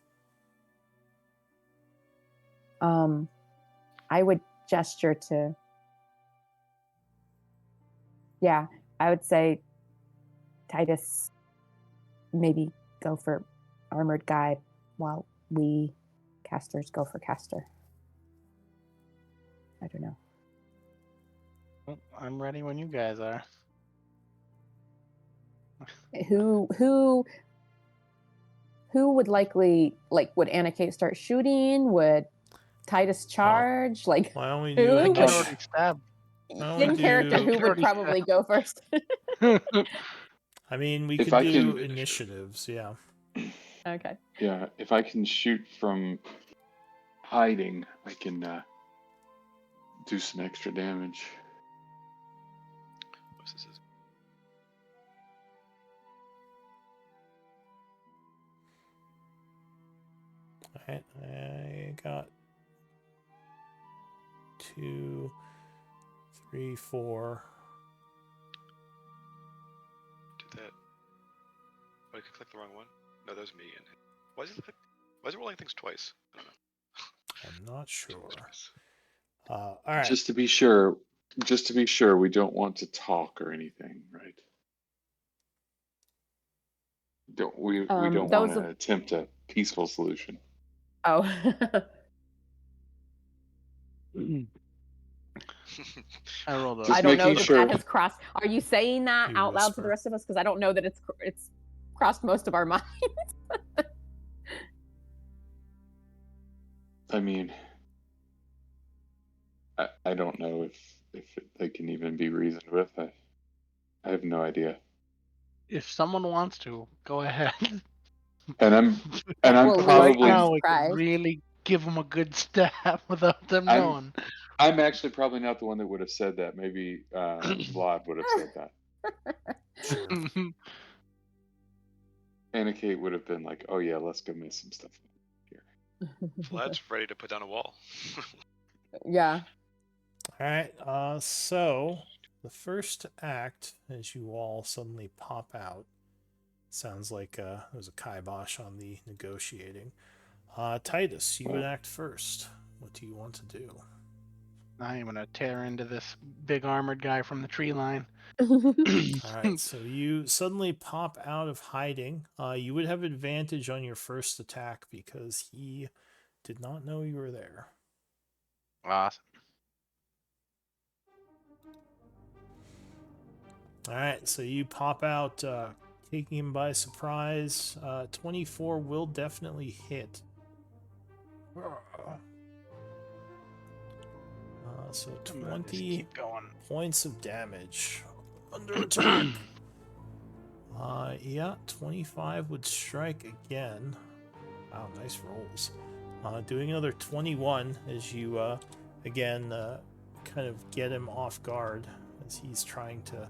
I would gesture to. Yeah, I would say Titus maybe go for armored guy while we casters go for caster. I don't know. Well, I'm ready when you guys are. Who would likely would Anna Kate start shooting? Would Titus charge? Why don't we Who do I would- can already stab. Why don't In we character, do- who would Already probably go first? I mean, we If could I do can- initiatives, yeah. Okay. Yeah, if I can shoot from hiding, I can do some extra damage. What's this? Alright, I got 2, 3, 4. Did that? Oh, I clicked the wrong one. No, that was me. And why is it rolling things twice? I don't know. I'm not sure. Twice. Alright. Just to be sure, we don't want to talk or anything, right? We don't those want to are- attempt a peaceful solution. Oh. I rolled a. Just I don't know making that sure. that has crossed. Are you saying that You out loud to the whisper. rest of us? Because I don't know that it's crossed most of our minds. I mean, I don't know if they can even be reasoned with. I have no idea. If someone wants to, go ahead. And I'm Well, Right probably now, we surprised. can really give them a good stab without them I'm- knowing. I'm actually probably not the one that would have said that. Maybe Vlad would have said that. Sure. Anna Kate would have been like, "Oh yeah, let's go miss some stuff here." Vlad's ready to put down a wall. Yeah. Alright, so the first act, as you all suddenly pop out, sounds like there's a kibosh on the negotiating. Titus, you would act first. What do you want to do? I'm gonna tear into this big armored guy from the tree line. Alright, so you suddenly pop out of hiding. You would have advantage on your first attack because he did not know you were there. Awesome. Alright, so you pop out, taking him by surprise. 24 will definitely hit. So I'm gonna just 20 keep going. points of damage. Under attack. Yeah, 25 would strike again. Wow, nice rolls. Doing another 21 as you, again, kind of get him off guard as he's trying to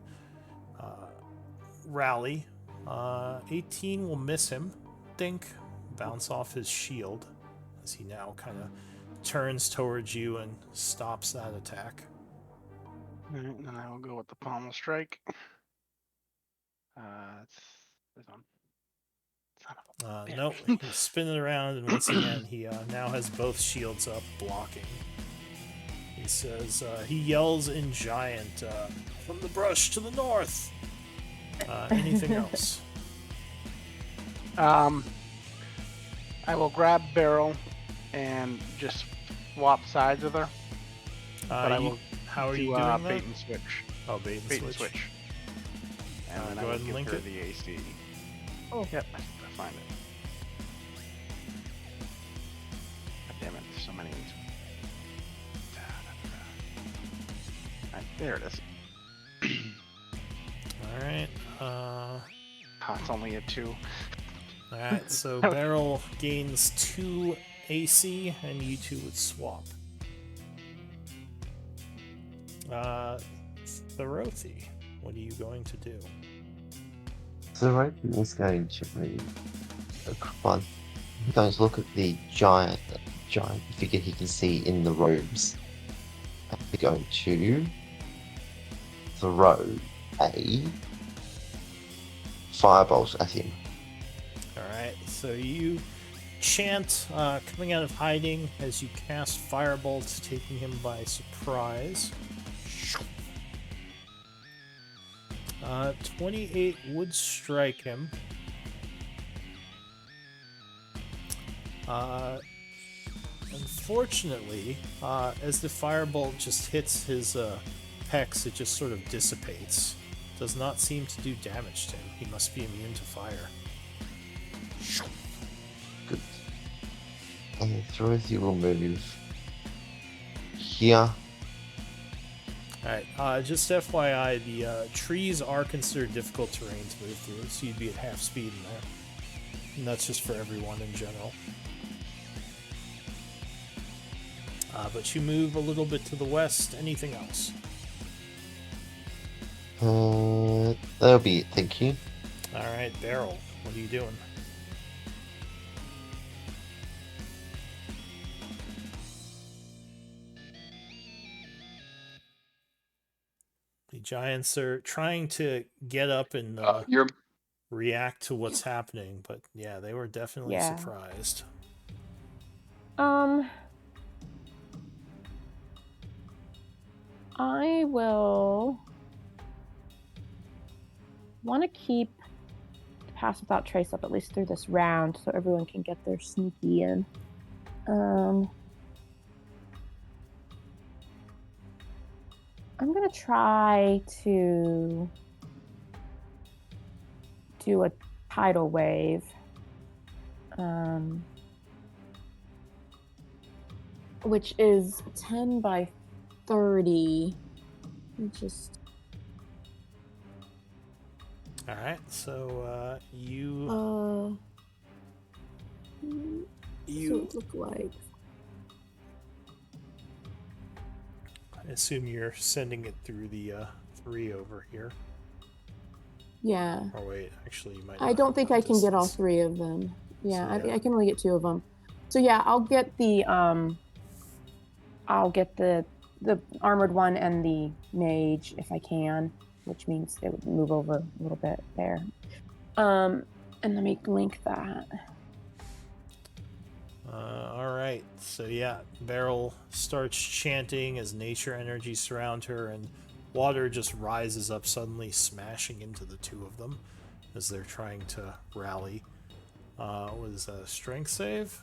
rally. 18 will miss him. Dink. Bounce off his shield as he now kind of turns towards you and stops that attack. Alright, and then I will go with the pommel strike. It's this one. Son of a bitch. Nope, he's spinning around, and once again, he now has both shields up, blocking. He says, he yells in giant, from the brush to the north. Anything else? I will grab Beryl and just swap sides with her. But I will How are do you doing that? bait and switch. Oh, bait and Bait and switch. switch. And then Go I will ahead and give link her it. the AC. Oh. Yep, I find it. God damn it, there's so many of these. Alright, there it is. Alright, Oh, it's only a 2. alright, so Beryl gains 2 AC, and you two would swap. Thorothy, what are you going to do? So Rogan is going to move. Come on. He's going to look at the giant figure he can see in the robes. And we're going to throw a firebolt at him. Alright, so you chant, coming out of hiding as you cast Firebolt, taking him by surprise. 28 would strike him. Unfortunately, as the Firebolt just hits his pecs, it just sort of dissipates. Does not seem to do damage to him. He must be immune to fire. Good. And Dorothy will move here. Alright, just FYI, the trees are considered difficult terrain to move through, so you'd be at half speed in there. And that's just for everyone in general. But you move a little bit to the west. Anything else? That'll be it, thank you. Alright, Beryl, what are you doing? The giants are trying to get up and You're react to what's happening, but yeah, they were definitely Yeah. surprised. I will want to keep Pass Without Trace up at least through this round so everyone can get their sneaky in. I'm going to try to do a tidal wave. Which is 10 by 30. Just All right, so you so it look like I assume you're sending it through the 3 over here. yeah. Or wait, actually, you might. I not don't have think that I can get all distance. 3 of them. Yeah, So, yeah. I can only get 2 of them. So yeah, I'll get the the armored one and the mage if I can, which means they would move over a little bit there. And let me link that. All right, so yeah, Beryl starts chanting as nature energy surround her, and water just rises up suddenly, smashing into the 2 of them as they're trying to rally. What is that, a strength save?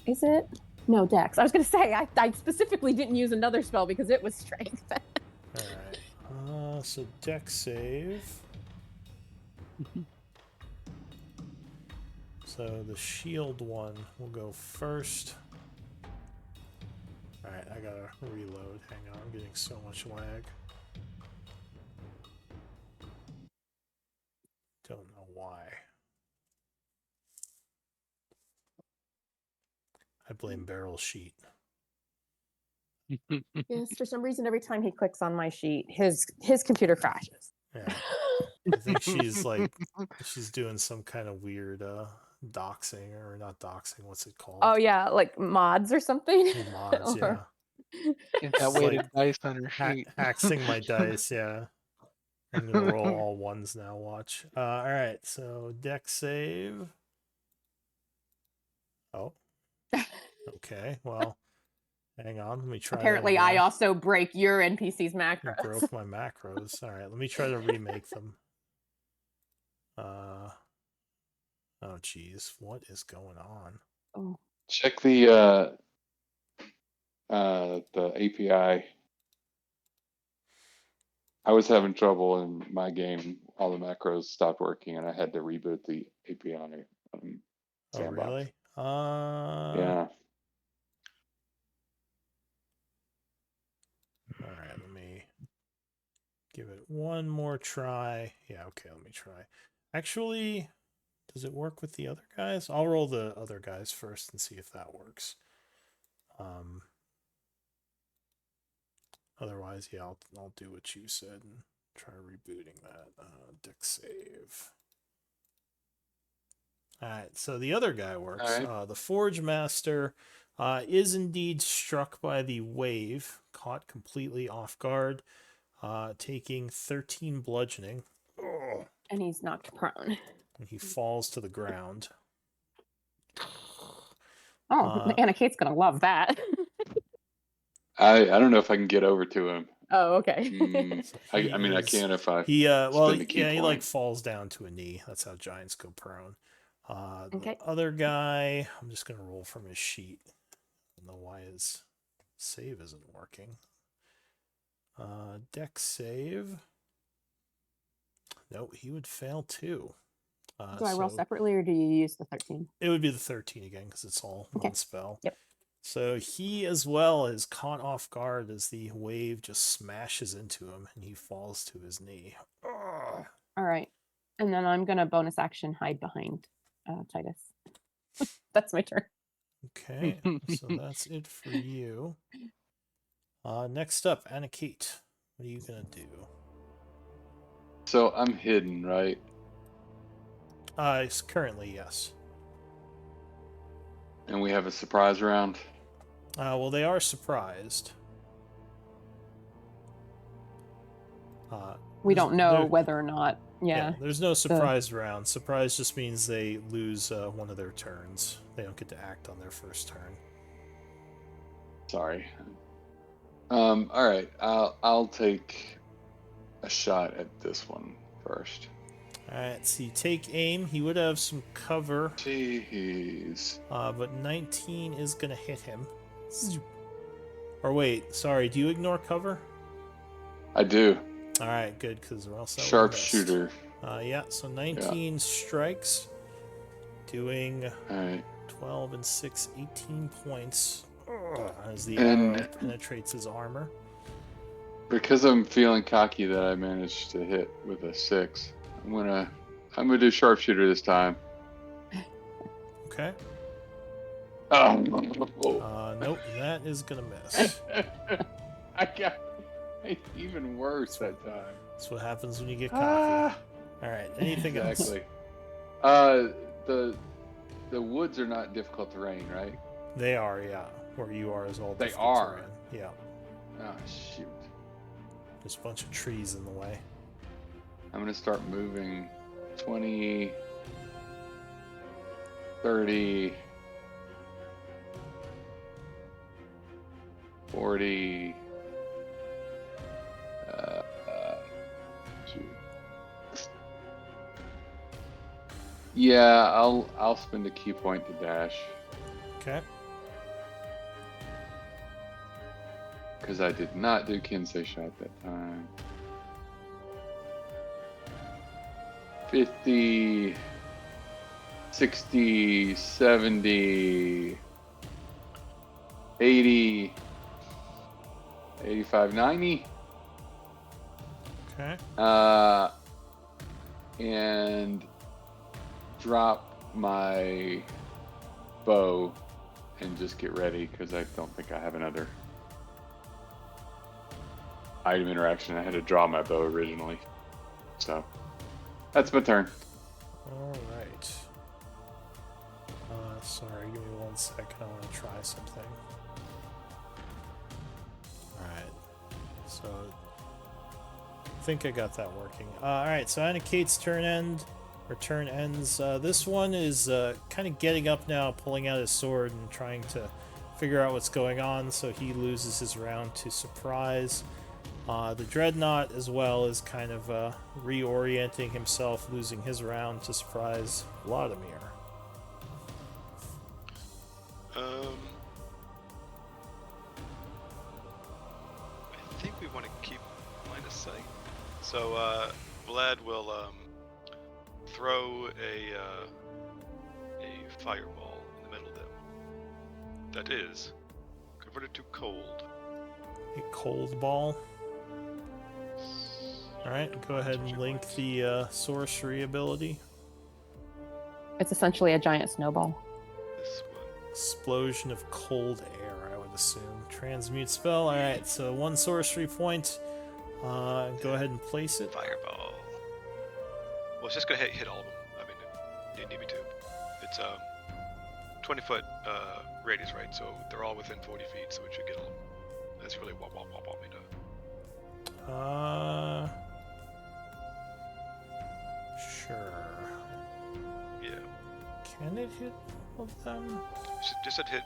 Is it? No, Dex. I was going to say, I specifically didn't use another spell because it was strength. All right, so dex save. So the shield one will go first. Alright, I gotta reload. Hang on, I'm getting so much lag. Don't know why. I blame Barrel Sheet. Yes, for some reason, every time he clicks on my sheet, his computer crashes. Yeah. I think she's like, she's doing some kind of weird doxing, or not doxing, what's it called? Oh yeah, like mods or something. Mods, yeah. Get that It's weighted like dice on her sheet. Haxing my dice, yeah. I'm gonna roll all ones now, watch. Alright, so deck save. Oh. Okay, well, hang on, let me try Apparently, that I again. also break your NPC's You macros. broke my macros. Alright, let me try to remake them. Oh geez, what is going on? Oh. check the API. I was having trouble in my game. All the macros stopped working, and I had to reboot the API. Oh Sandbox. really? Yeah. Alright, let me give it one more try. Yeah, okay, let me try. Actually, does it work with the other guys? I'll roll the other guys first and see if that works. Otherwise, yeah, I'll do what you said and try rebooting that. Deck save. Alright, so the other guy works. Alright. The Forge Master is indeed struck by the wave, caught completely off guard, taking 13 bludgeoning. Oh. And he's knocked prone. And he falls to the ground. Oh, Anna Kate's gonna love that. I don't know if I can get over to him. Oh, okay. So I mean, I can if I he well, spend the key yeah, he like point. falls down to a knee. That's how giants go prone. Okay. The other guy, I'm just gonna roll from his sheet. I don't know why his save isn't working. Deck save. Nope, he would fail too. Do I roll so separately or do you use the 13? it would be the 13 again because it's all Okay. one spell. Yep. So he as well is caught off guard as the wave just smashes into him and he falls to his knee. Ugh. All right. And then I'm going to bonus action hide behind Titus. That's my turn. Okay, so that's it for you. Next up, Anna Kate. What are you gonna do? So I'm hidden, right? It's currently yes. And we have a surprise round. Well, they are surprised. We There's- don't know there- whether or not. Yeah. There's no surprise round. Surprise just means they lose one of their turns. They don't get to act on their first turn. Sorry. All right. I'll take a shot at this one first. Alright, so you take aim. He would have some cover, Jeez. but 19 is going to hit him. Or wait, sorry, do you ignore cover? I do. Alright, good, because or else that would've Sharpshooter. missed. Yeah, so 19 strikes, doing All right. 12 and 6, 18 points as the And- arrow penetrates his armor. Because I'm feeling cocky that I managed to hit with a 6, I'm gonna do sharpshooter this time. Okay. Oh. Nope, that is gonna miss. I got even worse that time. That's what happens when you get cocky. Ah. Alright, anything else? Exactly. The woods are not difficult terrain, right? They are, yeah. Where you are is all They difficult are? terrain. Yeah. Oh shoot. There's a bunch of trees in the way. I'm gonna start moving 20, 30, 40. Shoot. Yeah, I'll spend a key point to dash Okay. because I did not do Kinsei shot that time. 50, 60, 70, 80, 85, 90. Okay. And drop my bow and just get ready because I don't think I have another item interaction. I had to draw my bow originally. So that's my turn. Alright. Sorry, give me 1 second. I want to try something. Alright. So, I think I got that working. Alright, so Anna Kate's turn ends. This one is kind of getting up now, pulling out his sword and trying to figure out what's going on, so he loses his round to surprise. The Dreadnought as well is kind of reorienting himself, losing his round to surprise Vladimir. I think we want to keep line of sight. So Vlad will throw a fireball in the middle of them. That is converted to cold. A cold ball. Alright, go ahead and link the sorcery ability. It's essentially a giant snowball. This one. Explosion of cold air, I would assume. Transmute spell. Alright, so 1 sorcery point. Go ahead and place it. Fireball. Well, it's just gonna hit all of them. I mean, it didn't need me to. It's 20-foot radius, right? So they're all within 40 feet, so it should get all of them. That's really what me to. Sure. Yeah. Can it hit all of them? Just said hit.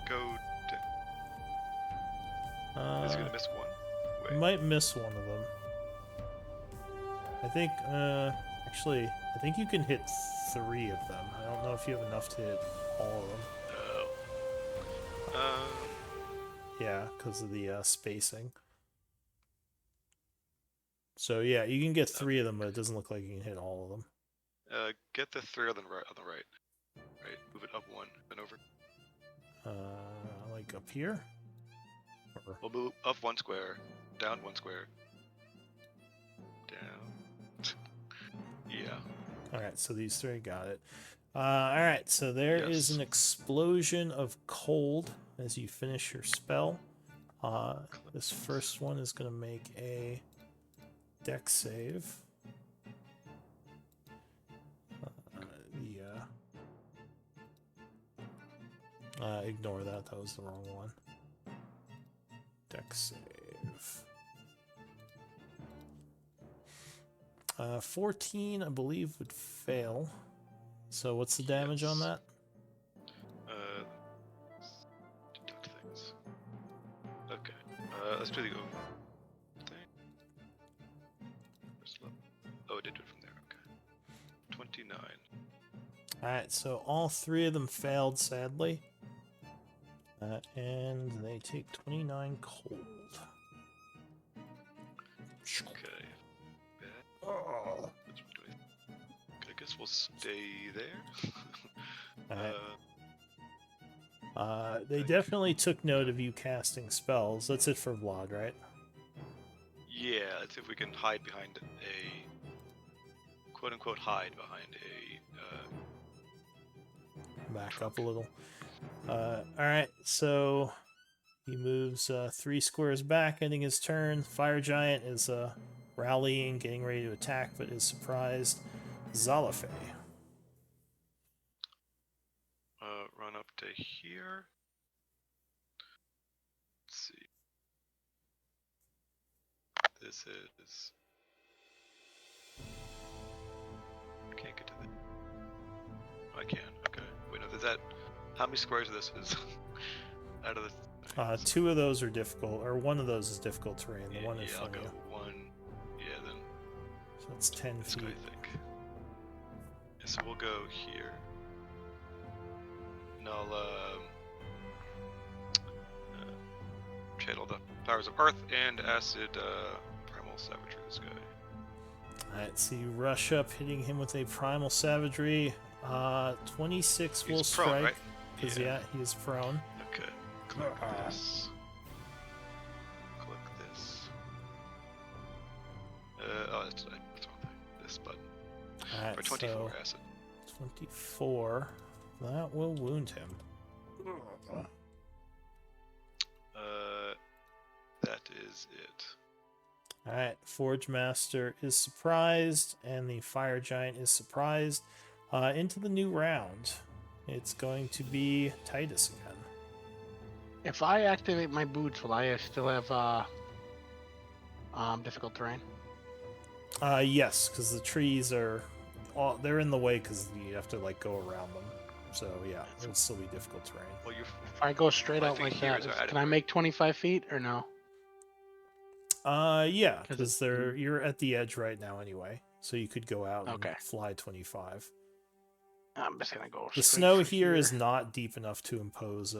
Go. Is he gonna miss one? You Wait. might miss one of them. I think, actually, I think you can hit 3 of them. I don't know if you have enough to hit all of them. Oh. Yeah, because of the spacing. So yeah, you can get 3 of them, but it doesn't look like you can hit all of them. Get the 3 on the right. Right. Move it up 1 and over. like up here? Or... We'll move up 1 square, down 1 square, down. Yeah. Alright, so these 3 got it. Alright, so there is Yes. an explosion of cold as you finish your spell. This first one is going to make a dex save. Ignore that. That was the wrong one. Dex save. 14, I believe, would fail. So what's the damage on Yes. that? Deduct things. Okay. Let's do the thing. Oh, it did do it from there. Okay. 29. Alright, so all 3 of them failed, sadly. And they take 29 cold. Okay. Oh. I guess we'll stay there. Alright. They definitely took note of you casting spells. That's it for Vlad, right? Yeah, let's see if we can hide behind a quote-unquote hide behind a Back up a little. Alright, so he moves 3 squares back, ending his turn. Fire Giant is rallying, getting ready to attack, but is surprised. Zalafe. run up to here. Let's see. This is. Can't get to the. I can. Okay. Wait, no. Is that? How many squares this is? Out of the. 2 of those are difficult, or 1 of those is difficult terrain. The Yeah, one in yeah, I'll front go of you. 1. Yeah, then So that's 10 this feet. guy, I think. Yeah, so we'll go here. And I'll channel the powers of Earth and Acid Primal Savagery. This guy. Alright, so you rush up, hitting him with a Primal Savagery. 26 will He's strike. prone, right? Because, yeah, he is prone. Okay. Click this. Click this. Oh, that's the wrong thing. This button. Alright, For 24 so acid. 24. That will wound him. That is it. Alright, Forge Master is surprised, and the Fire Giant is surprised. Into the new round. It's going to be Titus again. If I activate my boots, will I still have difficult terrain? Yes, because the trees are they're in the way because you have to like go around them. So yeah, it'll still be difficult terrain. Well, you're. If I go straight I out think like here that, is our can I adequate. make 25 feet or no? Yeah, 'Cause because you're at the edge right now anyway, so you could go out Okay. and fly 25. I'm just gonna go. The straight snow for here is not deep enough to impose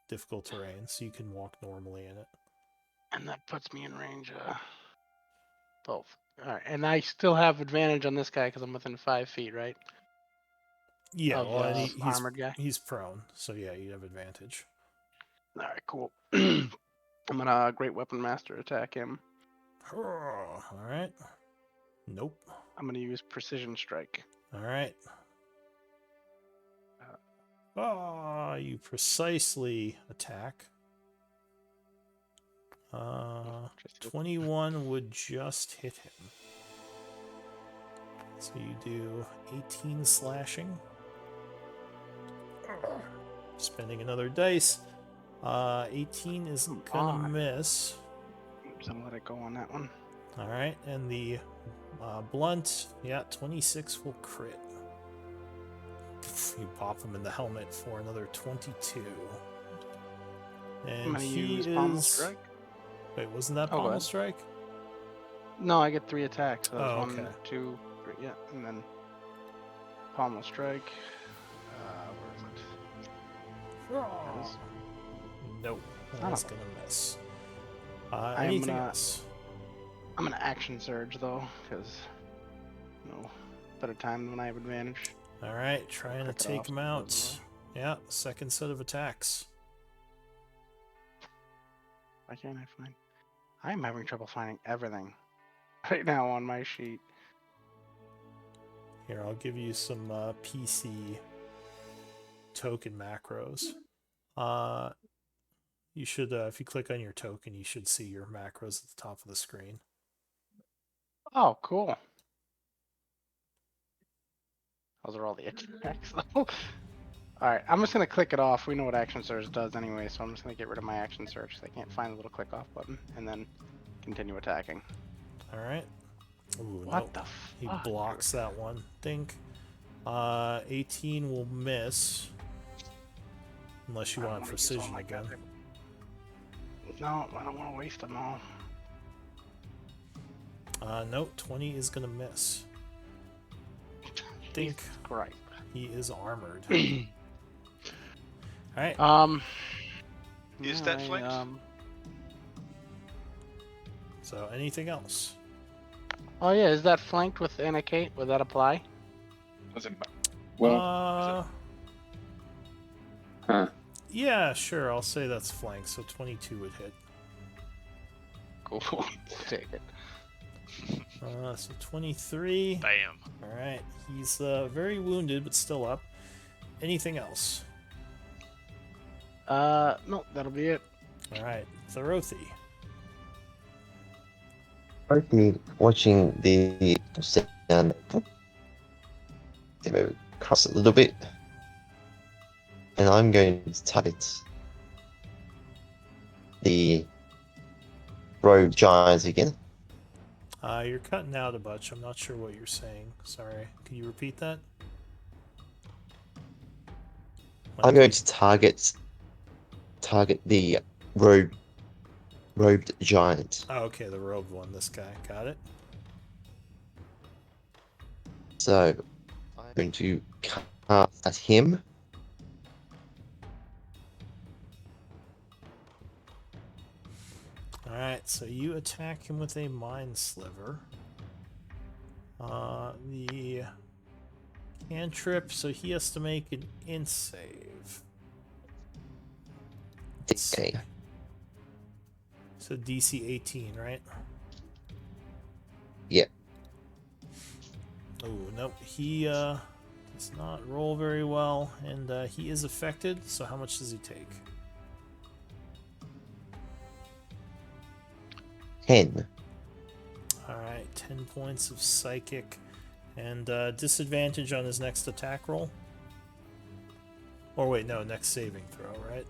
difficult terrain, so you can walk normally in it. and that puts me in range. Both. All right, and I still have advantage on this guy because I'm within 5 feet, right? Yeah, Of well, and the he's armored guy? he's prone, so yeah, you'd have advantage. All right, cool. I'm gonna Great Weapon Master attack him. All right. Nope. I'm gonna use Precision Strike. All right. You precisely attack. Just 21 would just hit him. So you do 18 slashing. Spending another dice. 18 isn't gonna on. miss. Oops, I'm gonna let it go on that one. All right, and the blunt, yeah, 26 will crit. You pop him in the helmet for another 22. I'm And gonna he use is. Pommel Strike. Wait, wasn't that Oh, go Pommel ahead. Strike? No, I get 3 attacks. So that's Oh, 1, okay. 2, 3, yeah, and then Pommel Strike. Where is it? That is- Nope, Son that's of a- gonna miss. am Anything gonna- else? I'm gonna Action Surge though, because better time when I have advantage. All right, trying to Pick it take off him so it out. doesn't Yeah, second set of attacks. Why can't I find? I'm having trouble finding everything right now on my sheet. Here, I'll give you some PC token macros. You should, if you click on your token, you should see your macros at the top of the screen. Oh, cool. Those are all the attacks, though. Alright, I'm just going to click it off. We know what action search does anyway, so I'm just going to get rid of my action search. I can't find the little click off button, and then continue attacking. Alright. Ooh, What nope. the He fuck? blocks that one. Think. 18 will miss. Unless you I don't want wanna use all precision my again. goddamn- No, I don't want to waste them all. Nope, 20 is gonna miss. Think Right. he is armored. Alright. Is that flanked? So anything else? Oh yeah, is that flanked with Anna-Kate? Would that apply? Well, huh. Yeah, sure. I'll say that's flank. So 22 would hit. Cool. Take it. So 23. Bam. All right. He's very wounded, but still up. Anything else? No, that'll be it. All right. Thorothi. Hopefully, watching the sound, they move across a little bit, and I'm going to target the rogue giants again. You're cutting out a bunch. I'm not sure what you're saying. Sorry. Can you repeat that? I'm going to target the robed giant. Oh, okay, the robed one. This guy. Got it. So I'm going to cast at him. Alright, so you attack him with a Mind Sliver. The cantrip, so he has to make an int save. Okay. So DC 18, right? Yep. Oh, nope. He does not roll very well, and he is affected, so how much does he take? 10. Alright, 10 points of psychic, and disadvantage on his next attack roll? Or wait, no, next saving throw, right?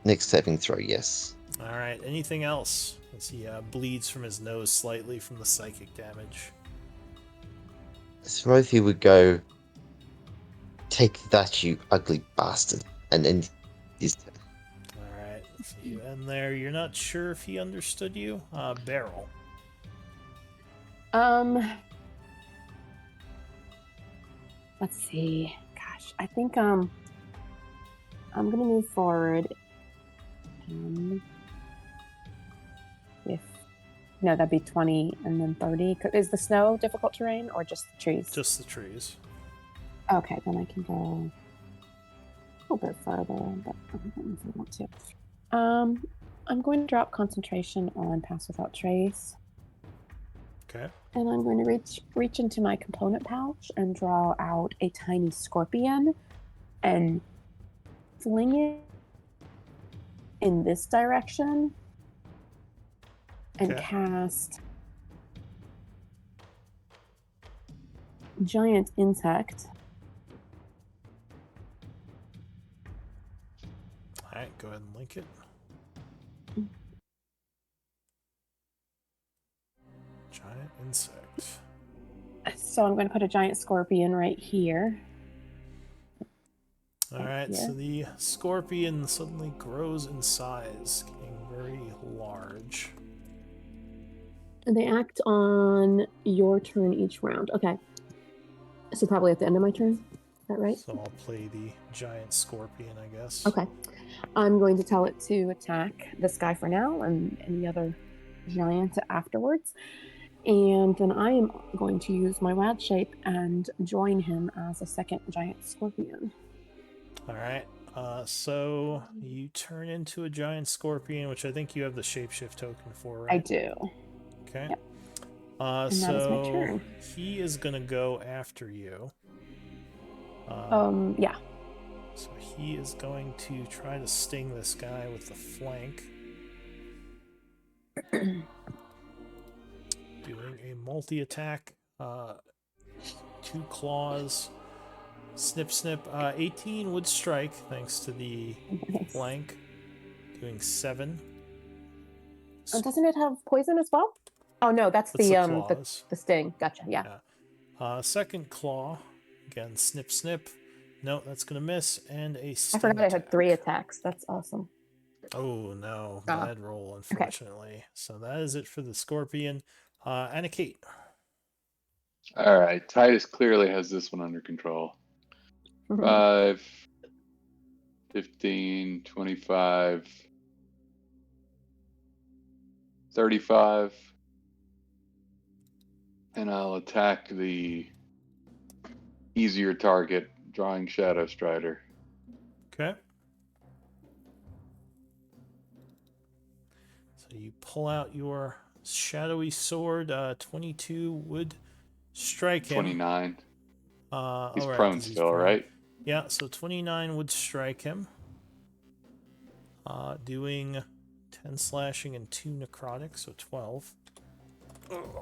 Next saving throw, yes. Alright, anything else? As he bleeds from his nose slightly from the psychic damage. Swarthy would go, "Take that, you ugly bastard," and then he's Alright, so you end there. You're not sure if he understood you? Beryl. Let's see. Gosh, I think I'm gonna move forward. If no, that'd be 20 and then 30. Is the snow difficult terrain or just the trees? Just the trees. Okay, then I can go a little bit further, but I don't know if I want to. I'm going to drop concentration on Pass Without Trace. Okay. And I'm going to reach into my component pouch and draw out a tiny scorpion and fling it in this direction and Okay. cast Giant Insect. Alright, go ahead and link it. Giant insect. So I'm going to put a giant scorpion right here. Alright, so Yeah. the scorpion suddenly grows in size, getting very large. And they act on your turn each round. Okay. So probably at the end of my turn. Is that right? So I'll play the giant scorpion, I guess. Okay. I'm going to tell it to attack this guy for now and any other giant afterwards. And then I am going to use my wild shape and join him as a second giant scorpion. Alright. So you turn into a giant scorpion, which I think you have the shapeshift token for, right? I do. Okay. Yep. Uh, And that is my so turn. he is gonna go after you. Yeah. So he is going to try to sting this guy with the flank. Doing a multi-attack. 2 claws. Snip, snip. 18 would strike thanks to the Nice. flank. Doing 7. Oh, doesn't it have poison as well? Oh no, that's That's the the claws. the sting. Gotcha. Yeah. Second claw. Again, snip, snip. No, that's going to miss. And a I sting forgot I had attack. 3 attacks. That's awesome. Oh, no. Ah, Bad roll, unfortunately. So that is it for the scorpion. Anna Kate. All right, Titus clearly has this one under control. Mhm. 5, 15, 25, 35. And I'll attack the easier target, drawing Shadow Strider. Okay. So you pull out your shadowy sword. 22 would strike him. 29. He's all right, prone 'cause he's still, prone. right? Yeah, so 29 would strike him. Doing 10 slashing and 2 necrotic, so 12.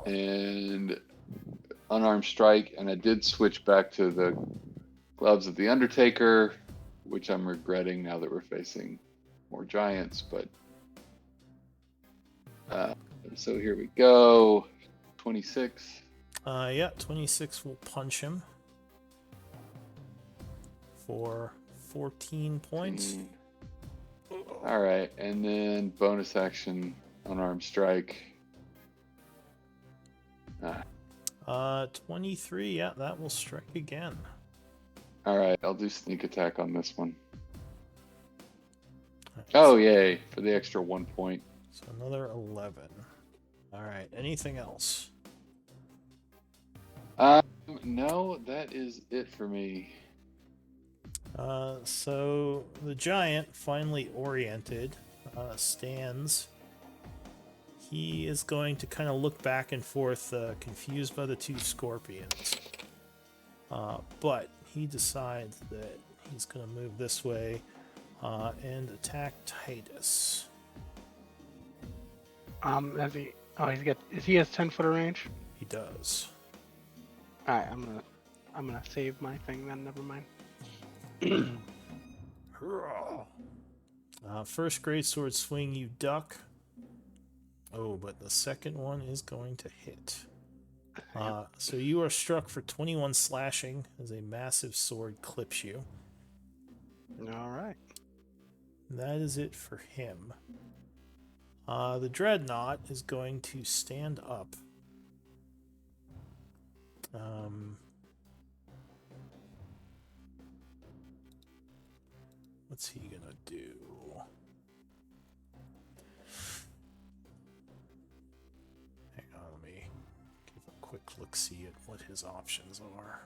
And unarmed strike, and I did switch back to the gloves of the Undertaker, which I'm regretting now that we're facing more giants, but so here we go. 26. Yeah, 26 will punch him for 14 points. All right, and then bonus action unarmed strike. 23, yeah, that will strike again. All right, I'll do sneak attack on this one. Alright, Oh, yay, for the extra 1 point. so another 11. All right, anything else? No, that is it for me. So the giant, finally oriented, stands. He is going to kind of look back and forth, confused by the 2 scorpions. But he decides that he's going to move this way and attack Titus. Has he? Oh, he has 10-foot range. He does. All right, I'm gonna save my thing then. Never mind. First greatsword swing, you duck. Oh, but the second one is going to hit. So you are struck for 21 slashing as a massive sword clips you. All right. That is it for him. The Dreadnought is going to stand up. What's he gonna do? Hang on, let me give a quick look-see at what his options are.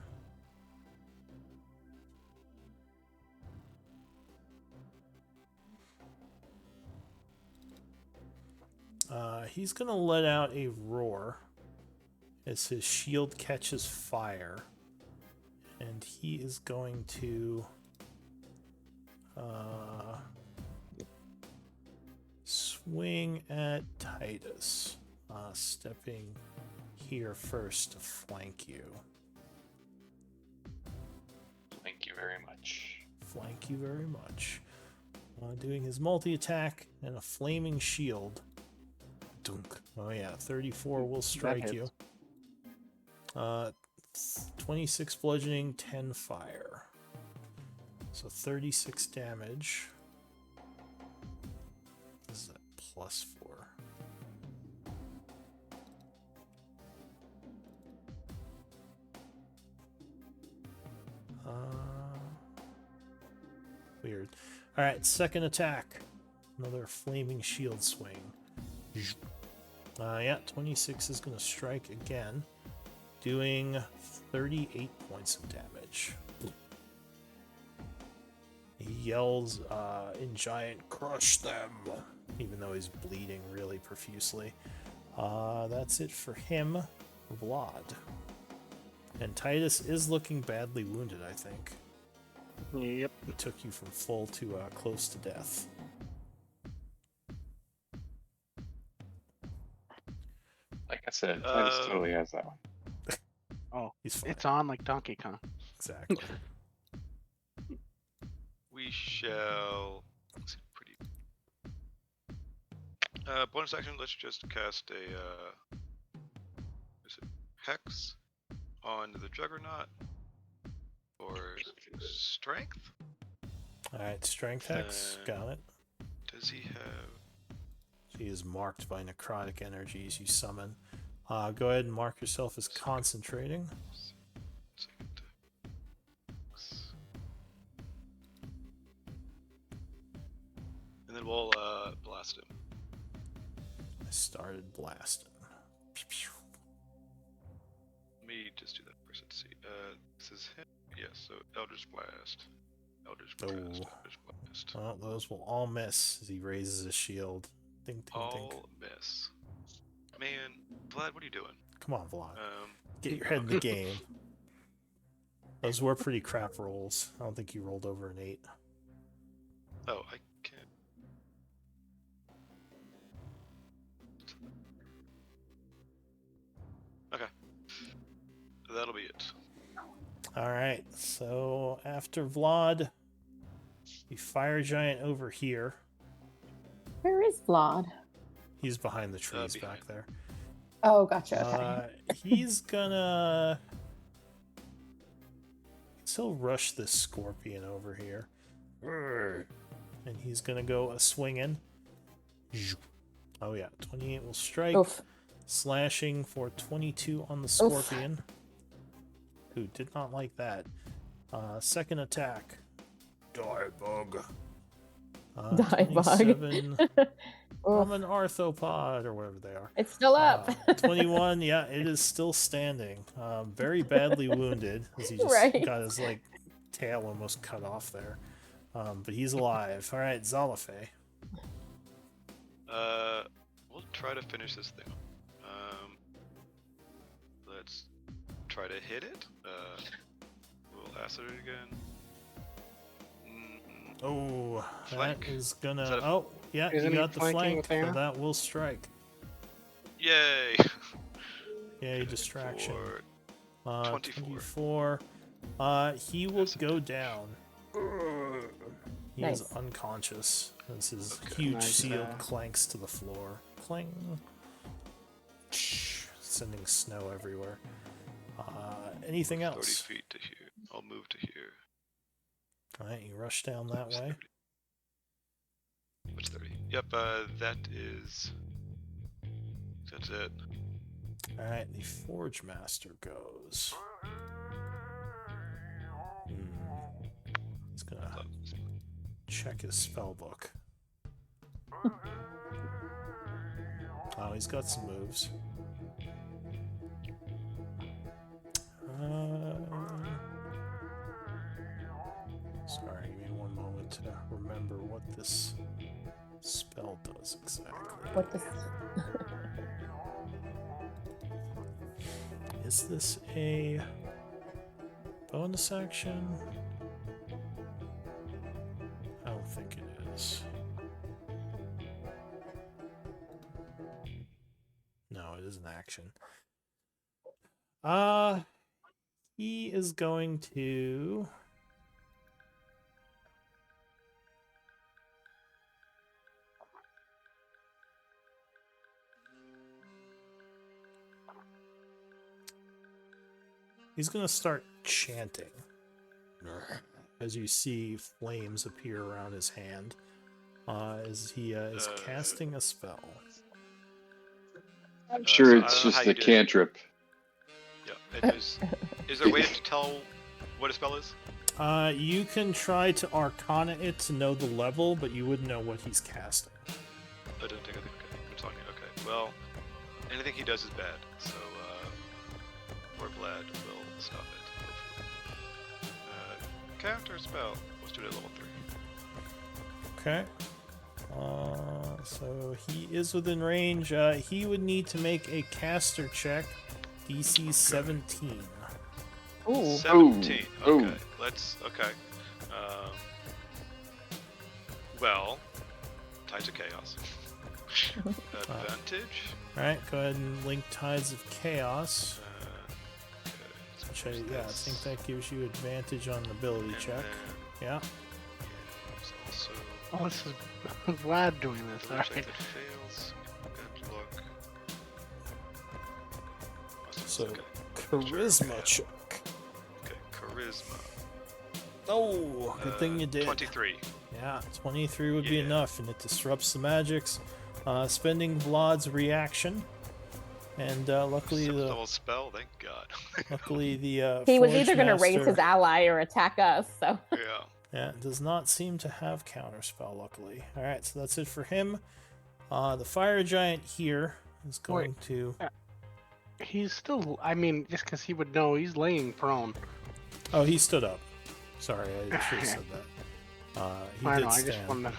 He's gonna let out a roar as his shield catches fire, and he is going to swing at Titus, stepping here first to flank you. Thank you very much. Flank you very much. Doing his multi-attack and a flaming shield. Dunk. Oh yeah, 34 will strike you. 26 bludgeoning, 10 fire. So 36 damage. This is a +4. Weird. Alright, second attack. Another flaming shield swing. Yeah, 26 is going to strike again, doing 38 points of damage. yells in Giant, "Crush them!" even though he's bleeding really profusely. That's it for him. Vlad. And Titus is looking badly wounded, I think. Yep. He took you from full to close to death. Like I said, Titus totally has that one. Oh, He's fine. it's on like Donkey Kong. Exactly. We shall. Let's see, pretty. Bonus action. Let's just cast a. Is it Hex on the Juggernaut or Strength? All right, Strength Hex. Got it. Does he have? He is marked by necrotic energies you summon. Go ahead and mark yourself as concentrating. Second. And then we'll blast him. I started blasting. Let me just do that first. Let's see. This is him. Yes. So Eldritch Blast. Eldritch Blast. Oh. Eldritch Blast. Well, those will all miss as he raises his shield. Ding, ding, ding. All miss. Man, Vlad, what are you doing? Come on, Vlad. Get your head in the game. Those were pretty crap rolls. I don't think you rolled over an 8. Oh, I can't. Okay. That'll be it. Alright, so after Vlad, the fire giant over here. Where is Vlad? He's behind the trees behind. back there. Oh, gotcha. Okay. He's gonna. He'll rush this scorpion over here. And he's gonna go a swinging. Oh, yeah. 28 will strike. Oof. Slashing for 22 on the scorpion. Who did not like that. Second attack. Die bug. Die bug. 27 Oof. from an arthropod or whatever they are. It's still up. 21, yeah, it is still standing. Very badly wounded as he just Right. got his like tail almost cut off there. But he's alive. All right, Zalafe. We'll try to finish this thing. Let's try to hit it. We'll acid it again. Oh, Flank. that is gonna. Is that a- Oh, yeah, Isn't you he got the flanking flank. with So Anna? that will strike. Yay! Yay, distraction. For 24. 24. He will go down. He is Nice. unconscious as his Okay. huge Nice, shield clanks to the floor. Clang. Sending snow everywhere. Anything 30 else? feet to here. I'll move to here. Alright, you rush down that What's way. 30? What's 30? Yep, that is. That's it. Alright, the Forge Master goes. He's gonna check his spell book. Oh, he's got some moves. Sorry, give me one moment to remember what this spell does exactly. What the? Is this a bonus action? I don't think it is. No, it is an action. He is going to. He's going to start chanting as you see flames appear around his hand as he is casting a spell. I'm sure so I it's don't know how just you a do it. cantrip. Yeah. Is there a way to tell what a spell is? You can try to arcana it to know the level, but you wouldn't know what he's casting. I don't think. Okay, I'm talking. Okay. Well, anything he does is bad. So, or Vlad will stop it. Hopefully. Counter spell. Let's do it at level 3. Okay. So he is within range. He would need to make a caster check, DC 17. Ooh. 17. Oh. Okay. Let's. Okay. Um, well, Tides of Chaos. Advantage. All right, go ahead and link Tides of Chaos. Okay, Which I what's think this? that gives you advantage on the ability And check. then, Yeah. it's also Oh, this is Vlad doing this. All check right. that fails. Good luck. So Okay. charisma check. Okay. Charisma. Oh, good thing you did. 23. Yeah, 23 would be Yeah. enough, and it disrupts the magics. Spending Vlad's reaction, and luckily Seventh the level spell. Thank God. He was Forge either going to raise Master- his ally or attack us, so. Yeah. Yeah, it does not seem to have counterspell, luckily. Alright, so that's it for him. The fire giant here is going to... He's still. I mean, just because he would know, he's laying prone. Oh, he stood up. Sorry, I should have said that. He I did know. I stand. just wanted to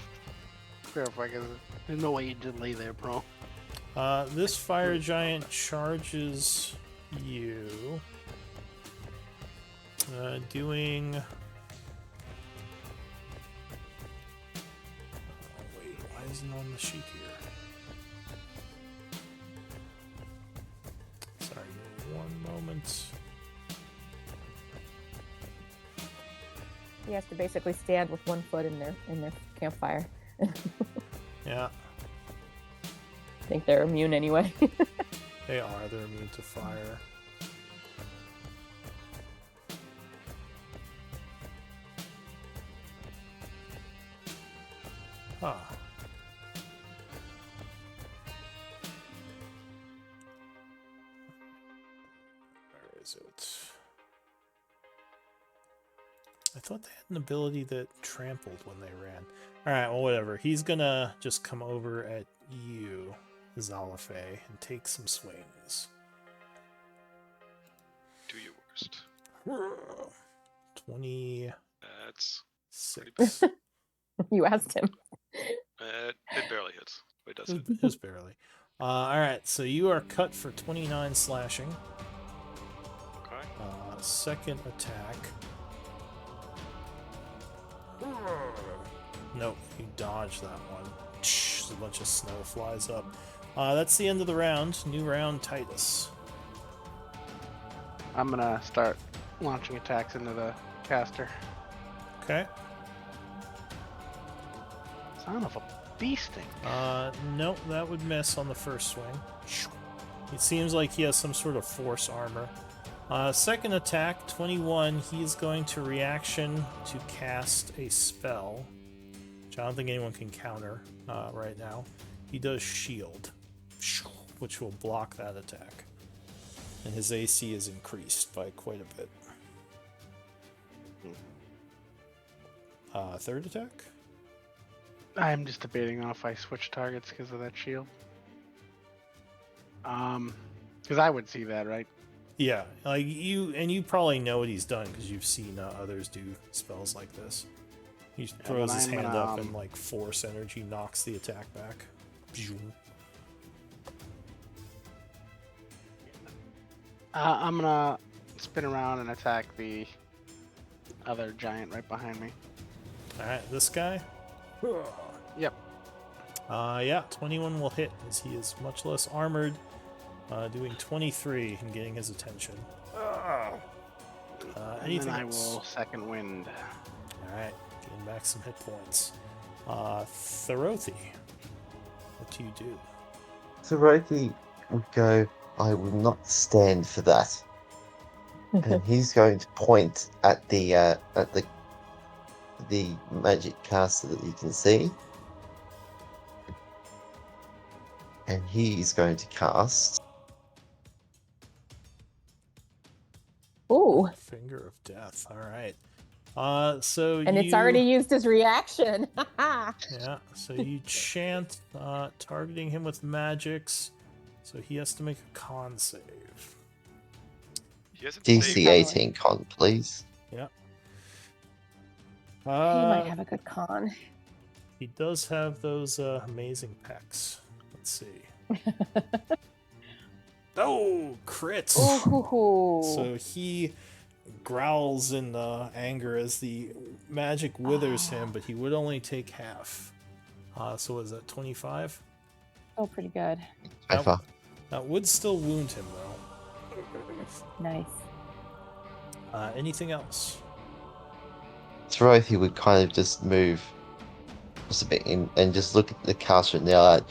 clarify because there's no way he did lay there prone. This fire giant charges you. Doing... Oh, wait, why isn't it on the sheet here? Sorry, give me one moment. He has to basically stand with one foot in their campfire. Yeah, I think they're immune anyway. they are. They're immune to fire. Huh. Where is it? I thought they had an ability that trampled when they ran. Alright, well, whatever. He's gonna just come over at you, Zalafe, and take some swings. Do your worst. 26. That's You asked him. it barely hits. It does hit. Just barely. Alright, so you are cut for 29 slashing. Okay. Second attack. Nope, you dodge that one. A bunch of snow flies up. That's the end of the round. New round, Titus. I'm gonna start launching attacks into the caster. Okay. Son of a beasting. Nope, that would miss on the first swing. It seems like he has some sort of force armor. Second attack, 21. He's going to reaction to cast a spell, which I don't think anyone can counter right now. He does shield, which will block that attack. And his AC is increased by quite a bit. Third attack? I'm just debating on if I switch targets because of that shield. Because I would see that, right? Yeah, like you probably know what he's done because you've seen others do spells like this. He throws then his I'm hand gonna, up and like force energy knocks the attack back. I'm gonna spin around and attack the other giant right behind me. All right, this guy. Yep. Yeah, 21 will hit as he is much less armored. Doing 23 and getting his attention. And Anything then I else? will second wind. All right, getting back some hit points. Therothi, what do you do? So Roki would go, I will not stand for that. And he's going to point at the magic caster that you can see. And he's going to cast Ooh, Finger of Death. All right. So and it's already used his reaction. Yeah, so you chant, targeting him with magics, so he has to make a con save. He hasn't DC saved- 18 con, please. Yeah. He might have a good con. He does have those amazing pecs. Let's see. Oh, crits! So he growls in anger as the magic withers him, but he would only take half. So was that 25? Oh, pretty good. By far. That would still wound him, though. Nice. Anything else? Dorothy would kind of just move just a bit in and just look at the caster now like,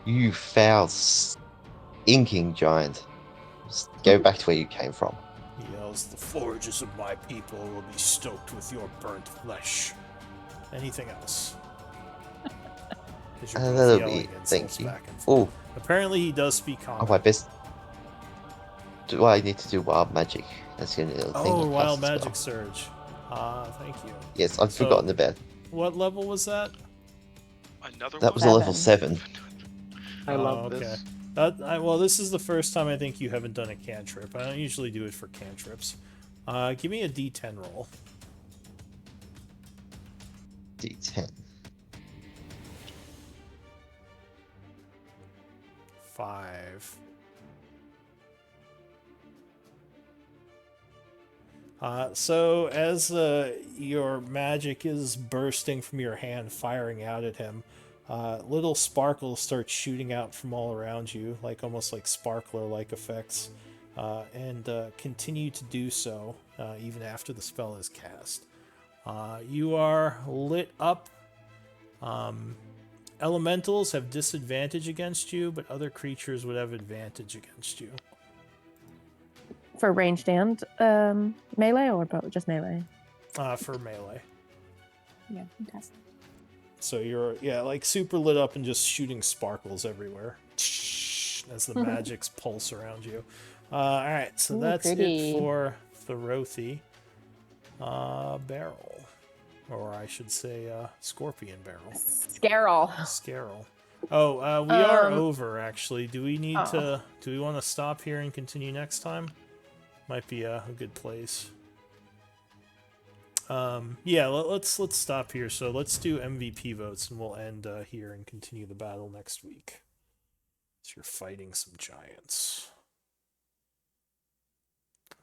you foul inking giant. Just go back to where you came from. He yells, "The forges of my people will be stoked with your burnt flesh." Anything else? 'Cause you're both That'll yelling be. insults Thank you. back and forth. Oh, Apparently he does speak oh, common. my best. Do I need to do wild magic? That's the only other thing. Oh, I wild cast as magic well. surge. Thank you. Yes, I've So- forgotten about. What level was that? Another That one? was a level 7. I Oh, love okay. this. Well, this is the first time I think you haven't done a cantrip. I don't usually do it for cantrips. Give me a D10 roll. D10. 5. So as your magic is bursting from your hand, firing out at him, little sparkles start shooting out from all around you, like almost like sparkler-like effects, and continue to do so even after the spell is cast. You are lit up. Elementals have disadvantage against you, but other creatures would have advantage against you. For ranged and melee, or just melee? For melee. Yeah, fantastic. So you're, like super lit up and just shooting sparkles everywhere as the magics pulse around you. All right, so Ooh, that's pretty. it for Thorothy. Barrel. Or I should say Scorpion Barrel. Scarol. Scarrel. Oh, we are Um, over, actually. Do we need oh. to... Do we want to stop here and continue next time? Might be a good place. Yeah, let's stop here. So let's do MVP votes, and we'll end here and continue the battle next week. So you're fighting some giants.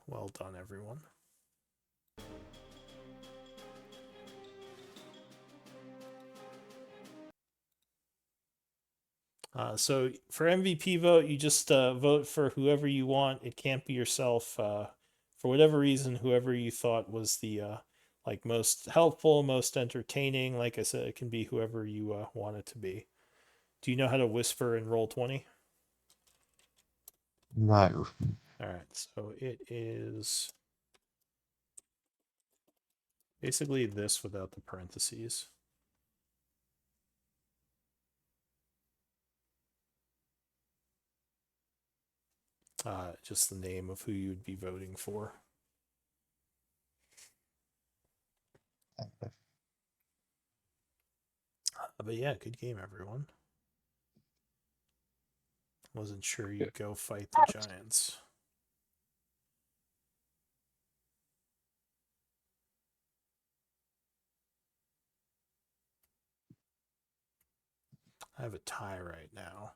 Well done, everyone. So for MVP vote, you just vote for whoever you want. It can't be yourself. For whatever reason, whoever you thought was the like most helpful, most entertaining. Like I said, it can be whoever you want it to be. Do you know how to whisper in Roll20? No. All right, so it is basically this without the parentheses. Just the name of who you'd be voting for. But yeah, good game, everyone. Wasn't sure you'd go fight the giants. I have a tie right now.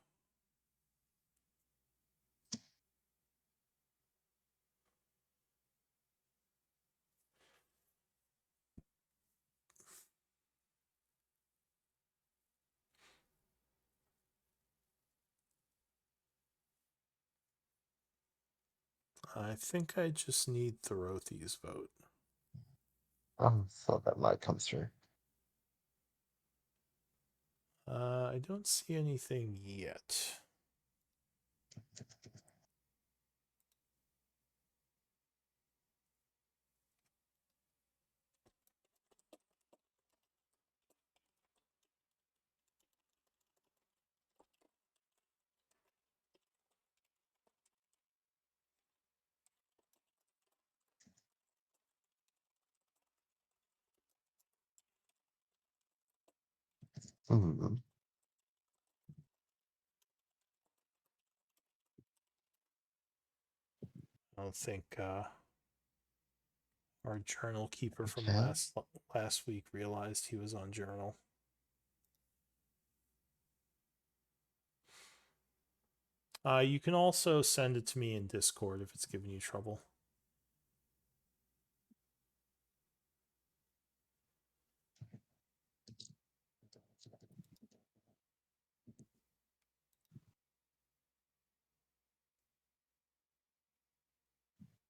I think I just need Thorothy's vote. Thought that might come through. I don't see anything yet. Hmm. I don't think our journal keeper from Okay. last week realized he was on journal. You can also send it to me in Discord if it's giving you trouble.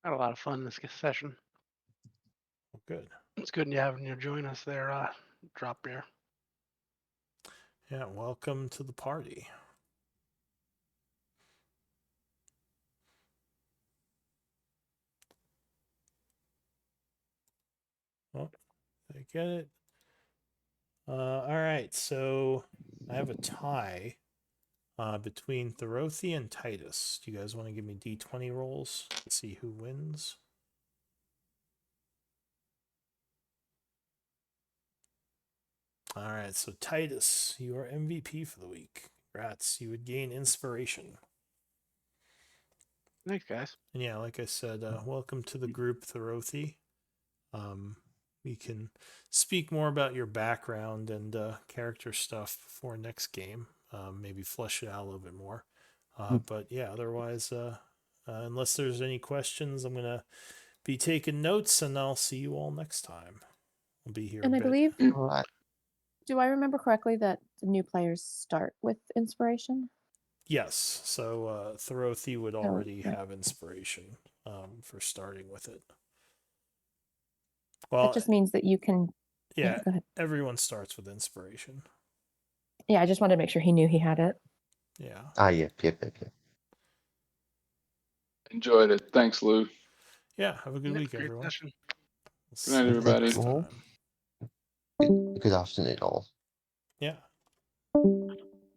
Had a lot of fun this session. Oh, good. It's good having you join us there, Drop Beer. Yeah, welcome to the party. Oh, did I get it? All right, so I have a tie between Thorothi and Titus. Do you guys want to give me D20 rolls? Let's see who wins. All right, so Titus, you are MVP for the week. Congrats, you would gain inspiration. Thanks, guys. And yeah, like I said, welcome to the group, Thorothi. We can speak more about your background and character stuff before next game. Maybe flesh it out a little bit more. But yeah, otherwise, unless there's any questions, I'm gonna be taking notes, and I'll see you all next time. I'll be here. And a I bit. believe, All right. do I remember correctly that the new players start with inspiration? Yes. So Thorothi would Oh, already right. have inspiration for starting with it. Well, That just means that you can. yeah, Go ahead. everyone starts with inspiration. Yeah, I just wanted to make sure he knew he had it. Yeah. Yep. Enjoyed it. Thanks, Lou. Yeah. Have a good Yeah, week, great everyone. session. We'll Good night, see you everybody. next All. time. Good afternoon, all. Yeah.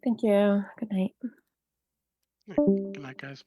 Thank you. Good night. Good night, guys.